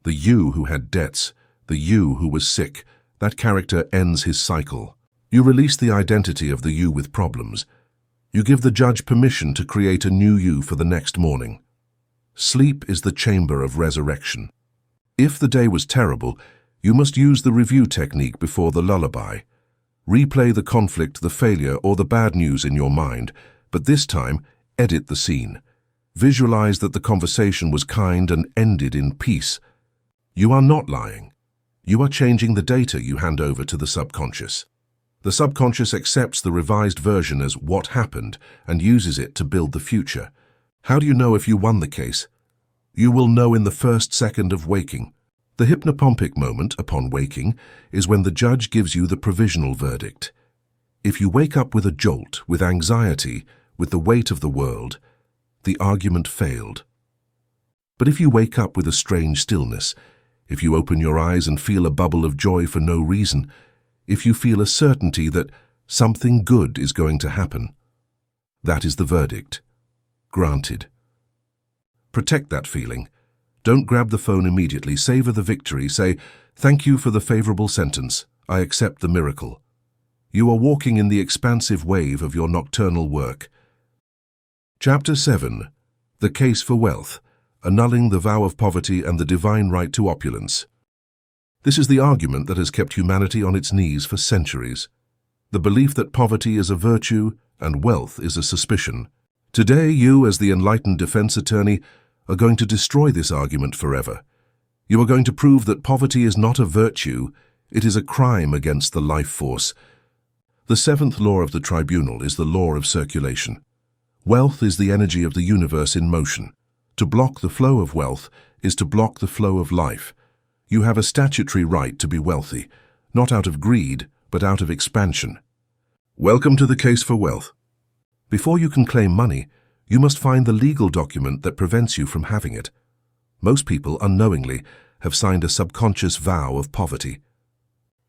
The you who had debts, the you who was sick, that character ends his cycle. You release the identity of the you with problems. You give the judge permission to create a new you for the next morning. Sleep is the chamber of resurrection. If the day was terrible, you must use the review technique before the lullaby. Replay the conflict, the failure, or the bad news in your mind, but this time, edit the scene. Visualize that the conversation was kind and ended in peace. You are not lying. You are changing the data you hand over to the subconscious. The subconscious accepts the revised version as what happened and uses it to build the future. How do you know if you won the case? You will know in the first second of waking. The hypnopompic moment upon waking is when the judge gives you the provisional verdict. If you wake up with a jolt, with anxiety, with the weight of the world, the argument failed. But if you wake up with a strange stillness, if you open your eyes and feel a bubble of joy for no reason, if you feel a certainty that something good is going to happen, that is the verdict. Granted. Protect that feeling. Don't grab the phone immediately. Savor the victory. Say, "Thank you for the favorable sentence. I accept the miracle." You are walking in the expansive wave of your nocturnal work. Chapter 7. The Case for Wealth. Annulling the vow of poverty and the divine right to opulence. This is the argument that has kept humanity on its knees for centuries. The belief that poverty is a virtue and wealth is a suspicion. Today, you, as the enlightened defense attorney, are going to destroy this argument forever. You are going to prove that poverty is not a virtue, it is a crime against the life force. The seventh law of the tribunal is the law of circulation. Wealth is the energy of the universe in motion. To block the flow of wealth is to block the flow of life. You have a statutory right to be wealthy, not out of greed, but out of expansion. Welcome to the case for wealth. Before you can claim money, you must find the legal document that prevents you from having it. Most people, unknowingly, have signed a subconscious vow of poverty.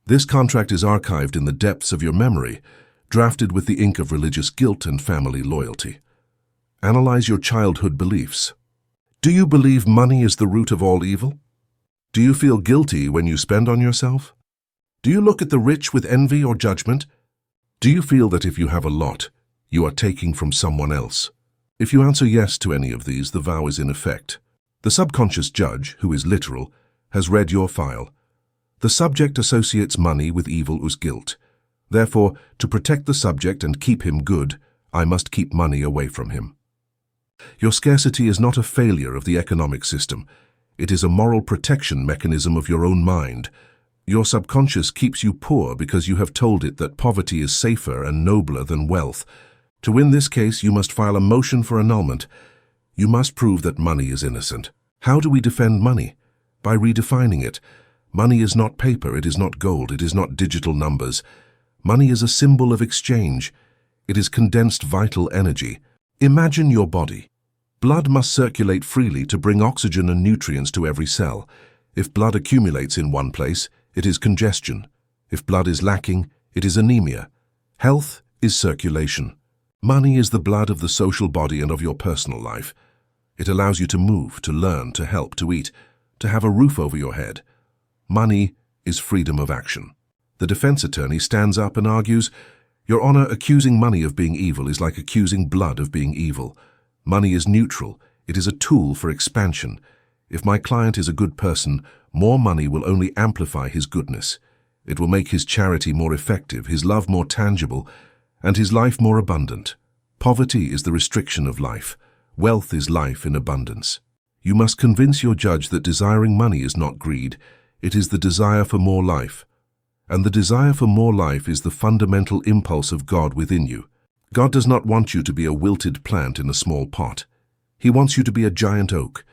This contract is archived in the depths of your memory, drafted with the ink of religious guilt and family loyalty. Analyze your childhood beliefs. Do you believe money is the root of all evil? Do you feel guilty when you spend on yourself? Do you look at the rich with envy or judgment? Do you feel that if you have a lot, you are taking from someone else? If you answer yes to any of these, the vow is in effect. The subconscious judge, who is literal, has read your file. The subject associates money with evil as guilt. Therefore, to protect the subject and keep him good, I must keep money away from him. Your scarcity is not a failure of the economic system. It is a moral protection mechanism of your own mind. Your subconscious keeps you poor because you have told it that poverty is safer and nobler than wealth. To win this case, you must file a motion for annulment. You must prove that money is innocent. How do we defend money? By redefining it. Money is not paper, it is not gold, it is not digital numbers. Money is a symbol of exchange. It is condensed vital energy. Imagine your body. Blood must circulate freely to bring oxygen and nutrients to every cell. If blood accumulates in one place, it is congestion. If blood is lacking, it is anemia. Health is circulation. Money is the blood of the social body and of your personal life. It allows you to move, to learn, to help, to eat, to have a roof over your head. Money is freedom of action. The defense attorney stands up and argues, "Your Honor, accusing money of being evil is like accusing blood of being evil. Money is neutral. It is a tool for expansion. If my client is a good person, more money will only amplify his goodness. It will make his charity more effective, his love more tangible, and his life more abundant. Poverty is the restriction of life. Wealth is life in abundance." You must convince your judge that desiring money is not greed. It is the desire for more life. And the desire for more life is the fundamental impulse of God within you. God does not want you to be a wilted plant in a small pot. He wants you to be a giant oak.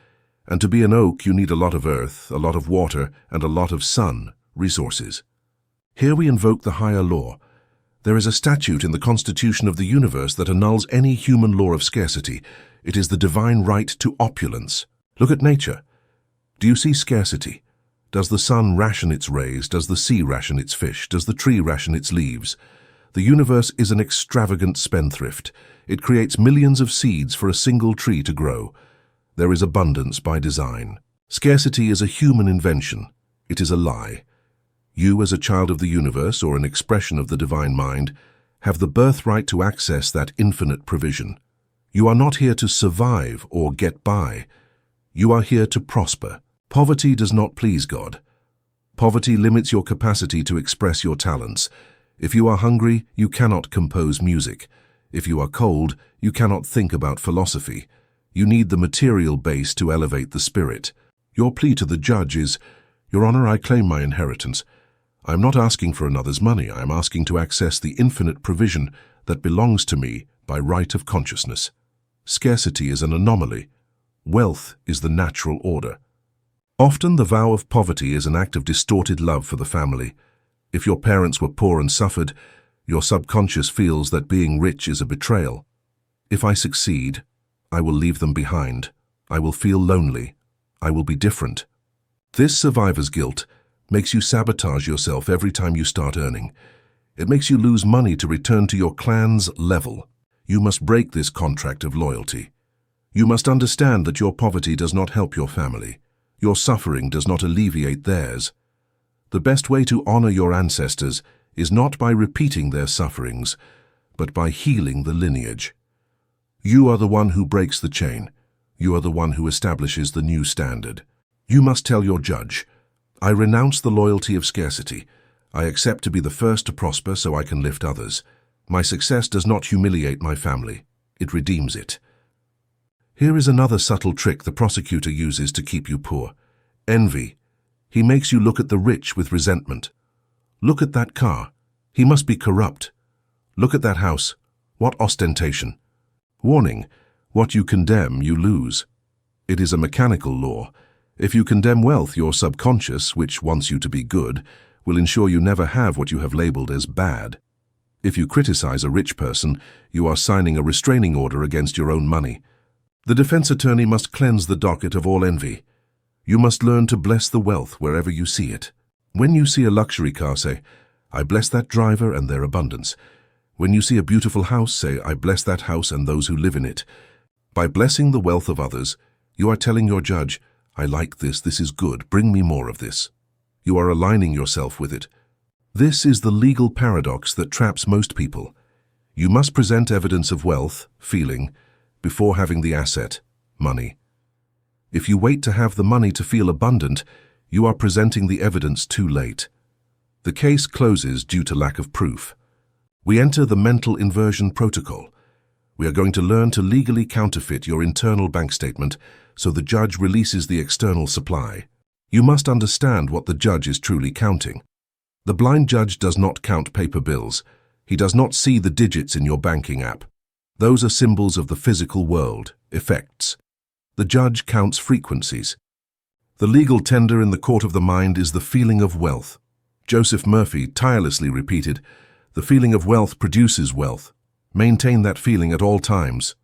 And to be an oak, you need a lot of earth, a lot of water, and a lot of sun, resources. Here we invoke the higher law. There is a statute in the constitution of the universe that annuls any human law of scarcity. It is the divine right to opulence. Look at nature. Do you see scarcity? Does the sun ration its rays? Does the sea ration its fish? Does the tree ration its leaves? The universe is an extravagant spendthrift. It creates millions of seeds for a single tree to grow. There is abundance by design. Scarcity is a human invention. It is a lie. You, as a child of the universe or an expression of the divine mind, have the birthright to access that infinite provision. You are not here to survive or get by. You are here to prosper. Poverty does not please God. Poverty limits your capacity to express your talents. If you are hungry, you cannot compose music. If you are cold, you cannot think about philosophy. You need the material base to elevate the spirit. Your plea to the judge is, "Your Honor, I claim my inheritance. I am not asking for another's money. I am asking to access the infinite provision that belongs to me by right of consciousness." Scarcity is an anomaly. Wealth is the natural order. Often the vow of poverty is an act of distorted love for the family. If your parents were poor and suffered, your subconscious feels that being rich is a betrayal. If I succeed, I will leave them behind. I will feel lonely. I will be different. This survivor's guilt makes you sabotage yourself every time you start earning. It makes you lose money to return to your clan's level. You must break this contract of loyalty. You must understand that your poverty does not help your family. Your suffering does not alleviate theirs. The best way to honor your ancestors is not by repeating their sufferings, but by healing the lineage. You are the one who breaks the chain. You are the one who establishes the new standard. You must tell your judge, "I renounce the loyalty of scarcity. I accept to be the first to prosper so I can lift others. My success does not humiliate my family. It redeems it." Here is another subtle trick the prosecutor uses to keep you poor. Envy He makes you look at the rich with resentment. Look at that car. He must be corrupt. Look at that house. What ostentation. Warning, what you condemn, you lose. It is a mechanical law. If you condemn wealth, your subconscious, which wants you to be good, will ensure you never have what you have labeled as bad. If you criticize a rich person, you are signing a restraining order against your own money. The defense attorney must cleanse the docket of all envy. You must learn to bless the wealth wherever you see it. When you see a luxury car, say, I bless that driver and their abundance. When you see a beautiful house, say, I bless that house and those who live in it. By blessing the wealth of others, you are telling your judge, I like this is good, bring me more of this. You are aligning yourself with it. This is the legal paradox that traps most people. You must present evidence of wealth, feeling, before having the asset, money. If you wait to have the money to feel abundant, you are presenting the evidence too late. The case closes due to lack of proof. We enter the mental inversion protocol. We are going to learn to legally counterfeit your internal bank statement so the judge releases the external supply. You must understand what the judge is truly counting. The blind judge does not count paper bills. He does not see the digits in your banking app. Those are symbols of the physical world, effects. The judge counts frequencies. The legal tender in the court of the mind is the feeling of wealth. Joseph Murphy tirelessly repeated, the feeling of wealth produces wealth. Maintain that feeling at all times.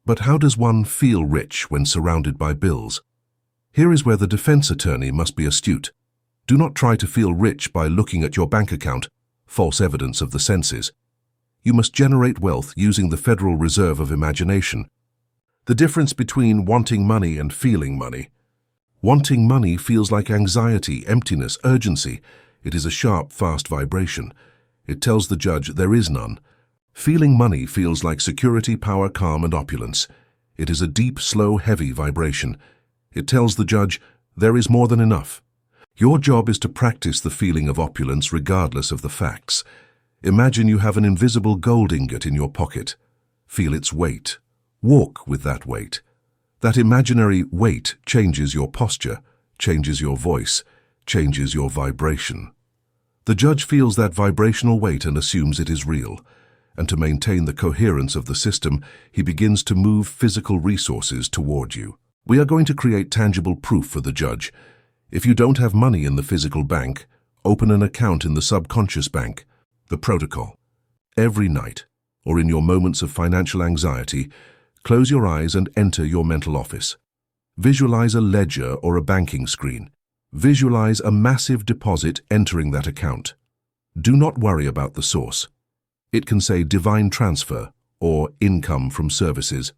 But how does one feel rich when surrounded by bills? Here is where the defense attorney must be astute. Do not try to feel rich by looking at your bank account, false evidence of the senses. You must generate wealth using the Federal Reserve of imagination. The difference between wanting money and feeling money. Wanting money feels like anxiety, emptiness, urgency. It is a sharp, fast vibration. It tells the judge there is none. Feeling money feels like security, power, calm, and opulence. It is a deep, slow, heavy vibration. It tells the judge there is more than enough. Your job is to practice the feeling of opulence regardless of the facts. Imagine you have an invisible gold ingot in your pocket. Feel its weight. Walk with that weight. That imaginary weight changes your posture, changes your voice, changes your vibration. The judge feels that vibrational weight and assumes it is real. And to maintain the coherence of the system, he begins to move physical resources toward you. We are going to create tangible proof for the judge. If you don't have money in the physical bank, open an account in the subconscious bank. The protocol. Every night, or in your moments of financial anxiety, close your eyes and enter your mental office. Visualize a ledger or a banking screen. Visualize a massive deposit entering that account. Do not worry about the source. It can say divine transfer or income from services.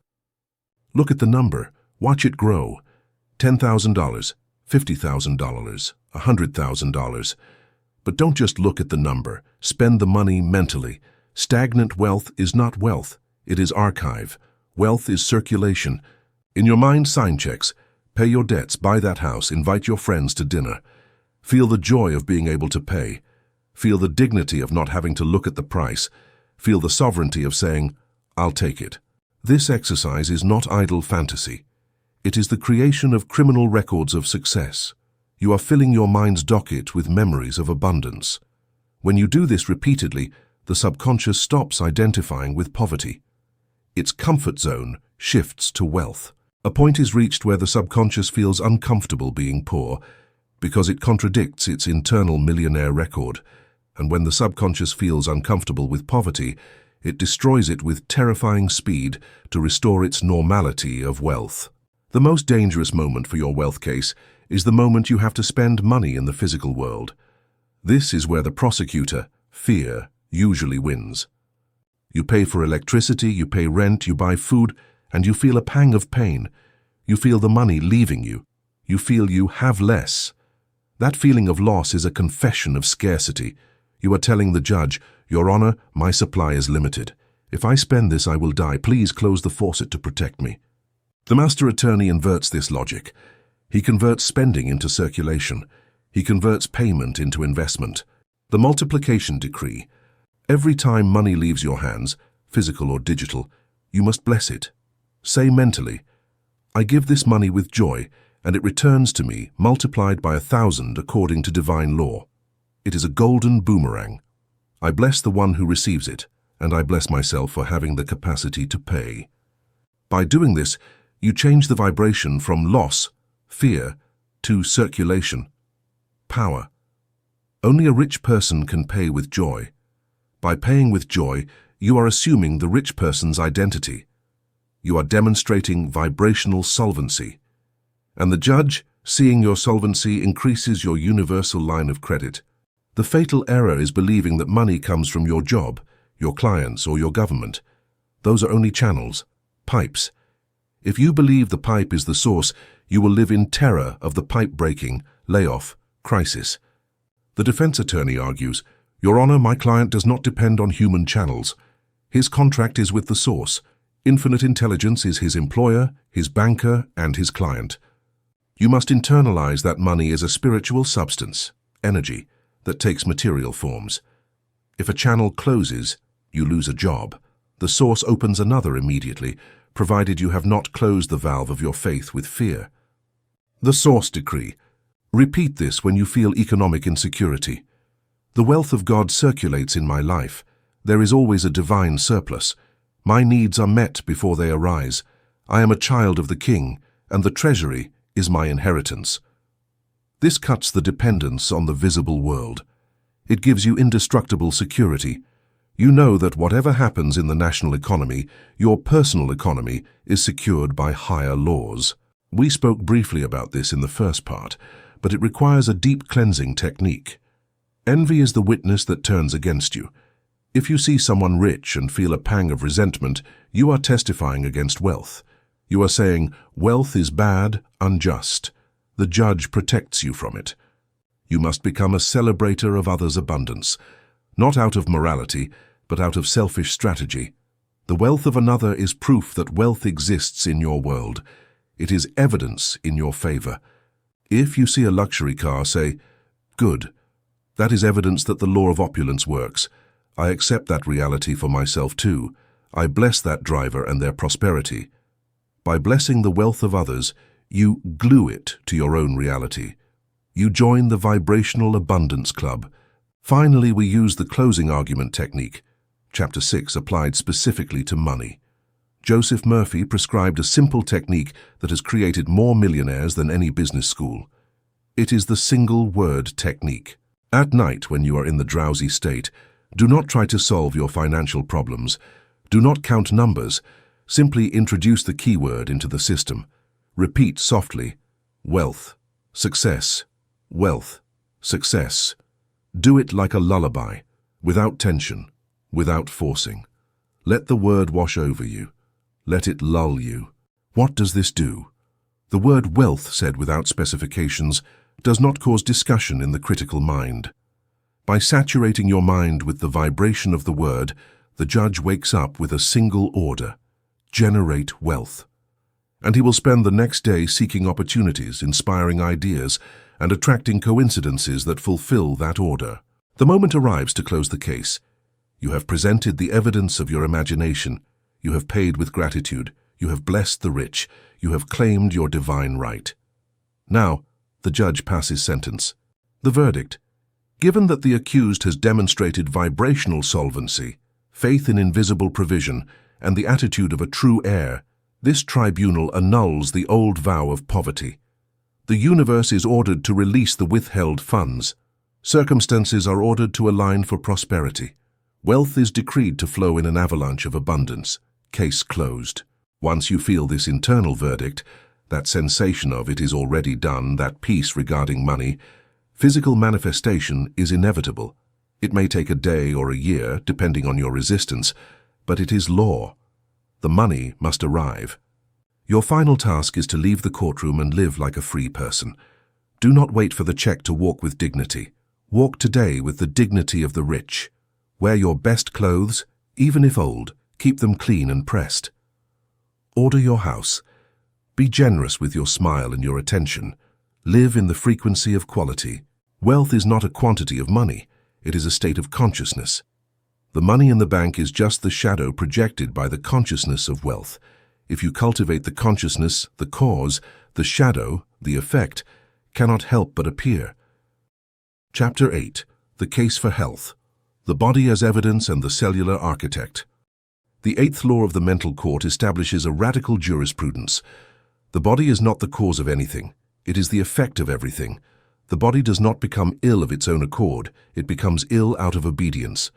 Look at the number. Watch it grow. $10,000, $50,000, $100,000. But don't just look at the number. Spend the money mentally. Stagnant wealth is not wealth. It is archive. Wealth is circulation. In your mind, sign checks. Pay your debts, buy that house, invite your friends to dinner. Feel the joy of being able to pay. Feel the dignity of not having to look at the price. Feel the sovereignty of saying, I'll take it. This exercise is not idle fantasy. It is the creation of criminal records of success. You are filling your mind's docket with memories of abundance. When you do this repeatedly, the subconscious stops identifying with poverty. Its comfort zone shifts to wealth. A point is reached where the subconscious feels uncomfortable being poor because it contradicts its internal millionaire record. And when the subconscious feels uncomfortable with poverty, it destroys it with terrifying speed to restore its normality of wealth. The most dangerous moment for your wealth case is the moment you have to spend money in the physical world. This is where the prosecutor, fear, usually wins. You pay for electricity, you pay rent, you buy food, and you feel a pang of pain. You feel the money leaving you. You feel you have less. That feeling of loss is a confession of scarcity. You are telling the judge, Your Honor, my supply is limited. If I spend this, I will die. Please close the faucet to protect me. The master attorney inverts this logic. He converts spending into circulation. He converts payment into investment. The multiplication decree. Every time money leaves your hands, physical or digital, you must bless it. Say mentally, I give this money with joy, and it returns to me multiplied by 1,000 according to divine law. It is a golden boomerang. I bless the one who receives it, and I bless myself for having the capacity to pay. By doing this, you change the vibration from loss, fear, to circulation, power. Only a rich person can pay with joy. By paying with joy, you are assuming the rich person's identity. You are demonstrating vibrational solvency. And the judge, seeing your solvency, increases your universal line of credit. The fatal error is believing that money comes from your job, your clients, or your government. Those are only channels, pipes. If you believe the pipe is the source, you will live in terror of the pipe breaking, layoff, crisis. The defense attorney argues, "Your Honor, my client does not depend on human channels. His contract is with the source. Infinite intelligence is his employer, his banker, and his client." You must internalize that money is a spiritual substance, energy, that takes material forms. If a channel closes, you lose a job. The source opens another immediately, provided you have not closed the valve of your faith with fear. The source decree. Repeat this when you feel economic insecurity. The wealth of God circulates in my life. There is always a divine surplus. My needs are met before they arise. I am a child of the King, and the treasury is my inheritance. This cuts the dependence on the visible world. It gives you indestructible security. You know that whatever happens in the national economy, your personal economy is secured by higher laws. We spoke briefly about this in the first part, but it requires a deep cleansing technique. Envy is the witness that turns against you. If you see someone rich and feel a pang of resentment, you are testifying against wealth. You are saying, wealth is bad, unjust. The judge protects you from it. You must become a celebrator of others' abundance, not out of morality, but out of selfish strategy. The wealth of another is proof that wealth exists in your world. It is evidence in your favor. If you see a luxury car, say, "Good. That is evidence that the law of opulence works. I accept that reality for myself too. I bless that driver and their prosperity." By blessing the wealth of others, you glue it to your own reality. You join the vibrational abundance club. Finally, we use the closing argument technique. Chapter 6 applied specifically to money. Joseph Murphy prescribed a simple technique that has created more millionaires than any business school. It is the single word technique. At night, when you are in the drowsy state, do not try to solve your financial problems. Do not count numbers. Simply introduce the keyword into the system. Repeat softly, wealth, success, wealth, success. Do it like a lullaby, without tension, without forcing. Let the word wash over you. Let it lull you. What does this do? The word wealth, said without specifications, does not cause discussion in the critical mind. By saturating your mind with the vibration of the word, the judge wakes up with a single order: generate wealth. And he will spend the next day seeking opportunities, inspiring ideas, and attracting coincidences that fulfill that order. The moment arrives to close the case. You have presented the evidence of your imagination. You have paid with gratitude. You have blessed the rich. You have claimed your divine right. Now, the judge passes sentence. The verdict. Given that the accused has demonstrated vibrational solvency, faith in invisible provision, and the attitude of a true heir, this tribunal annuls the old vow of poverty. The universe is ordered to release the withheld funds. Circumstances are ordered to align for prosperity. Wealth is decreed to flow in an avalanche of abundance. Case closed. Once you feel this internal verdict, that sensation of it is already done, that peace regarding money, physical manifestation is inevitable. It may take a day or a year, depending on your resistance, but it is law. The money must arrive. Your final task is to leave the courtroom and live like a free person. Do not wait for the check to walk with dignity. Walk today with the dignity of the rich. Wear your best clothes, even if old. Keep them clean and pressed. Order your house. Be generous with your smile and your attention. Live in the frequency of quality. Wealth is not a quantity of money. It is a state of consciousness. The money in the bank is just the shadow projected by the consciousness of wealth. If you cultivate the consciousness, the cause, the shadow, The effect cannot help but appear. Chapter 8. The Case for Health. The Body as Evidence and the Cellular Architect. The eighth law of the mental court establishes a radical jurisprudence. The body is not the cause of anything. It is the effect of everything. The body does not become ill of its own accord. It becomes ill out of obedience.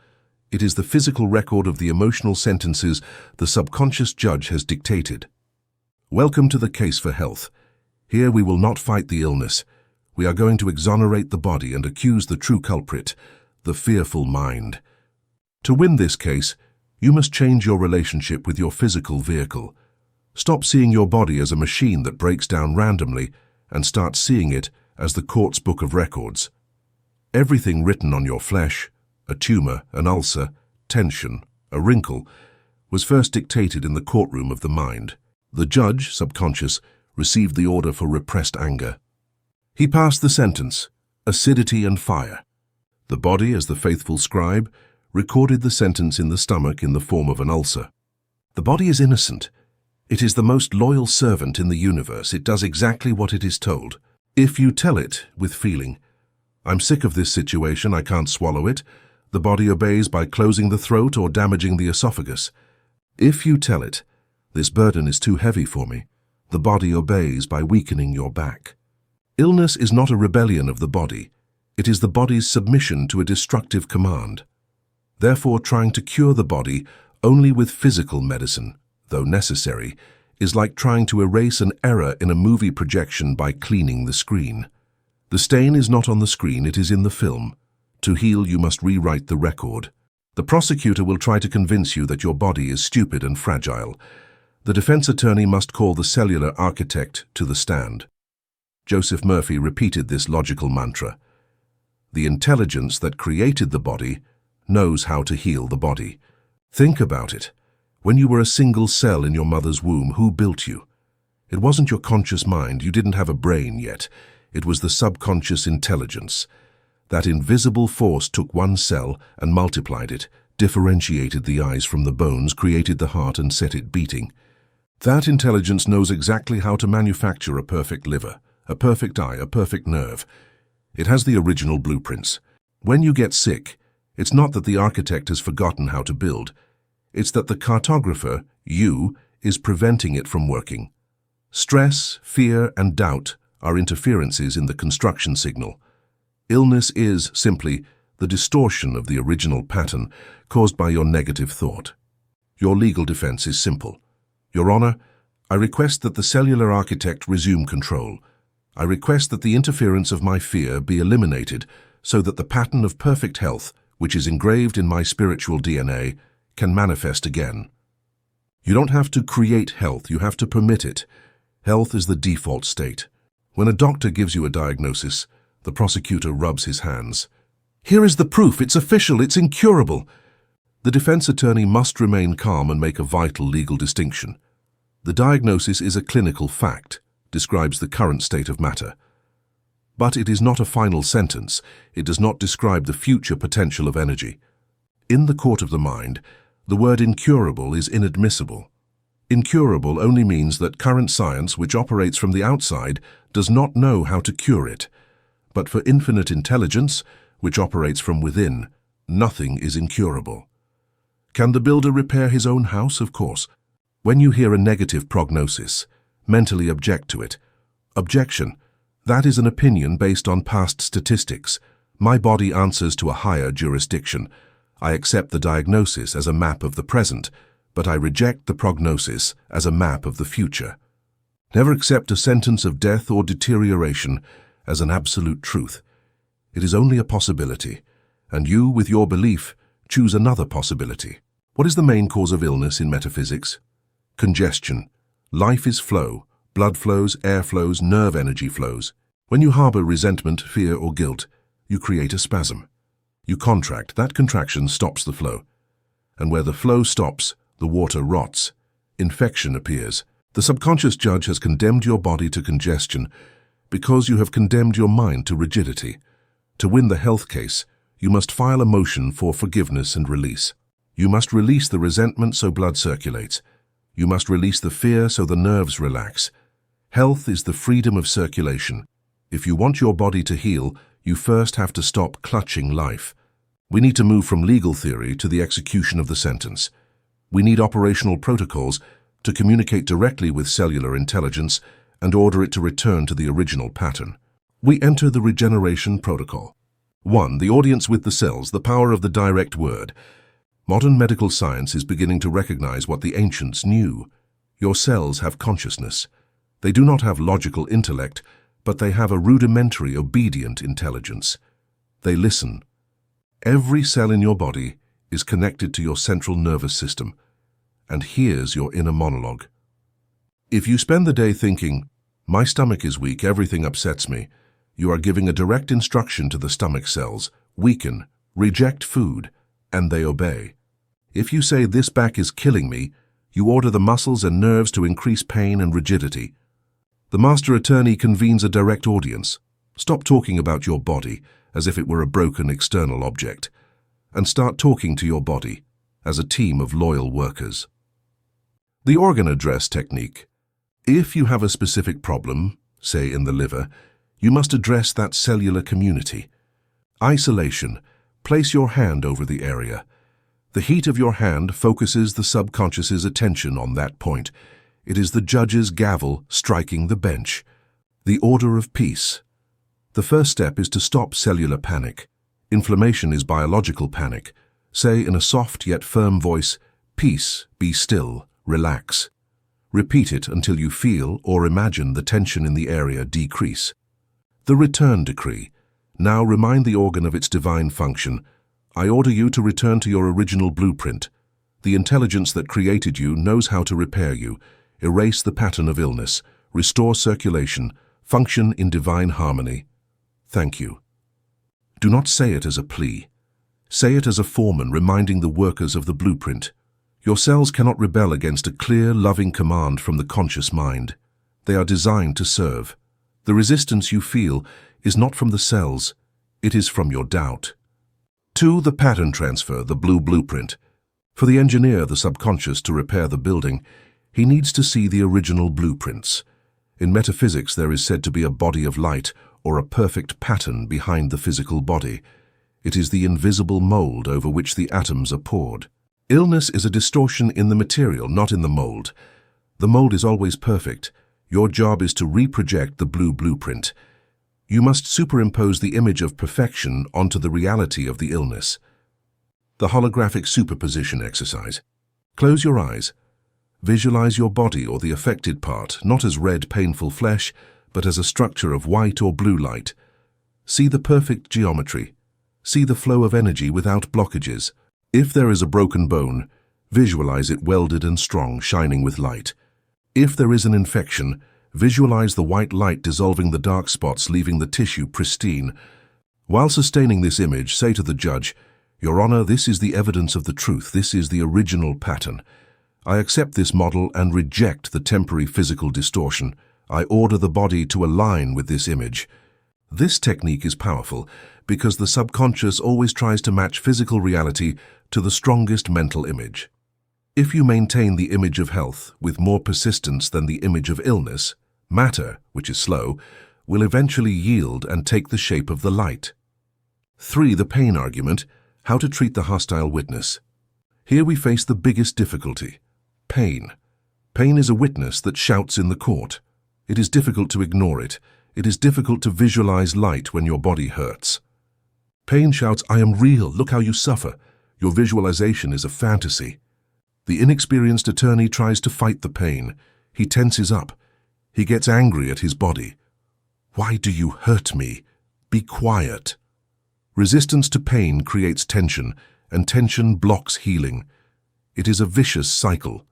It is the physical record of the emotional sentences the subconscious judge has dictated. Welcome to the Case for Health. Here we will not fight the illness. We are going to exonerate the body and accuse the true culprit, the fearful mind. To win this case, you must change your relationship with your physical vehicle. Stop seeing your body as a machine that breaks down randomly and start seeing it as the court's book of records. Everything written on your flesh, a tumor, an ulcer, tension, a wrinkle, was first dictated in the courtroom of the mind. The judge, subconscious, received the order for repressed anger. He passed the sentence, acidity and fire. The body, as the faithful scribe, recorded the sentence in the stomach in the form of an ulcer. The body is innocent. It is the most loyal servant in the universe. It does exactly what it is told. If you tell it with feeling, "I'm sick of this situation, I can't swallow it," the body obeys by closing the throat or damaging the esophagus. If you tell it, "This burden is too heavy for me," the body obeys by weakening your back. Illness is not a rebellion of the body. It is the body's submission to a destructive command. Therefore, trying to cure the body only with physical medicine, though necessary, is like trying to erase an error in a movie projection by cleaning the screen. The stain is not on the screen, it is in the film. To heal, you must rewrite the record. The prosecutor will try to convince you that your body is stupid and fragile. The defense attorney must call the cellular architect to the stand. Joseph Murphy repeated this logical mantra. The intelligence that created the body knows how to heal the body. Think about it. When you were a single cell in your mother's womb, who built you? It wasn't your conscious mind, you didn't have a brain yet. It was the subconscious intelligence. That invisible force took one cell and multiplied it, differentiated the eyes from the bones, created the heart and set it beating. That intelligence knows exactly how to manufacture a perfect liver, a perfect eye, a perfect nerve. It has the original blueprints. When you get sick, it's not that the architect has forgotten how to build. It's that the cartographer, you, is preventing it from working. Stress, fear, and doubt are interferences in the construction signal. Illness is, simply, the distortion of the original pattern caused by your negative thought. Your legal defense is simple. Your Honor, I request that the cellular architect resume control. I request that the interference of my fear be eliminated so that the pattern of perfect health, which is engraved in my spiritual DNA, can manifest again. You don't have to create health, you have to permit it. Health is the default state. When a doctor gives you a diagnosis, the prosecutor rubs his hands. Here is the proof, it's official, it's incurable. The defense attorney must remain calm and make a vital legal distinction. The diagnosis is a clinical fact, describes the current state of matter. But it is not a final sentence, it does not describe the future potential of energy. In the court of the mind, the word incurable is inadmissible. Incurable only means that current science, which operates from the outside, does not know how to cure it. But for infinite intelligence, which operates from within, nothing is incurable. Can the builder repair his own house? Of course. When you hear a negative prognosis, mentally object to it. Objection. That is an opinion based on past statistics. My body answers to a higher jurisdiction. I accept the diagnosis as a map of the present, but I reject the prognosis as a map of the future. Never accept a sentence of death or deterioration as an absolute truth. It is only a possibility, and you, with your belief, choose another possibility. What is the main cause of illness in metaphysics? Congestion. Life is flow. Blood flows, air flows, nerve energy flows. When you harbor resentment, fear, or guilt, you create a spasm. You contract. That contraction stops the flow. And where the flow stops, the water rots. Infection appears. The subconscious judge has condemned your body to congestion because you have condemned your mind to rigidity. To win the health case, you must file a motion for forgiveness and release. You must release the resentment so blood circulates. You must release the fear so the nerves relax. Health is the freedom of circulation. If you want your body to heal, you first have to stop clutching life. We need to move from legal theory to the execution of the sentence. We need operational protocols to communicate directly with cellular intelligence and order it to return to the original pattern. We enter the regeneration protocol. 1. The audience with the cells, the power of the direct word. Modern medical science is beginning to recognize what the ancients knew. Your cells have consciousness. They do not have logical intellect, but they have a rudimentary, obedient intelligence. They listen. Every cell in your body is connected to your central nervous system and hears your inner monologue. If you spend the day thinking, "My stomach is weak, everything upsets me," you are giving a direct instruction to the stomach cells: weaken, reject food, and they obey. If you say, "This back is killing me," you order the muscles and nerves to increase pain and rigidity. The master attorney convenes a direct audience. Stop talking about your body as if it were a broken external object, and start talking to your body as a team of loyal workers. The organ address technique. If you have a specific problem, say in the liver, you must address that cellular community. Isolation. Place your hand over the area. The heat of your hand focuses the subconscious's attention on that point. It is the judge's gavel striking the bench. The order of peace. The first step is to stop cellular panic. Inflammation is biological panic. Say in a soft yet firm voice, "Peace, be still, relax." Repeat it until you feel or imagine the tension in the area decrease. The return decree. Now remind the organ of its divine function. I order you to return to your original blueprint. The intelligence that created you knows how to repair you, erase the pattern of illness, restore circulation, function in divine harmony. Thank you. Do not say it as a plea. Say it as a foreman reminding the workers of the blueprint. Your cells cannot rebel against a clear, loving command from the conscious mind. They are designed to serve. The resistance you feel is not from the cells, it is from your doubt. 2. The pattern transfer, the blue blueprint. For the engineer, the subconscious, to repair the building, he needs to see the original blueprints. In metaphysics, there is said to be a body of light or a perfect pattern behind the physical body. It is the invisible mold over which the atoms are poured. Illness is a distortion in the material, not in the mold. The mold is always perfect. Your job is to reproject the blue blueprint. You must superimpose the image of perfection onto the reality of the illness. The holographic superposition exercise. Close your eyes. Visualize your body or the affected part, not as red, painful flesh, but as a structure of white or blue light. See the perfect geometry. See the flow of energy without blockages. If there is a broken bone, visualize it welded and strong, shining with light. If there is an infection, visualize the white light dissolving the dark spots, leaving the tissue pristine. While sustaining this image, say to the judge, "Your Honor, this is the evidence of the truth. This is the original pattern. I accept this model and reject the temporary physical distortion. I order the body to align with this image." This technique is powerful because the subconscious always tries to match physical reality to the strongest mental image. If you maintain the image of health with more persistence than the image of illness, matter, which is slow, will eventually yield and take the shape of the light. 3. The pain argument, how to treat the hostile witness. Here we face the biggest difficulty. Pain. Pain is a witness that shouts in the court. It is difficult to ignore it. It is difficult to visualize light when your body hurts. Pain shouts, "I am real, look how you suffer." Your visualization is a fantasy. The inexperienced attorney tries to fight the pain. He tenses up. He gets angry at his body. "Why do you hurt me? Be quiet." Resistance to pain creates tension, and tension blocks healing. It is a vicious cycle.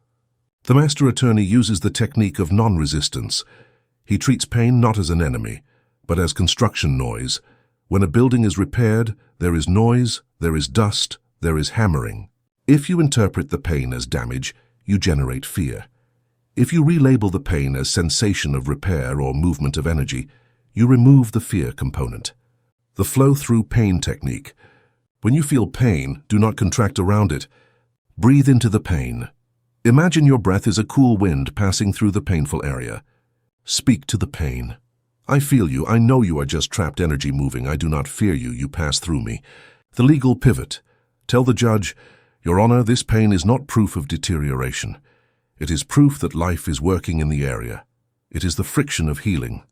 The master attorney uses the technique of non-resistance. He treats pain not as an enemy, but as construction noise. When a building is repaired, there is noise, there is dust, there is hammering. If you interpret the pain as damage, you generate fear. If you relabel the pain as sensation of repair or movement of energy, you remove the fear component. The flow-through pain technique. When you feel pain, do not contract around it. Breathe into the pain. Imagine your breath is a cool wind passing through the painful area. Speak to the pain. I feel you. I know you are just trapped energy moving. I do not fear you. You pass through me. The legal pivot. Tell the judge, Your Honor, this pain is not proof of deterioration. It is proof that life is working in the area. It is the friction of healing.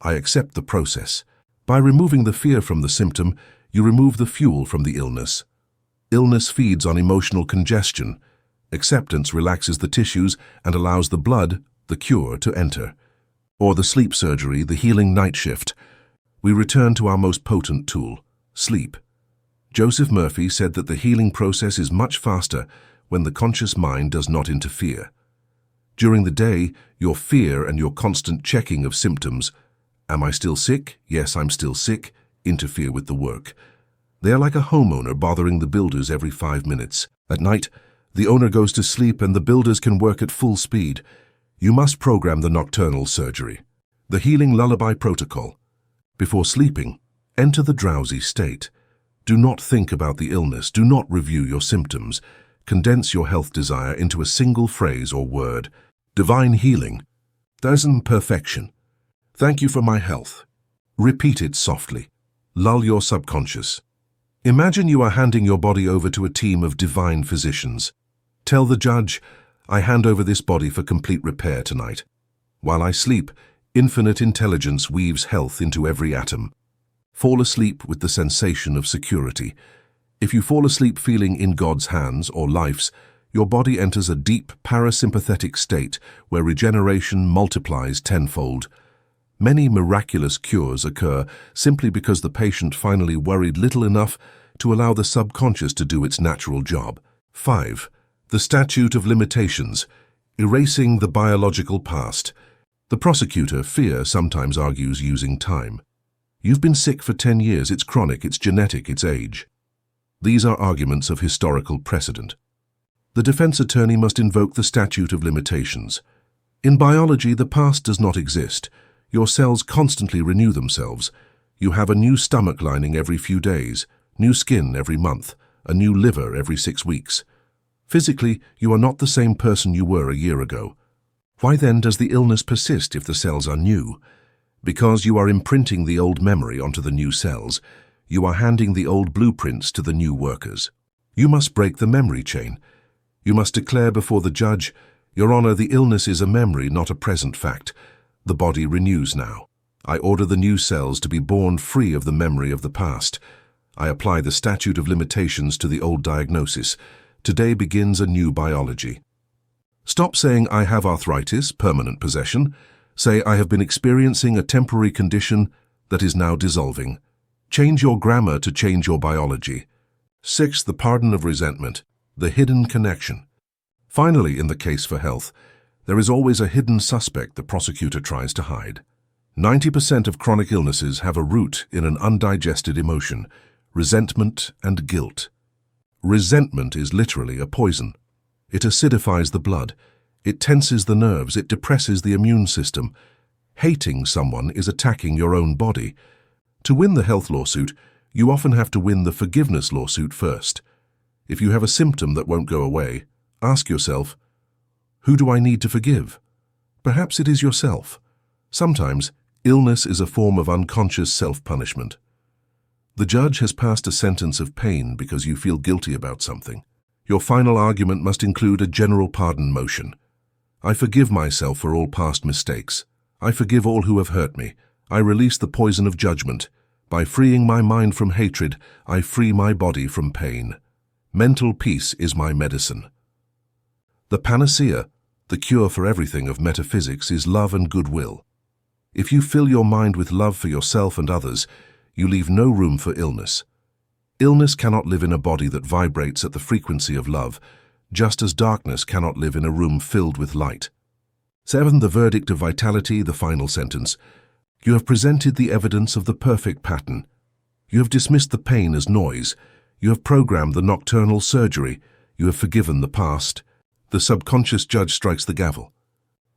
I accept the process. By removing the fear from the symptom, you remove the fuel from the illness. Illness feeds on emotional congestion. Acceptance relaxes the tissues and allows the blood, the cure, to enter. Or the sleep surgery, the healing night shift. We return to our most potent tool, sleep. Joseph Murphy said that the healing process is much faster when the conscious mind does not interfere. During the day, your fear and your constant checking of symptoms, am I still sick? Yes, I'm still sick, interfere with the work. They are like a homeowner bothering the builders every 5 minutes. At night, the owner goes to sleep and the builders can work at full speed. You must program the nocturnal surgery, the healing lullaby protocol. Before sleeping, enter the drowsy state. Do not think about the illness. Do not review your symptoms. Condense your health desire into a single phrase or word. Divine healing. Dasm perfection. Thank you for my health. Repeat it softly. Lull your subconscious. Imagine you are handing your body over to a team of divine physicians. Tell the judge, I hand over this body for complete repair tonight. While I sleep, infinite intelligence weaves health into every atom. Fall asleep with the sensation of security. If you fall asleep feeling in God's hands or life's, your body enters a deep parasympathetic state where regeneration multiplies tenfold. Many miraculous cures occur simply because the patient finally worried little enough to allow the subconscious to do its natural job. 5. The statute of limitations, erasing the biological past. The prosecutor, fear, sometimes argues using time. You've been sick for 10 years, it's chronic, it's genetic, it's age. These are arguments of historical precedent. The defense attorney must invoke the statute of limitations. In biology, the past does not exist. Your cells constantly renew themselves. You have a new stomach lining every few days, new skin every month, a new liver every 6 weeks. Physically, you are not the same person you were a year ago. Why then does the illness persist if the cells are new? Because you are imprinting the old memory onto the new cells. You are handing the old blueprints to the new workers. You must break the memory chain. You must declare before the judge, Your Honor, the illness is a memory, not a present fact. The body renews now. I order the new cells to be born free of the memory of the past. I apply the statute of limitations to the old diagnosis. Today begins a new biology. Stop saying, I have arthritis, permanent possession. Say, I have been experiencing a temporary condition that is now dissolving. Change your grammar to change your biology. 6. The pardon of resentment, the hidden connection. Finally, in the case for health, there is always a hidden suspect the prosecutor tries to hide. 90% of chronic illnesses have a root in an undigested emotion, resentment and guilt. Resentment is literally a poison. It acidifies the blood. It tenses the nerves. It depresses the immune system. Hating someone is attacking your own body. To win the health lawsuit, you often have to win the forgiveness lawsuit first. If you have a symptom that won't go away, ask yourself, who do I need to forgive? Perhaps it is yourself. Sometimes, illness is a form of unconscious self-punishment. The judge has passed a sentence of pain because you feel guilty about something. Your final argument must include a general pardon motion. I forgive myself for all past mistakes. I forgive all who have hurt me. I release the poison of judgment. By freeing my mind from hatred, I free my body from pain. Mental peace is my medicine. The panacea, the cure for everything of metaphysics, is love and goodwill. If you fill your mind with love for yourself and others, you leave no room for illness. Illness cannot live in a body that vibrates at the frequency of love, just as darkness cannot live in a room filled with light. 7. The verdict of vitality, the final sentence. You have presented the evidence of the perfect pattern. You have dismissed the pain as noise. You have programmed the nocturnal surgery. You have forgiven the past. The subconscious judge strikes the gavel.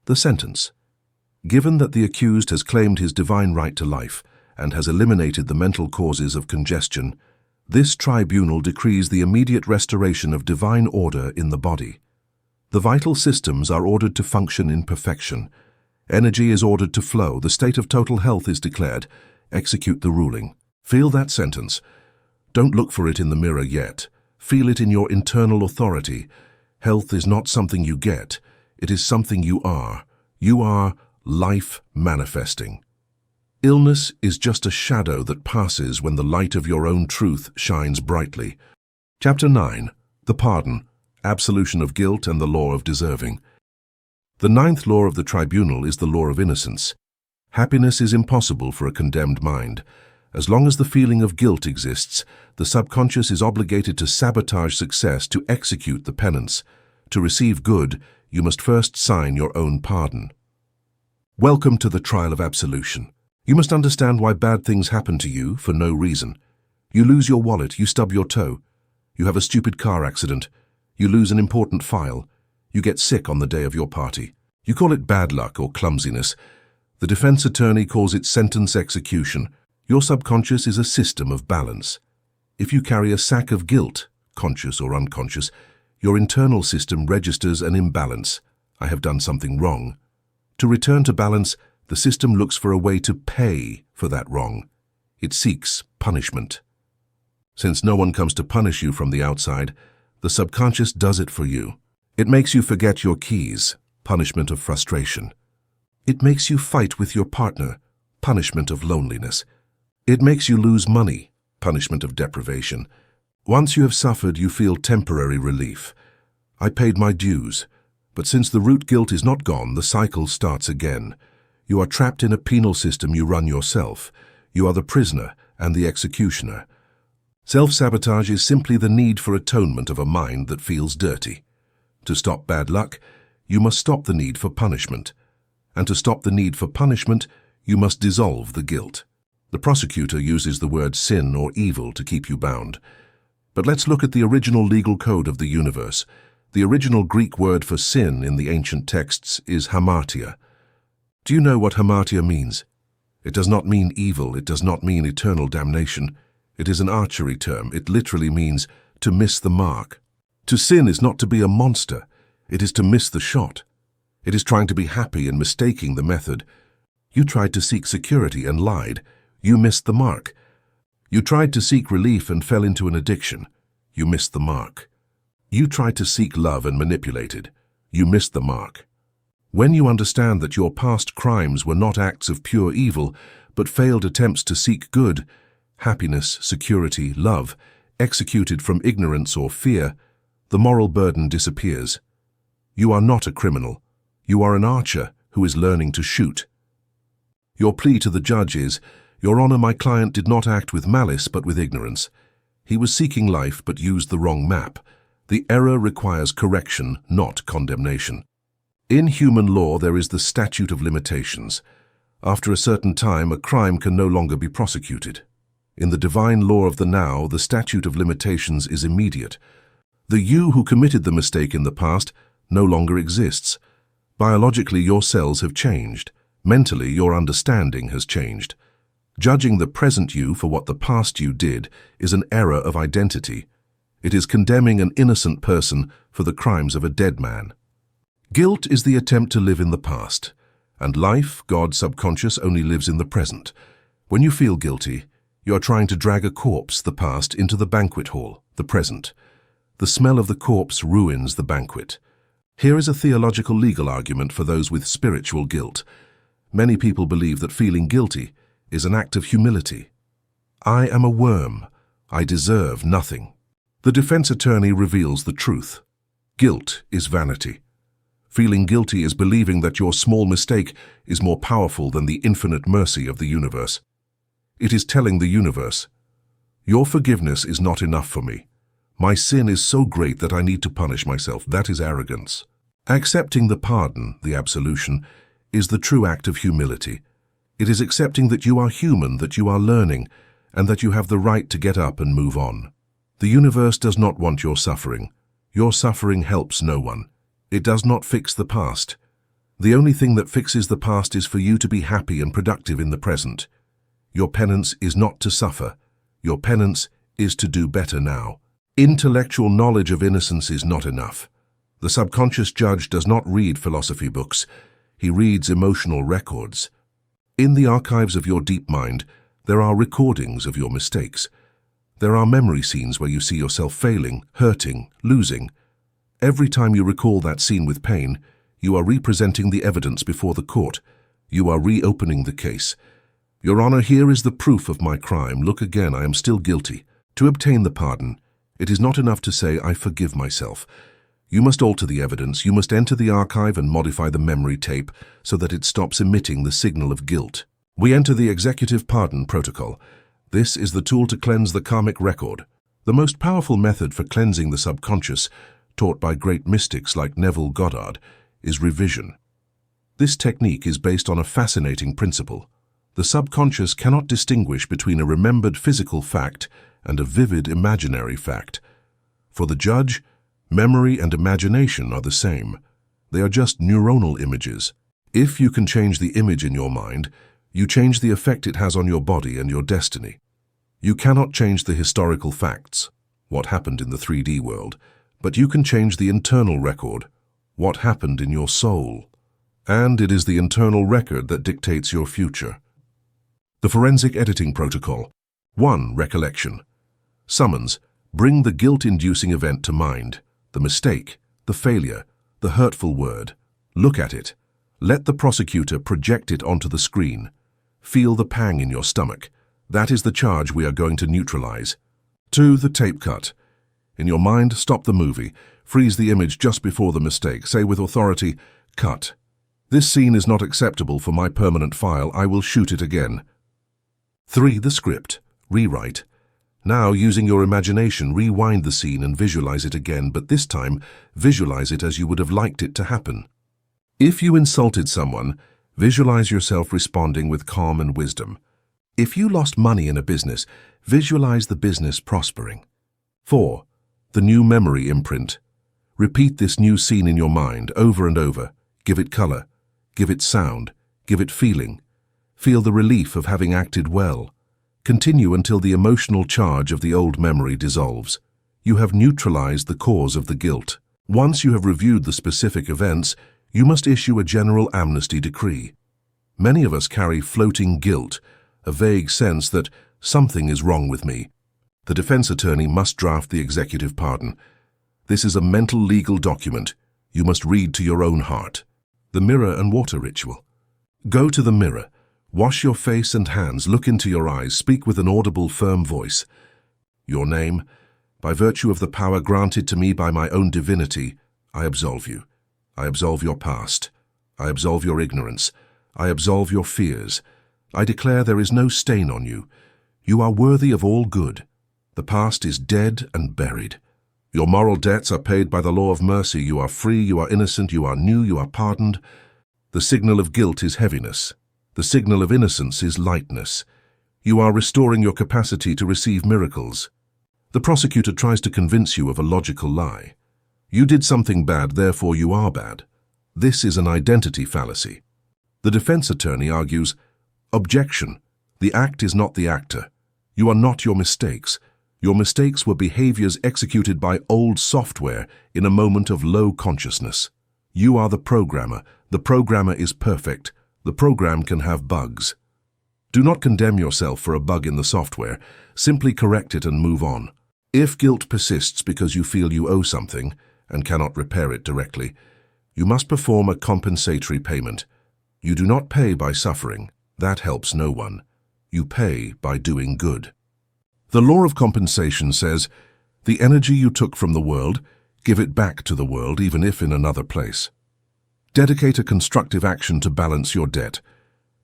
The sentence. Given that the accused has claimed his divine right to life and has eliminated the mental causes of congestion, this tribunal decrees the immediate restoration of divine order in the body. The vital systems are ordered to function in perfection. Energy is ordered to flow. The state of total health is declared. Execute the ruling. Feel that sentence. Don't look for it in the mirror yet. Feel it in your internal authority. Health is not something you get. It is something you are. You are life manifesting. Illness is just a shadow that passes when the light of your own truth shines brightly. Chapter 9. The Pardon, Absolution of Guilt and the Law of Deserving. The 9th law of the tribunal is the law of innocence. Happiness is impossible for a condemned mind. As long as the feeling of guilt exists, the subconscious is obligated to sabotage success to execute the penance. To receive good, you must first sign your own pardon. Welcome to the trial of absolution. You must understand why bad things happen to you for no reason. You lose your wallet, you stub your toe. You have a stupid car accident. You lose an important file. You get sick on the day of your party. You call it bad luck or clumsiness. The defense attorney calls it sentence execution. Your subconscious is a system of balance. If you carry a sack of guilt, conscious or unconscious, your internal system registers an imbalance. I have done something wrong. To return to balance, the system looks for a way to pay for that wrong. It seeks punishment. Since no one comes to punish you from the outside, the subconscious does it for you. It makes you forget your keys, punishment of frustration. It makes you fight with your partner, punishment of loneliness. It makes you lose money, punishment of deprivation. Once you have suffered, you feel temporary relief. I paid my dues, but since the root guilt is not gone, the cycle starts again. You are trapped in a penal system you run yourself. You are the prisoner and the executioner. Self-sabotage is simply the need for atonement of a mind that feels dirty. To stop bad luck, you must stop the need for punishment. And to stop the need for punishment, you must dissolve the guilt. The prosecutor uses the word sin or evil to keep you bound. But let's look at the original legal code of the universe. The original Greek word for sin in the ancient texts is hamartia. Do you know what hamartia means? It does not mean evil. It does not mean eternal damnation. It is an archery term. It literally means to miss the mark. To sin is not to be a monster. It is to miss the shot. It is trying to be happy and mistaking the method. You tried to seek security and lied. You missed the mark. You tried to seek relief and fell into an addiction. You missed the mark. You tried to seek love and manipulated. You missed the mark. When you understand that your past crimes were not acts of pure evil, but failed attempts to seek good, happiness, security, love, executed from ignorance or fear, the moral burden disappears. You are not a criminal. You are an archer who is learning to shoot. Your plea to the judge is, Your Honor, my client did not act with malice but with ignorance. He was seeking life but used the wrong map. The error requires correction, not condemnation. In human law, there is the statute of limitations. After a certain time, a crime can no longer be prosecuted. In the divine law of the now, the statute of limitations is immediate. The you who committed the mistake in the past no longer exists. Biologically, your cells have changed. Mentally, your understanding has changed. Judging the present you for what the past you did is an error of identity. It is condemning an innocent person for the crimes of a dead man. Guilt is the attempt to live in the past, and life, God's subconscious, only lives in the present. When you feel guilty, you are trying to drag a corpse, the past, into the banquet hall, the present. The smell of the corpse ruins the banquet. Here is a theological legal argument for those with spiritual guilt. Many people believe that feeling guilty is an act of humility. I am a worm. I deserve nothing. The defense attorney reveals the truth. Guilt is vanity. Feeling guilty is believing that your small mistake is more powerful than the infinite mercy of the universe. It is telling the universe, your forgiveness is not enough for me. My sin is so great that I need to punish myself. That is arrogance. Accepting the pardon, the absolution, is the true act of humility. It is accepting that you are human, that you are learning, and that you have the right to get up and move on. The universe does not want your suffering. Your suffering helps no one. It does not fix the past. The only thing that fixes the past is for you to be happy and productive in the present. Your penance is not to suffer. Your penance is to do better now. Intellectual knowledge of innocence is not enough. The subconscious judge does not read philosophy books. He reads emotional records. In the archives of your deep mind, there are recordings of your mistakes. There are memory scenes where you see yourself failing, hurting, losing. Every time you recall that scene with pain, you are representing the evidence before the court. You are reopening the case. Your Honor, here is the proof of my crime. Look again, I am still guilty. To obtain the pardon, it is not enough to say, I forgive myself. You must alter the evidence. You must enter the archive and modify the memory tape so that it stops emitting the signal of guilt. We enter the executive pardon protocol. This is the tool to cleanse the karmic record. The most powerful method for cleansing the subconscious, taught by great mystics like Neville Goddard, is revision. This technique is based on a fascinating principle. The subconscious cannot distinguish between a remembered physical fact and a vivid imaginary fact. For the judge, memory and imagination are the same. They are just neuronal images. If you can change the image in your mind, you change the effect it has on your body and your destiny. You cannot change the historical facts, what happened in the 3D world, but you can change the internal record, what happened in your soul. And it is the internal record that dictates your future. The forensic editing protocol. 1. Recollection. Summons. Bring the guilt-inducing event to mind. The mistake, the failure, the hurtful word. Look at it. Let the prosecutor project it onto the screen. Feel the pang in your stomach. That is the charge we are going to neutralize. 2. The tape cut. In your mind, stop the movie. Freeze the image just before the mistake. Say with authority, cut. This scene is not acceptable for my permanent file. I will shoot it again. 3. The script. Rewrite. Now, using your imagination, rewind the scene and visualize it again, but this time, visualize it as you would have liked it to happen. If you insulted someone, visualize yourself responding with calm and wisdom. If you lost money in a business, visualize the business prospering. 4. The new memory imprint. Repeat this new scene in your mind over and over. Give it color. Give it sound. Give it feeling. Feel the relief of having acted well. Continue until the emotional charge of the old memory dissolves. You have neutralized the cause of the guilt. Once you have reviewed the specific events, you must issue a general amnesty decree. Many of us carry floating guilt, a vague sense that something is wrong with me. The defense attorney must draft the executive pardon. This is a mental legal document. You must read to your own heart. The mirror and water ritual. Go to the mirror. Wash your face and hands. Look into your eyes. Speak with an audible, firm voice. Your name. By virtue of the power granted to me by my own divinity, I absolve you. I absolve your past. I absolve your ignorance. I absolve your fears. I declare there is no stain on you. You are worthy of all good. The past is dead and buried. Your moral debts are paid by the law of mercy. You are free, you are innocent, you are new, you are pardoned. The signal of guilt is heaviness. The signal of innocence is lightness. You are restoring your capacity to receive miracles. The prosecutor tries to convince you of a logical lie. You did something bad, therefore you are bad. This is an identity fallacy. The defense attorney argues, Objection. The act is not the actor. You are not your mistakes. Your mistakes were behaviors executed by old software in a moment of low consciousness. You are the programmer. The programmer is perfect. The program can have bugs. Do not condemn yourself for a bug in the software. Simply correct it and move on. If guilt persists because you feel you owe something and cannot repair it directly, you must perform a compensatory payment. You do not pay by suffering. That helps no one. You pay by doing good. The law of compensation says, the energy you took from the world, give it back to the world, even if in another place. Dedicate a constructive action to balance your debt.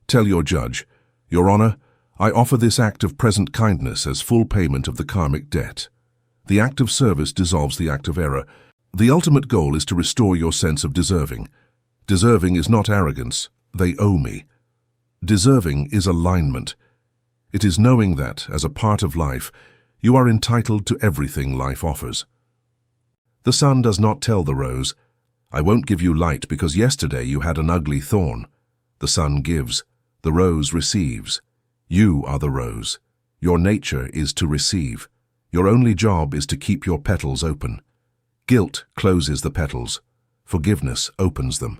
Tell your judge, Your Honor, I offer this act of present kindness as full payment of the karmic debt. The act of service dissolves the act of error. The ultimate goal is to restore your sense of deserving. Deserving is not arrogance. They owe me. Deserving is alignment. It is knowing that, as a part of life, you are entitled to everything life offers. The sun does not tell the rose, I won't give you light because yesterday you had an ugly thorn. The sun gives, the rose receives. You are the rose. Your nature is to receive. Your only job is to keep your petals open. Guilt closes the petals. Forgiveness opens them.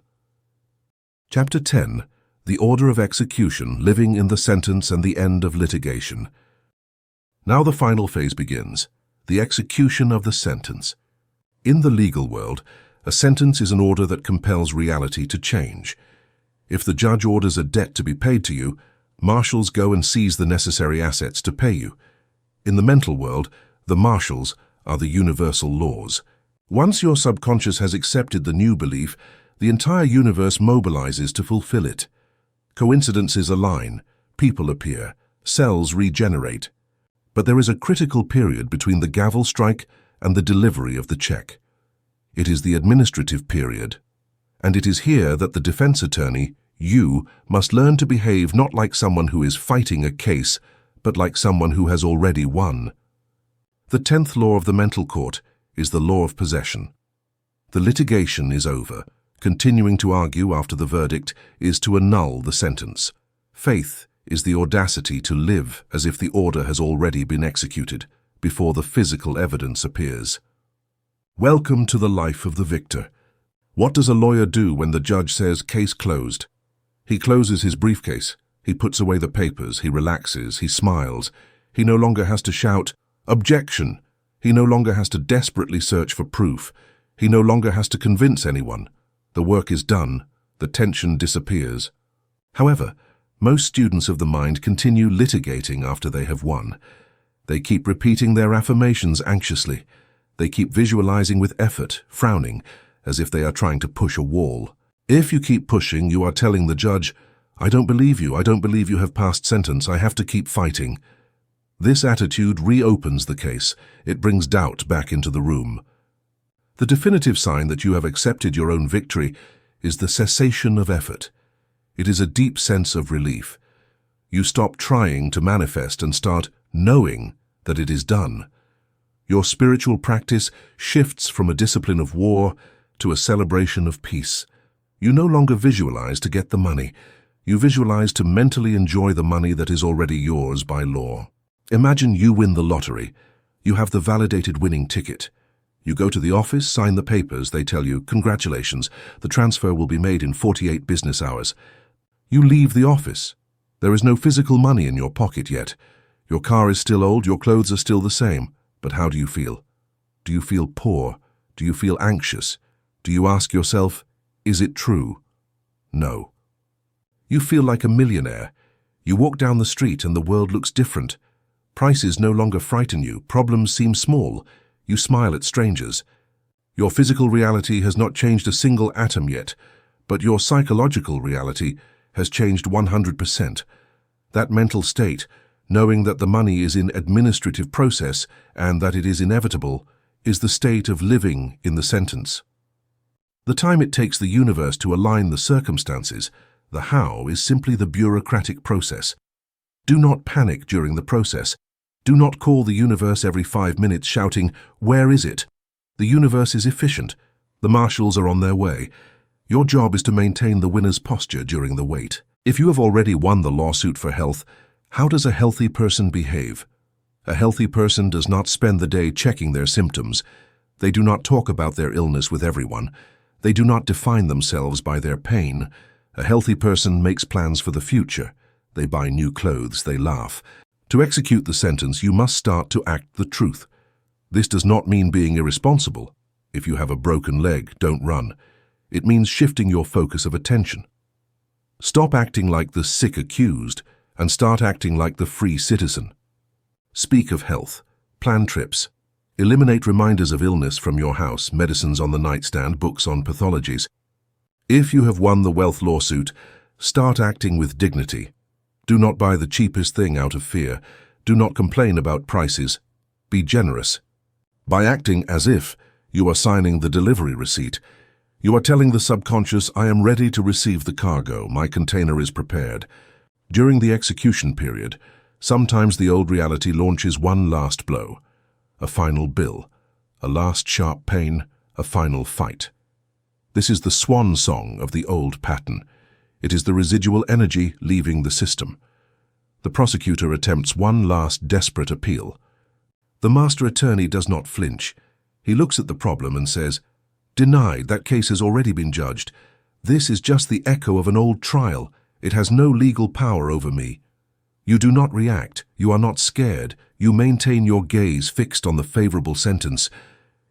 Chapter 10. The Order of Execution, Living in the Sentence and the End of Litigation. Now the final phase begins, the execution of the sentence. In the legal world, a sentence is an order that compels reality to change. If the judge orders a debt to be paid to you, marshals go and seize the necessary assets to pay you. In the mental world, the marshals are the universal laws. Once your subconscious has accepted the new belief, the entire universe mobilizes to fulfill it. Coincidences align, people appear, cells regenerate. But there is a critical period between the gavel strike and the delivery of the check. It is the administrative period. And it is here that the defense attorney, you, must learn to behave not like someone who is fighting a case, but like someone who has already won. The 10th law of the mental court is the law of possession. The litigation is over. Continuing to argue after the verdict is to annul the sentence. Faith is the audacity to live as if the order has already been executed before the physical evidence appears. Welcome to the life of the victor. What does a lawyer do when the judge says case closed? He closes his briefcase. He puts away the papers. He relaxes. He smiles. He no longer has to shout, "Objection!" He no longer has to desperately search for proof. He no longer has to convince anyone. The work is done. The tension disappears. However, most students of the mind continue litigating after they have won. They keep repeating their affirmations anxiously. They keep visualizing with effort, frowning, as if they are trying to push a wall. If you keep pushing, you are telling the judge, "I don't believe you. I don't believe you have passed sentence. I have to keep fighting." This attitude reopens the case. It brings doubt back into the room. The definitive sign that you have accepted your own victory is the cessation of effort. It is a deep sense of relief. You stop trying to manifest and start knowing that it is done. Your spiritual practice shifts from a discipline of war to a celebration of peace. You no longer visualize to get the money. You visualize to mentally enjoy the money that is already yours by law. Imagine you win the lottery. You have the validated winning ticket. You go to the office, sign the papers, they tell you, "Congratulations, the transfer will be made in 48 business hours." You leave the office. There is no physical money in your pocket yet. Your car is still old, your clothes are still the same. But how do you feel? Do you feel poor? Do you feel anxious? Do you ask yourself, is it true? No. You feel like a millionaire. You walk down the street and the world looks different. Prices no longer frighten you, problems seem small. You smile at strangers. Your physical reality has not changed a single atom yet, but your psychological reality has changed 100%. That mental state, knowing that the money is in administrative process and that it is inevitable, is the state of living in the sentence. The time it takes the universe to align the circumstances, the how, is simply the bureaucratic process. Do not panic during the process. Do not call the universe every 5 minutes shouting, "Where is it?" The universe is efficient. The marshals are on their way. Your job is to maintain the winner's posture during the wait. If you have already won the lawsuit for health, how does a healthy person behave? A healthy person does not spend the day checking their symptoms. They do not talk about their illness with everyone. They do not define themselves by their pain. A healthy person makes plans for the future. They buy new clothes, they laugh. To execute the sentence, you must start to act the truth. This does not mean being irresponsible. If you have a broken leg, don't run. It means shifting your focus of attention. Stop acting like the sick accused and start acting like the free citizen. Speak of health. Plan trips. Eliminate reminders of illness from your house, medicines on the nightstand, books on pathologies. If you have won the wealth lawsuit, start acting with dignity. Do not buy the cheapest thing out of fear. Do not complain about prices. Be generous. By acting as if you are signing the delivery receipt, you are telling the subconscious, "I am ready to receive the cargo. My container is prepared." During the execution period, sometimes the old reality launches one last blow, a final bill, a last sharp pain, a final fight. This is the swan song of the old pattern. It is the residual energy leaving the system. The prosecutor attempts one last desperate appeal. The master attorney does not flinch. He looks at the problem and says, "Denied, that case has already been judged. This is just the echo of an old trial. It has no legal power over me. You do not react. You are not scared. You maintain your gaze fixed on the favorable sentence.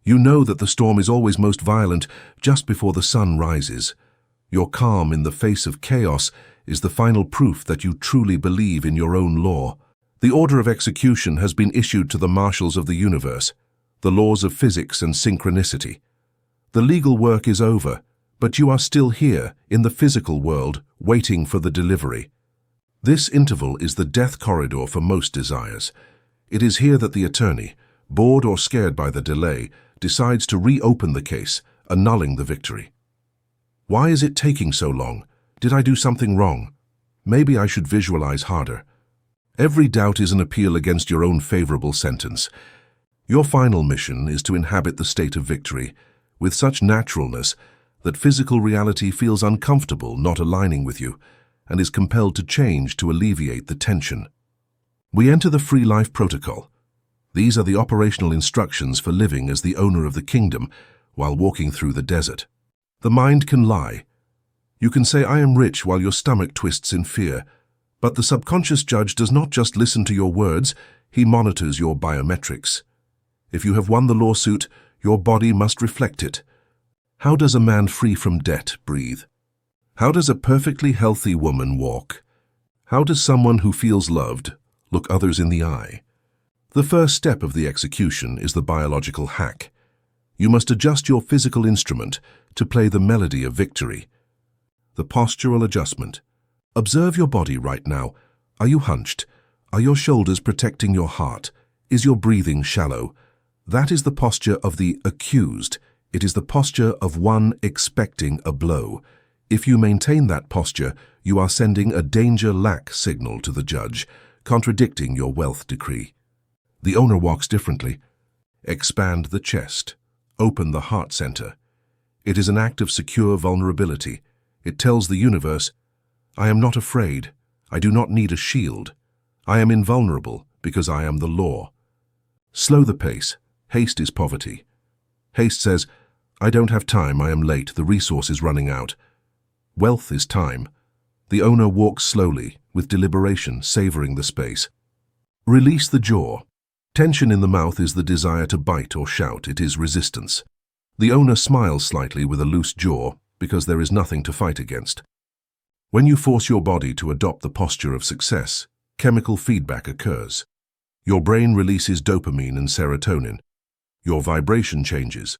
You know that the storm is always most violent just before the sun rises. Your calm in the face of chaos is the final proof that you truly believe in your own law. The order of execution has been issued to the marshals of the universe, the laws of physics and synchronicity. The legal work is over, but you are still here in the physical world, waiting for the delivery. This interval is the death corridor for most desires. It is here that the attorney, bored or scared by the delay, decides to reopen the case, annulling the victory. Why is it taking so long? Did I do something wrong? Maybe I should visualize harder. Every doubt is an appeal against your own favorable sentence. Your final mission is to inhabit the state of victory with such naturalness that physical reality feels uncomfortable not aligning with you and is compelled to change to alleviate the tension. We enter the free life protocol. These are the operational instructions for living as the owner of the kingdom while walking through the desert. The mind can lie. You can say, "I am rich," while your stomach twists in fear. But the subconscious judge does not just listen to your words, he monitors your biometrics. If you have won the lawsuit, your body must reflect it. How does a man free from debt breathe? How does a perfectly healthy woman walk? How does someone who feels loved look others in the eye? The first step of the execution is the biological hack. You must adjust your physical instrument to play the melody of victory. The postural adjustment. Observe your body right now. Are you hunched? Are your shoulders protecting your heart? Is your breathing shallow? That is the posture of the accused. It is the posture of one expecting a blow. If you maintain that posture, you are sending a danger lack signal to the judge, contradicting your wealth decree. The owner walks differently. Expand the chest. Open the heart center. It is an act of secure vulnerability. It tells the universe, "I am not afraid. I do not need a shield. I am invulnerable because I am the law." Slow the pace. Haste is poverty. Haste says, "I don't have time. I am late. The resource is running out." Wealth is time. The owner walks slowly, with deliberation, savoring the space. Release the jaw. Tension in the mouth is the desire to bite or shout. It is resistance. The owner smiles slightly with a loose jaw because there is nothing to fight against. When you force your body to adopt the posture of success, chemical feedback occurs. Your brain releases dopamine and serotonin. Your vibration changes.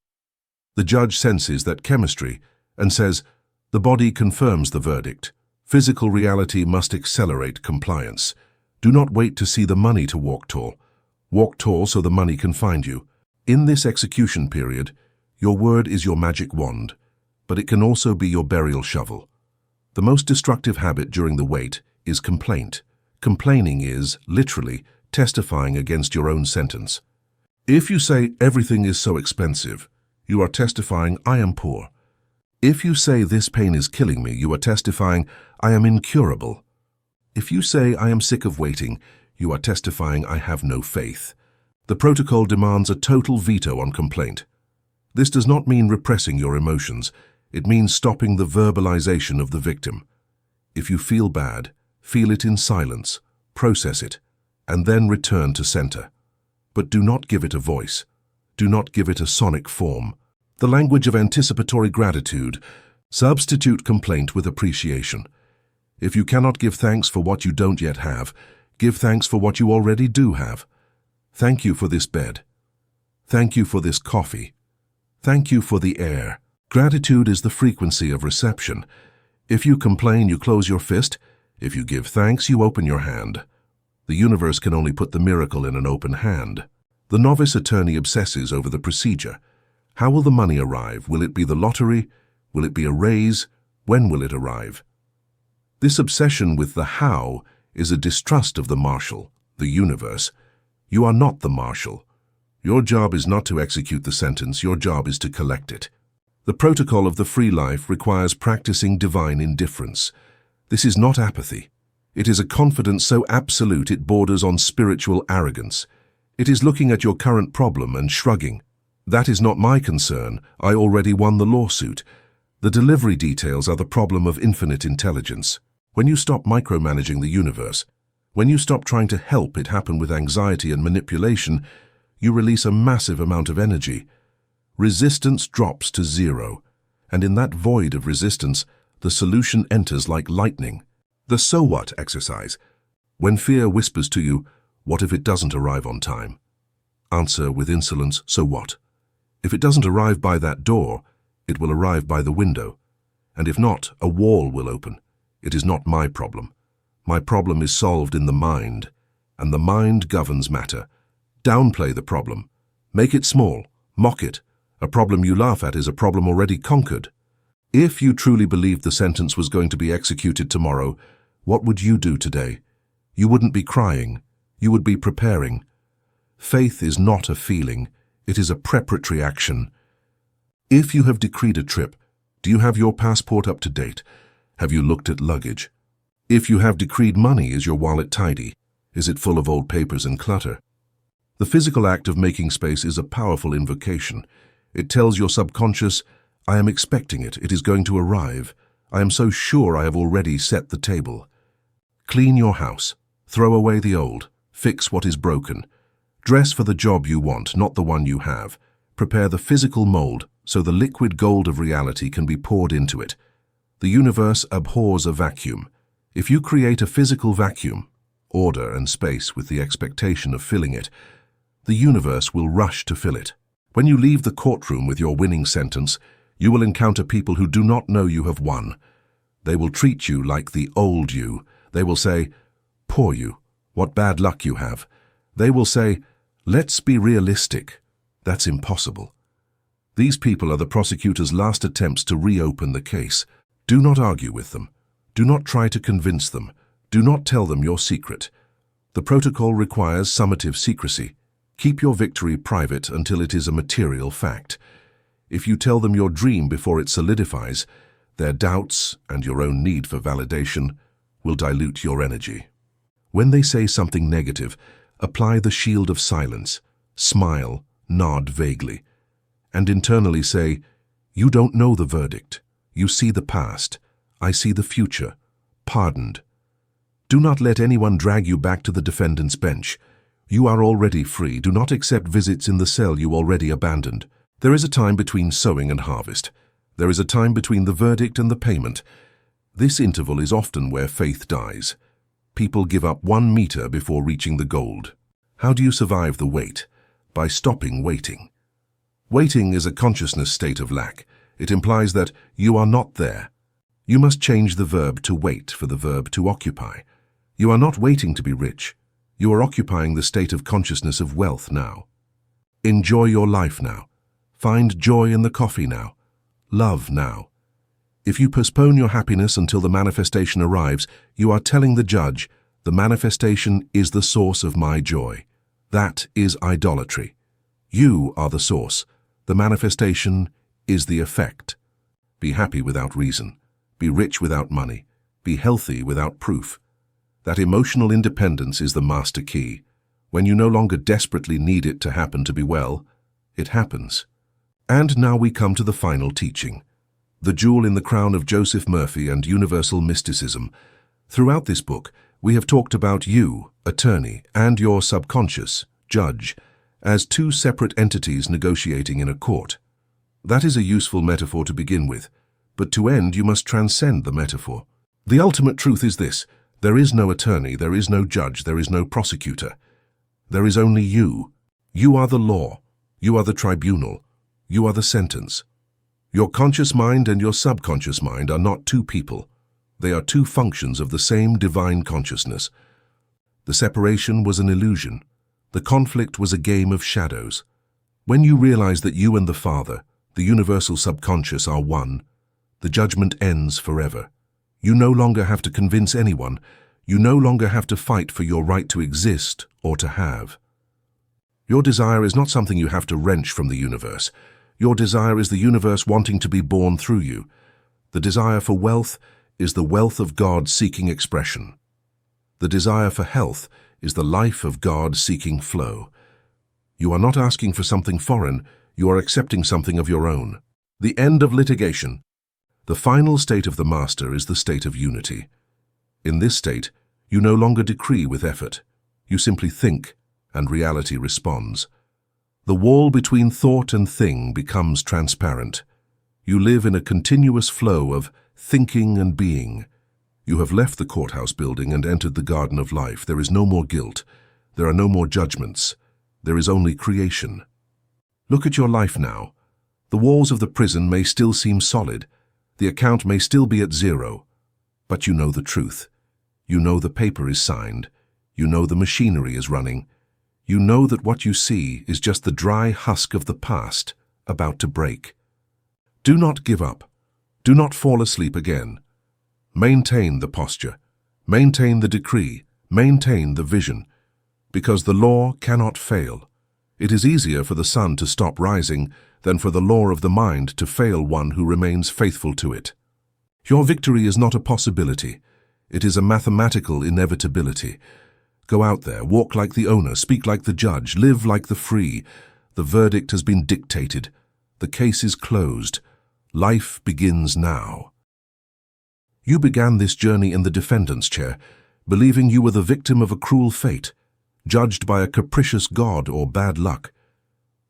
The judge senses that chemistry and says, "The body confirms the verdict. Physical reality must accelerate compliance. Do not wait to see the money to walk tall. Walk tall so the money can find you." In this execution period, your word is your magic wand, but it can also be your burial shovel. The most destructive habit during the wait is complaint. Complaining is, literally, testifying against your own sentence. If you say, "Everything is so expensive," you are testifying, "I am poor." If you say, "This pain is killing me," you are testifying, "I am incurable." If you say, "I am sick of waiting," you are testifying, "I have no faith." The protocol demands a total veto on complaint. This does not mean repressing your emotions. It means stopping the verbalization of the victim. If you feel bad, feel it in silence, process it, and then return to center. But do not give it a voice. Do not give it a sonic form. The language of anticipatory gratitude. Substitute complaint with appreciation. If you cannot give thanks for what you don't yet have, give thanks for what you already do have. Thank you for this bed. Thank you for this coffee. Thank you for the air. Gratitude is the frequency of reception. If you complain, you close your fist. If you give thanks, you open your hand. The universe can only put the miracle in an open hand. The novice attorney obsesses over the procedure. How will the money arrive? Will it be the lottery? Will it be a raise? When will it arrive? This obsession with the how is a distrust of the marshal, the universe. You are not the marshal. Your job is not to execute the sentence. Your job is to collect it. The protocol of the free life requires practicing divine indifference. This is not apathy. It is a confidence so absolute it borders on spiritual arrogance. It is looking at your current problem and shrugging. That is not my concern. I already won the lawsuit. The delivery details are the problem of infinite intelligence. When you stop micromanaging the universe, when you stop trying to help it happen with anxiety and manipulation, you release a massive amount of energy. Resistance drops to zero, and in that void of resistance, the solution enters like lightning. The so what exercise. When fear whispers to you, what if it doesn't arrive on time? Answer with insolence, so what? If it doesn't arrive by that door, it will arrive by the window. And if not, a wall will open. It is not my problem. My problem is solved in the mind, and the mind governs matter. Downplay the problem. Make it small. Mock it. A problem you laugh at is a problem already conquered. If you truly believed the sentence was going to be executed tomorrow, what would you do today? You wouldn't be crying. You would be preparing. Faith is not a feeling. It is a preparatory action. If you have decreed a trip, do you have your passport up to date? Have you looked at luggage? If you have decreed money, is your wallet tidy? Is it full of old papers and clutter? The physical act of making space is a powerful invocation. It tells your subconscious, I am expecting it, it is going to arrive. I am so sure I have already set the table. Clean your house. Throw away the old. Fix what is broken. Dress for the job you want, not the one you have. Prepare the physical mold so the liquid gold of reality can be poured into it. The universe abhors a vacuum. If you create a physical vacuum, order and space with the expectation of filling it, the universe will rush to fill it. When you leave the courtroom with your winning sentence, you will encounter people who do not know you have won. They will treat you like the old you. They will say, poor you, what bad luck you have. They will say, let's be realistic. That's impossible. These people are the prosecutor's last attempts to reopen the case. Do not argue with them. Do not try to convince them. Do not tell them your secret. The protocol requires summative secrecy. Keep your victory private until it is a material fact. If you tell them your dream before it solidifies, their doubts and your own need for validation will dilute your energy. When they say something negative, apply the shield of silence, smile, nod vaguely, and internally say, you don't know the verdict. You see the past. I see the future. Pardoned. Do not let anyone drag you back to the defendant's bench. You are already free. Do not accept visits in the cell you already abandoned. There is a time between sowing and harvest. There is a time between the verdict and the payment. This interval is often where faith dies. People give up 1 meter before reaching the gold. How do you survive the wait? By stopping waiting. Waiting is a consciousness state of lack. It implies that you are not there. You must change the verb to wait for the verb to occupy. You are not waiting to be rich. You are occupying the state of consciousness of wealth now. Enjoy your life now. Find joy in the coffee now. Love now. If you postpone your happiness until the manifestation arrives, you are telling the judge, the manifestation is the source of my joy. That is idolatry. You are the source. The manifestation is the effect. Be happy without reason. Be rich without money. Be healthy without proof. That emotional independence is the master key. When you no longer desperately need it to happen to be well, it happens. And now we come to the final teaching. The jewel in the crown of Joseph Murphy and universal mysticism. Throughout this book, we have talked about you, attorney, and your subconscious, judge, as two separate entities negotiating in a court. That is a useful metaphor to begin with, but to end you must transcend the metaphor. The ultimate truth is this: there is no attorney, there is no judge, there is no prosecutor. There is only you. You are the law. You are the tribunal. You are the sentence. Your conscious mind and your subconscious mind are not two people. They are two functions of the same divine consciousness. The separation was an illusion. The conflict was a game of shadows. When you realize that you and the Father, the universal subconscious, are one, the judgment ends forever. You no longer have to convince anyone. You no longer have to fight for your right to exist or to have. Your desire is not something you have to wrench from the universe. Your desire is the universe wanting to be born through you. The desire for wealth is the wealth of God seeking expression. The desire for health is the life of God seeking flow. You are not asking for something foreign, you are accepting something of your own. The end of litigation. The final state of the master is the state of unity. In this state, you no longer decree with effort. You simply think, and reality responds. The wall between thought and thing becomes transparent. You live in a continuous flow of thinking and being. You have left the courthouse building and entered the garden of life. There is no more guilt. There are no more judgments. There is only creation. Look at your life now. The walls of the prison may still seem solid. The account may still be at zero. But you know the truth. You know the paper is signed. You know the machinery is running. You know that what you see is just the dry husk of the past, about to break. Do not give up. Do not fall asleep again. Maintain the posture. Maintain the decree. Maintain the vision. Because the law cannot fail. It is easier for the sun to stop rising than for the law of the mind to fail one who remains faithful to it. Your victory is not a possibility. It is a mathematical inevitability. Go out there, walk like the owner, speak like the judge, live like the free. The verdict has been dictated. The case is closed. Life begins now. You began this journey in the defendant's chair, believing you were the victim of a cruel fate, judged by a capricious God or bad luck.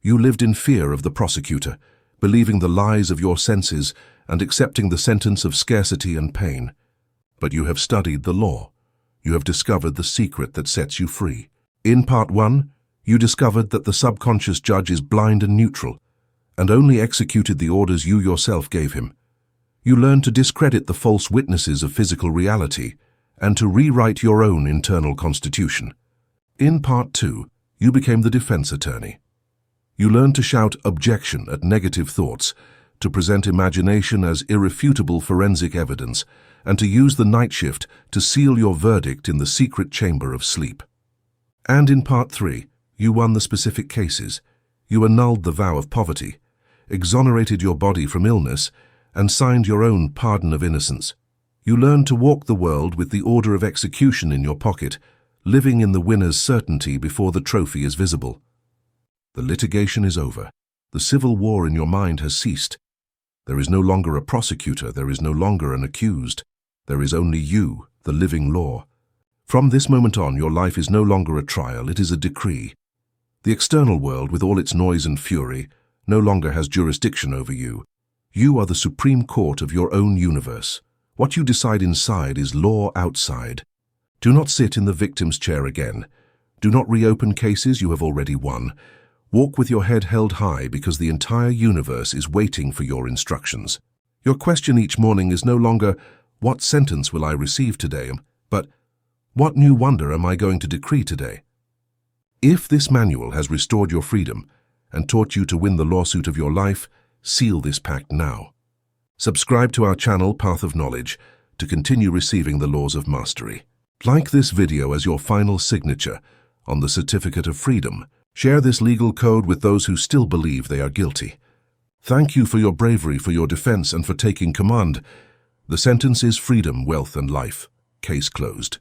You lived in fear of the prosecutor, believing the lies of your senses and accepting the sentence of scarcity and pain. But you have studied the law. You have discovered the secret that sets you free. In part 1, you discovered that the subconscious judge is blind and neutral, and only executed the orders you yourself gave him. You learned to discredit the false witnesses of physical reality and to rewrite your own internal constitution. In part 2, you became the defense attorney. You learned to shout objection at negative thoughts, to present imagination as irrefutable forensic evidence, and to use the night shift to seal your verdict in the secret chamber of sleep. And in part 3, you won the specific cases. You annulled the vow of poverty, exonerated your body from illness, and signed your own pardon of innocence. You learned to walk the world with the order of execution in your pocket, living in the winner's certainty before the trophy is visible. The litigation is over. The civil war in your mind has ceased. There is no longer a prosecutor, there is no longer an accused. There is only you, the living law. From this moment on, your life is no longer a trial, it is a decree. The external world, with all its noise and fury, no longer has jurisdiction over you. You are the supreme court of your own universe. What you decide inside is law outside. Do not sit in the victim's chair again. Do not reopen cases you have already won. Walk with your head held high because the entire universe is waiting for your instructions. Your question each morning is no longer, what sentence will I receive today, but what new wonder am I going to decree today? If this manual has restored your freedom and taught you to win the lawsuit of your life, seal this pact now. Subscribe to our channel, Path of Knowledge, to continue receiving the laws of mastery. Like this video as your final signature on the Certificate of Freedom. Share this legal code with those who still believe they are guilty. Thank you for your bravery, for your defense, and for taking command. The sentence is freedom, wealth, and life. Case closed.